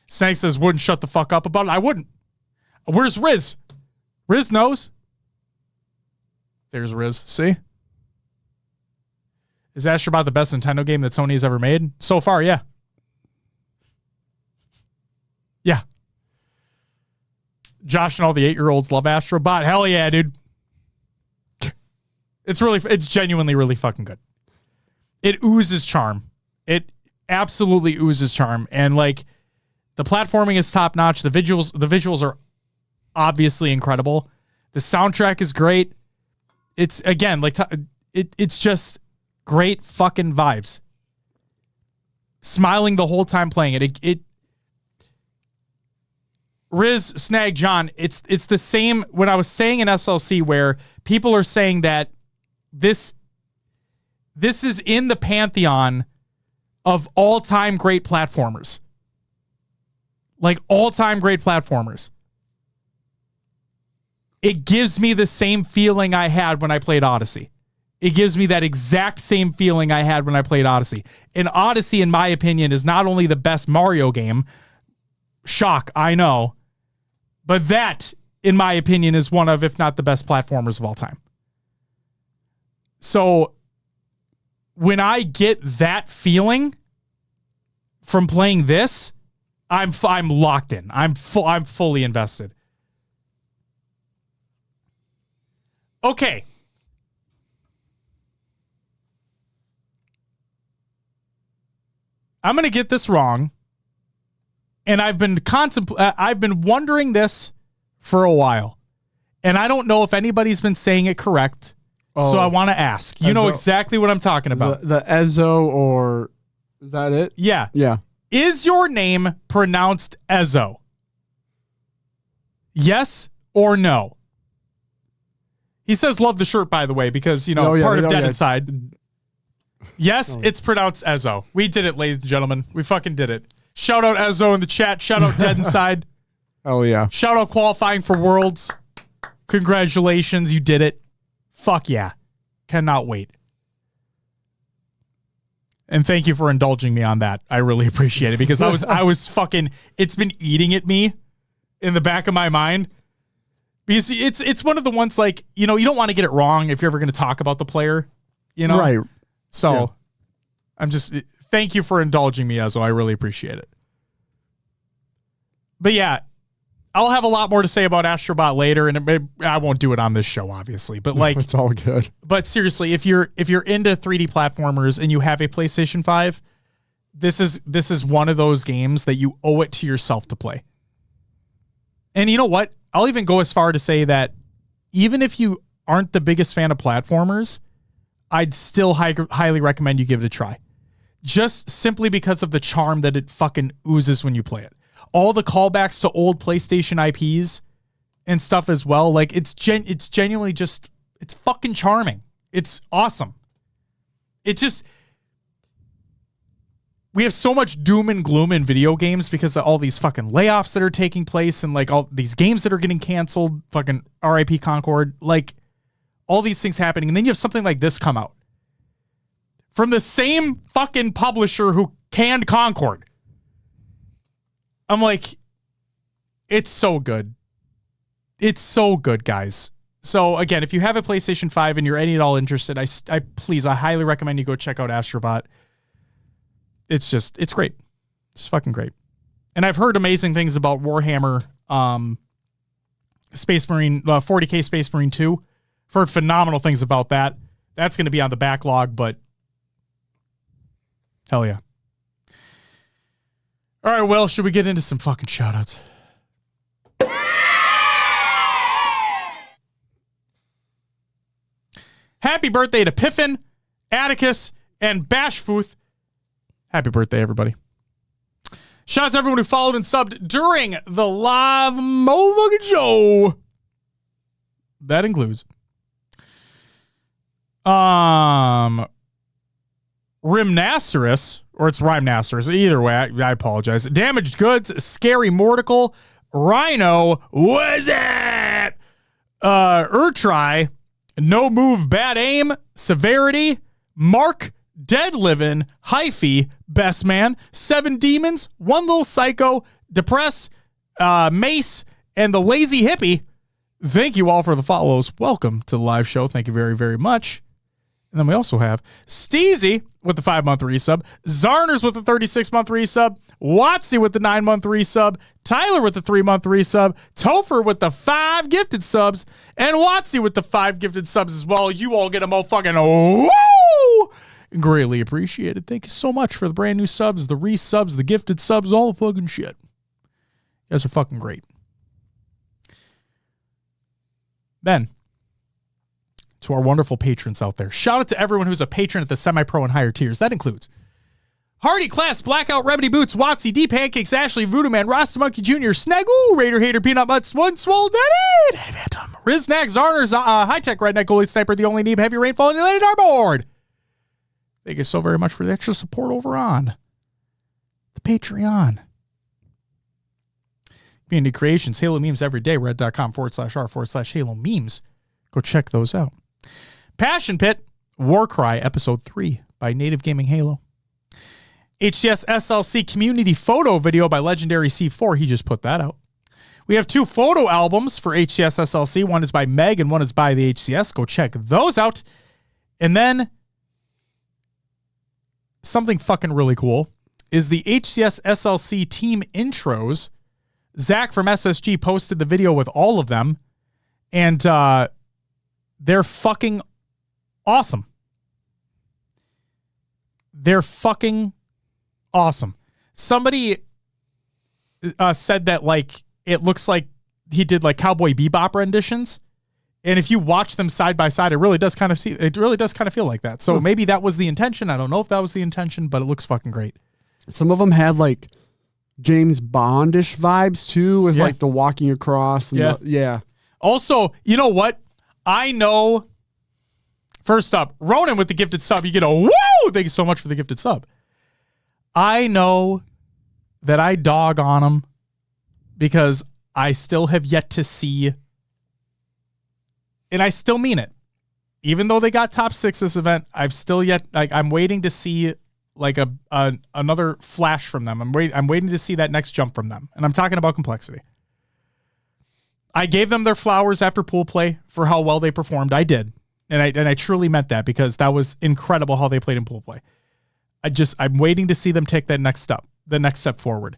Snake says, wouldn't shut the fuck up about it. I wouldn't. Where's Riz? Riz knows. There's Riz. See? Is Astrobot the best Nintendo game that Sony has ever made? So far, yeah. Yeah. Josh and all the 8-year-olds love Astrobot. Hell yeah, dude. It's genuinely really fucking good. It oozes charm. absolutely oozes charm. And like the platforming is top notch. The visuals are obviously incredible. The soundtrack is great. It's again, like it's just great fucking vibes. Smiling the whole time playing it. Riz, Snag, John, it's the same when I was saying in SLC where people are saying that this is in the pantheon of all-time great platformers. Like all-time great platformers. It gives me the same feeling I had when I played Odyssey. It gives me that exact same feeling I had when I played Odyssey. And Odyssey, in my opinion, is not only the best Mario game. Shock, I know. But that, in my opinion, is one of, if not the best platformers of all time. So when I get that feeling from playing this, I'm locked in. I'm fully invested. Okay. I'm going to get this wrong. And I've been wondering this for a while. And I don't know if anybody's been saying it correct. So I want to ask. You know exactly what I'm talking about. The Ezzo, or is that it? Yeah. Yeah. Is your name pronounced Ezzo? Yes or no? He says love the shirt, by the way, because, part of Dead Inside. Yes, it's pronounced Ezzo. We did it, ladies and gentlemen. We fucking did it. Shout out Ezzo in the chat. Shout out Dead Inside. Oh, yeah. Shout out qualifying for Worlds. Congratulations, you did it. Fuck yeah. Cannot wait. And thank you for indulging me on that. I really appreciate it because I was fucking, it's been eating at me in the back of my mind. Because it's one of the ones like, you don't want to get it wrong if you're ever going to talk about the player, Right. So yeah. I'm just, thank you for indulging me, Ezzo. I really appreciate it. But yeah, I'll have a lot more to say about Astrobot later, and I won't do it on this show, obviously. But like, it's all good. But seriously, if you're into 3D platformers and you have a PlayStation 5, this is one of those games that you owe it to yourself to play. And you know what? I'll even go as far to say that even if you aren't the biggest fan of platformers, I'd still highly recommend you give it a try. Just simply because of the charm that it fucking oozes when you play it. All the callbacks to old PlayStation IPs and stuff as well. Like it's genuinely just, it's fucking charming. It's awesome. We have so much doom and gloom in video games because of all these fucking layoffs that are taking place and like all these games that are getting canceled, fucking RIP Concord, like all these things happening. And then you have something like this come out from the same fucking publisher who canned Concord. I'm like, it's so good. It's so good, guys. So again, if you have a PlayStation 5 and you're any at all interested, I highly recommend you go check out Astrobot. It's great. It's fucking great. And I've heard amazing things about Warhammer Space Marine 40K Space Marine 2. I've heard phenomenal things about that. That's going to be on the backlog, but hell yeah. All right, well, should we get into some fucking shoutouts? Happy birthday to Piffin, Atticus, and Bashfuth. Happy birthday, everybody. Shout out to everyone who followed and subbed during the live motherfucking show. That includes Rhymnacerus, or it's Rhymnacerus. Either way, I apologize. Damaged Goods, Scary Mortical, Rhino, was it? Urtry, No Move, Bad Aim, Severity, Mark, Dead Livin', Hyphy, Best Man, 7 Demons, One Little Psycho, Depress, Mace, and the Lazy Hippie. Thank you all for the follows. Welcome to the live show. Thank you very, very much. And then we also have Steezy with the 5-month resub, Zarners with the 36-month resub, Watsy with the 9-month resub, Tyler with the 3-month resub, Topher with the 5 gifted subs, and Watsy with the 5 gifted subs as well. You all get a motherfucking woo! Greatly appreciated. Thank you so much for the brand new subs, the resubs, the gifted subs, all the fucking shit. You guys are fucking great. Then, to our wonderful patrons out there. Shout out to everyone who's a patron at the semi-pro and higher tiers. That includes Hardy Class, Blackout, Remedy Boots, Watsy, D Pancakes, Ashley, Voodoo Man, Rasta Monkey Jr., Snagoo, Raider Hater, Peanut Butts, One Swole, Daddy, Phantom, Riznak, Zarners, High Tech Redneck, Goalie Sniper, The Only Neeb, Heavy Rainfall, and Elated Darboard. Thank you so very much for the extra support over on the Patreon. Community Creations, Halo Memes every day, red.com/r/Halo Memes. Go check those out. Passion Pit, Warcry, Episode 3 by Native Gaming Halo. HCS SLC community photo video by Legendary C4. He just put that out. We have 2 photo albums for HCS SLC. One is by Meg and one is by the HCS. Go check those out. And then something fucking really cool is the HCS SLC team intros. Zach from SSG posted the video with all of them. And they're fucking awesome. They're fucking awesome. Somebody said that like it looks like he did like Cowboy Bebop renditions, and if you watch them side by side, it really does kind of feel like that. So maybe that was the intention. I don't know if that was the intention, but it looks fucking great. Some of them had like James Bondish vibes too, with like the walking across. And Also, you know what? I know. First up, Ronan with the gifted sub. You get a woo! Thank you so much for the gifted sub. I know that I dog on them because I still have yet to see, and I still mean it, even though they got top 6 this event, I'm waiting to see like another flash from them. I'm waiting to see that next jump from them. And I'm talking about complexity. I gave them their flowers after pool play for how well they performed. I did. And I truly meant that because that was incredible how they played in pool play. I'm waiting to see them take the next step forward.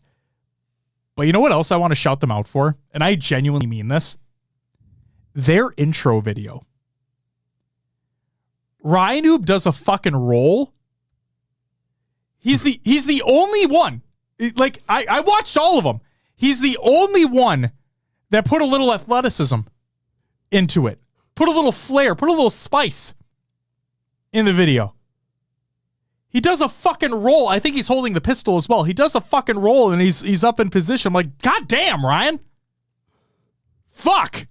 But you know what else I want to shout them out for? And I genuinely mean this. Their intro video. Ryanoob does a fucking roll. He's the only one. Like, I watched all of them. He's the only one that put a little athleticism into it. Put a little flair, put a little spice in the video. He does a fucking roll. I think he's holding the pistol as well. He does a fucking roll and he's up in position. I'm like, God damn, Ryan. Fuck.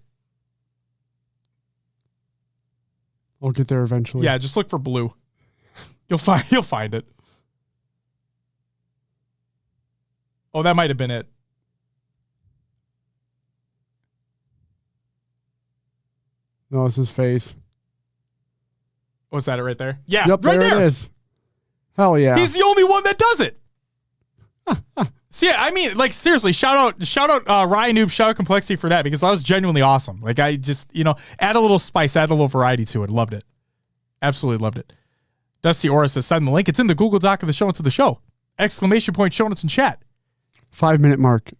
We'll get there eventually. Yeah, just look for blue. You'll find it. Oh, that might have been it. No, it's his face. Was that it right there? Yeah, yep, right there. It is. Hell yeah. He's the only one that does it. So yeah, I mean, like seriously, shout out Ryanoob, shout out Complexity for that because that was genuinely awesome. Like I just, add a little spice, add a little variety to it. Loved it. Absolutely loved it. Dusty Aura says, send the link. It's in the Google Doc of the show notes of the show. ! Show notes in chat. 5-minute mark.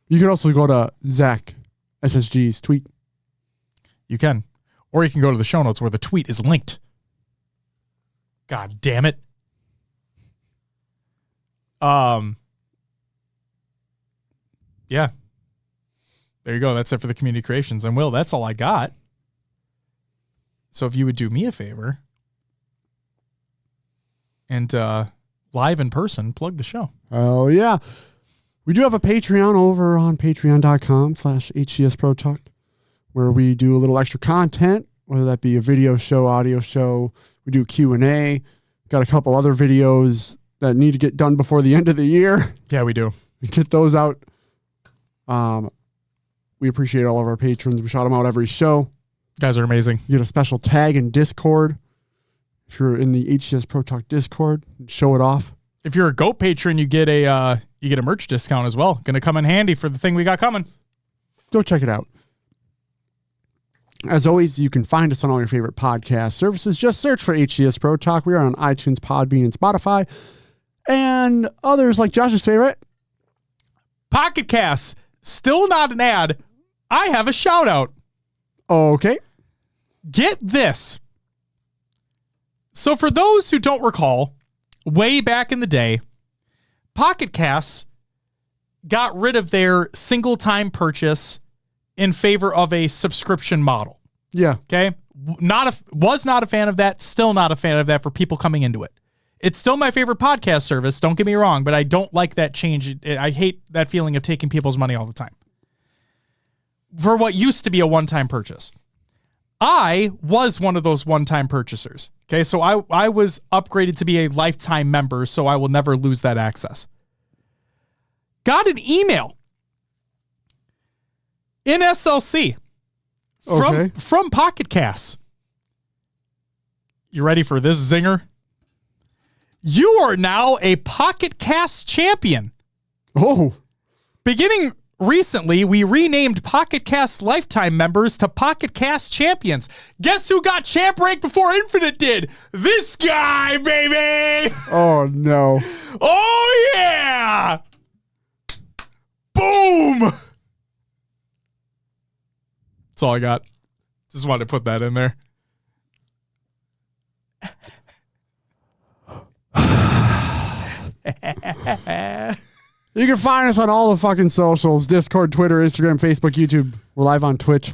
You can also go to Zach SSG's tweet. You can. Or you can go to the show notes where the tweet is linked. God damn it. Yeah. There you go. That's it for the community creations. And Will, that's all I got. So if you would do me a favor and live in person, plug the show. Oh, yeah. We do have a Patreon over on patreon.com/HCS Pro Talk where we do a little extra content, whether that be a video show, audio show. We do Q&A. Got a couple other videos that need to get done before the end of the year. Yeah, we do. Get those out. We appreciate all of our patrons. We shout them out every show. You guys are amazing. You get a special tag in Discord. If you're in the HCS Pro Talk Discord, show it off. If you're a GOAT patron, you get a merch discount as well. Going to come in handy for the thing we got coming. Go check it out. As always, you can find us on all your favorite podcast services. Just search for HCS Pro Talk. We are on iTunes, Podbean, and Spotify. And others like Josh's favorite. Pocket Casts. Still not an ad. I have a shout out. Okay. Get this. So for those who don't recall, way back in the day, Pocket Casts got rid of their single-time purchase in favor of a subscription model. Yeah. Okay? Was not a fan of that, still not a fan of that for people coming into it. It's still my favorite podcast service, don't get me wrong, but I don't like that change. I hate that feeling of taking people's money all the time. For what used to be a one-time purchase. I was one of those one-time purchasers. Okay, so I was upgraded to be a lifetime member, so I will never lose that access. Got an email in SLC from Pocket Casts. You ready for this zinger? You are now a Pocket Cast champion. Oh. Beginning recently, we renamed Pocket Cast lifetime members to Pocket Cast champions. Guess who got champ rank before Infinite did? This guy, baby! Oh, no. Oh, yeah! Boom! That's all I got. Just wanted to put that in there. You can find us on all the fucking socials: Discord, Twitter, Instagram, Facebook, YouTube. We're live on Twitch.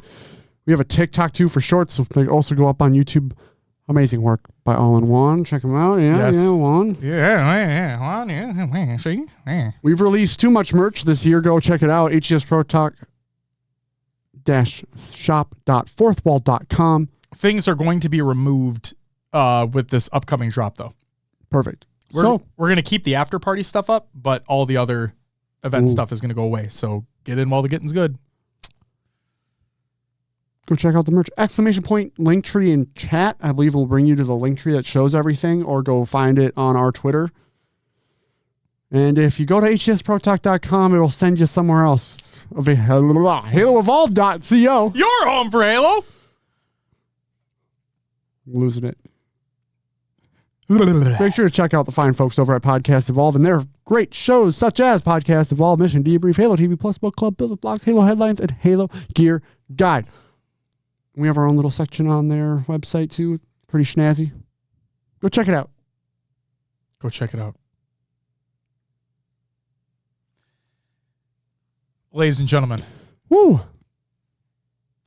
We have a TikTok too for shorts, so they also go up on YouTube. Amazing work by All in One. Check them out. Yeah, Yes. yeah, one. Yeah. See? Yeah. We've released too much merch this year. Go check it out. HCS Pro Talk shop.fourthwall.com. Things are going to be removed with this upcoming drop, though. Perfect. We're going to keep the after party stuff up, but all the other event stuff is going to go away. So get in while the getting's good. Go check out the merch. Exclamation point link tree in chat. I believe will bring you to the link tree that shows everything, or go find it on our Twitter. And if you go to hcsprotalk.com, it'll send you somewhere else. HaloEvolve.co. You're home for Halo. I'm losing it. Make sure to check out the fine folks over at Podcast Evolve and their great shows such as Podcast Evolve, Mission Debrief, Halo TV Plus, Book Club, Build Blocks, Halo Headlines, and Halo Gear Guide. We have our own little section on their website too. Pretty snazzy. Go check it out. Go check it out. Ladies and gentlemen. Woo!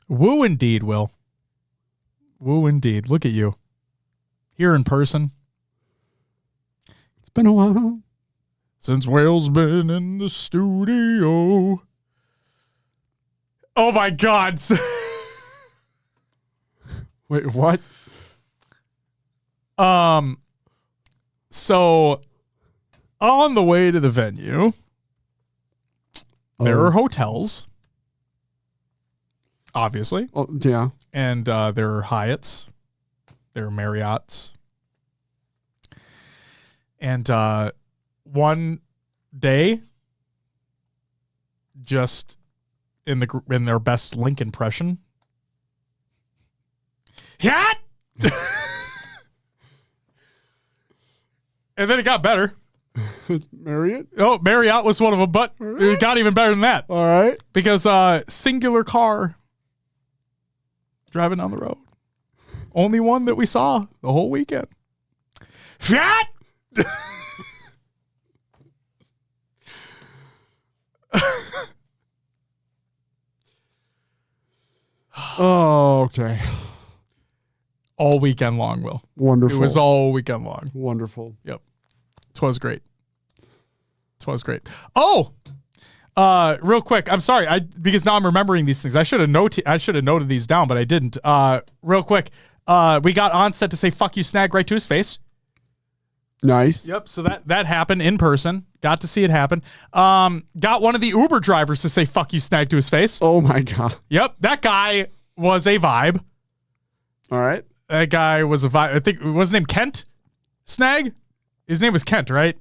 Woo indeed, Will. Woo indeed. Look at you. Here in person. It's been a while. Since Will's been in the studio. Oh my God. Wait, what? So on the way to the venue, there are hotels. Obviously. Oh, yeah. And there are Hyatts. There are Marriotts. And one day, just in their best Link impression, yeah. And then it got better. Marriott? Oh, Marriott was one of them, but it got even better than that. All right. Because singular car driving down the road. Only one that we saw the whole weekend. Fiat! Oh, okay. All weekend long, Will. Wonderful. It was all weekend long. Wonderful. Yep. 'Twas great. 'Twas great. Oh! Real quick, I'm sorry, because now I'm remembering these things. I should have noted these down, but I didn't. Real quick, we got Onset to say "fuck you, Snag" right to his face. Nice. Yep. So that happened in person. Got to see it happen. Got one of the Uber drivers to say "fuck you, Snag" to his face. Oh my God. Yep. That guy was a vibe. All right. That guy was a vibe. I think was his name Kent Snag. His name was Kent, right?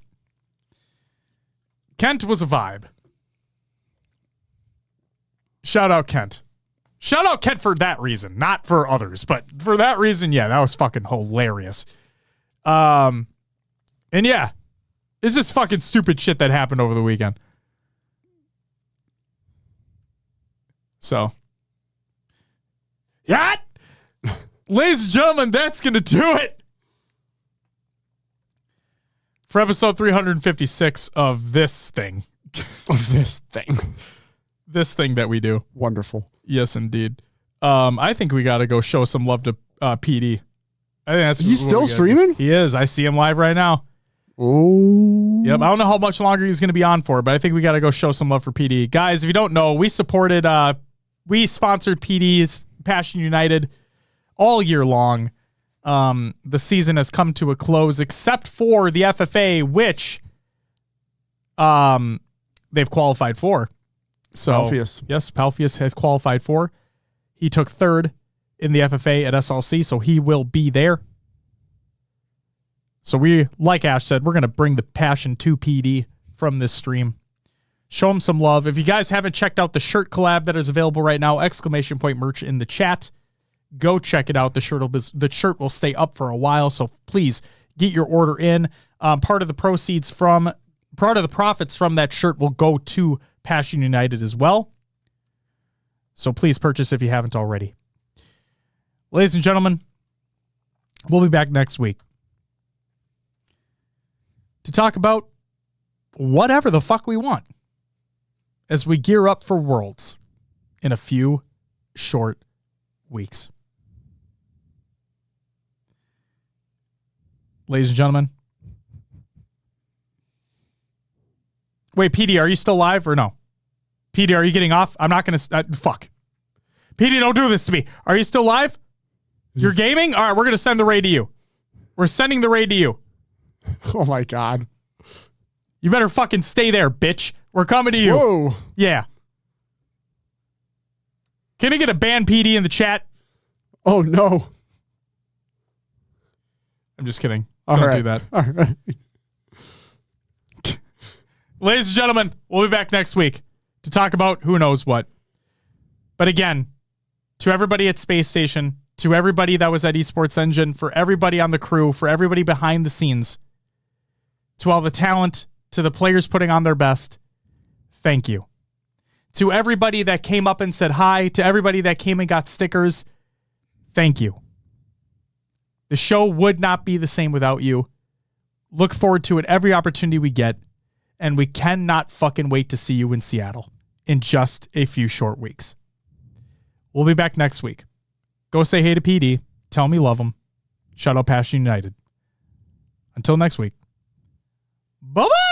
Kent was a vibe. Shout out Kent. Shout out Kent for that reason, not for others, but for that reason, yeah, that was fucking hilarious. And yeah, it's just fucking stupid shit that happened over the weekend. So, yeah, ladies and gentlemen, that's gonna do it for episode 356 of this thing. This thing. This thing that we do. Wonderful. Yes, indeed. I think we got to go show some love to PD. I think that's He's what still we gotta streaming? do. He is. I see him live right now. Oh. Yep. I don't know how much longer he's going to be on for, but I think we got to go show some love for PD. Guys, if you don't know, we sponsored PD's Passion United all year long. The season has come to a close except for the FFA, which they've qualified for. So Palfius. Yes, Palfius has qualified for. He took third in the FFA at SLC, so he will be there. So we, like Ash said, we're going to bring the passion to PD from this stream. Show him some love. If you guys haven't checked out the shirt collab that is available right now, ! Merch in the chat. Go check it out. The shirt will stay up for a while, so please get your order in. Part of the profits from that shirt will go to Passion United as well. So please purchase if you haven't already. Ladies and gentlemen, we'll be back next week to talk about whatever the fuck we want as we gear up for Worlds in a few short weeks. Ladies and gentlemen. Wait, PD, are you still live or no? PD, are you getting off? I'm not going to... fuck. PD, don't do this to me. Are you still live? You're gaming? All right, we're going to send the raid to you. We're sending the raid to you. Oh, my God. You better fucking stay there, bitch. We're coming to you. Whoa. Yeah. Can I get a ban PD in the chat? Oh, no. I'm just kidding. All Don't right. do that. All right. Ladies and gentlemen, we'll be back next week to talk about who knows what. But again, to everybody at Space Station, to everybody that was at Esports Engine, for everybody on the crew, for everybody behind the scenes, to all the talent, to the players putting on their best, thank you. To everybody that came up and said hi, to everybody that came and got stickers, thank you. The show would not be the same without you. Look forward to it every opportunity we get. And we cannot fucking wait to see you in Seattle in just a few short weeks. We'll be back next week. Go say hey to PD. Tell him you love him. Shout out Passion United. Until next week. Bye-bye!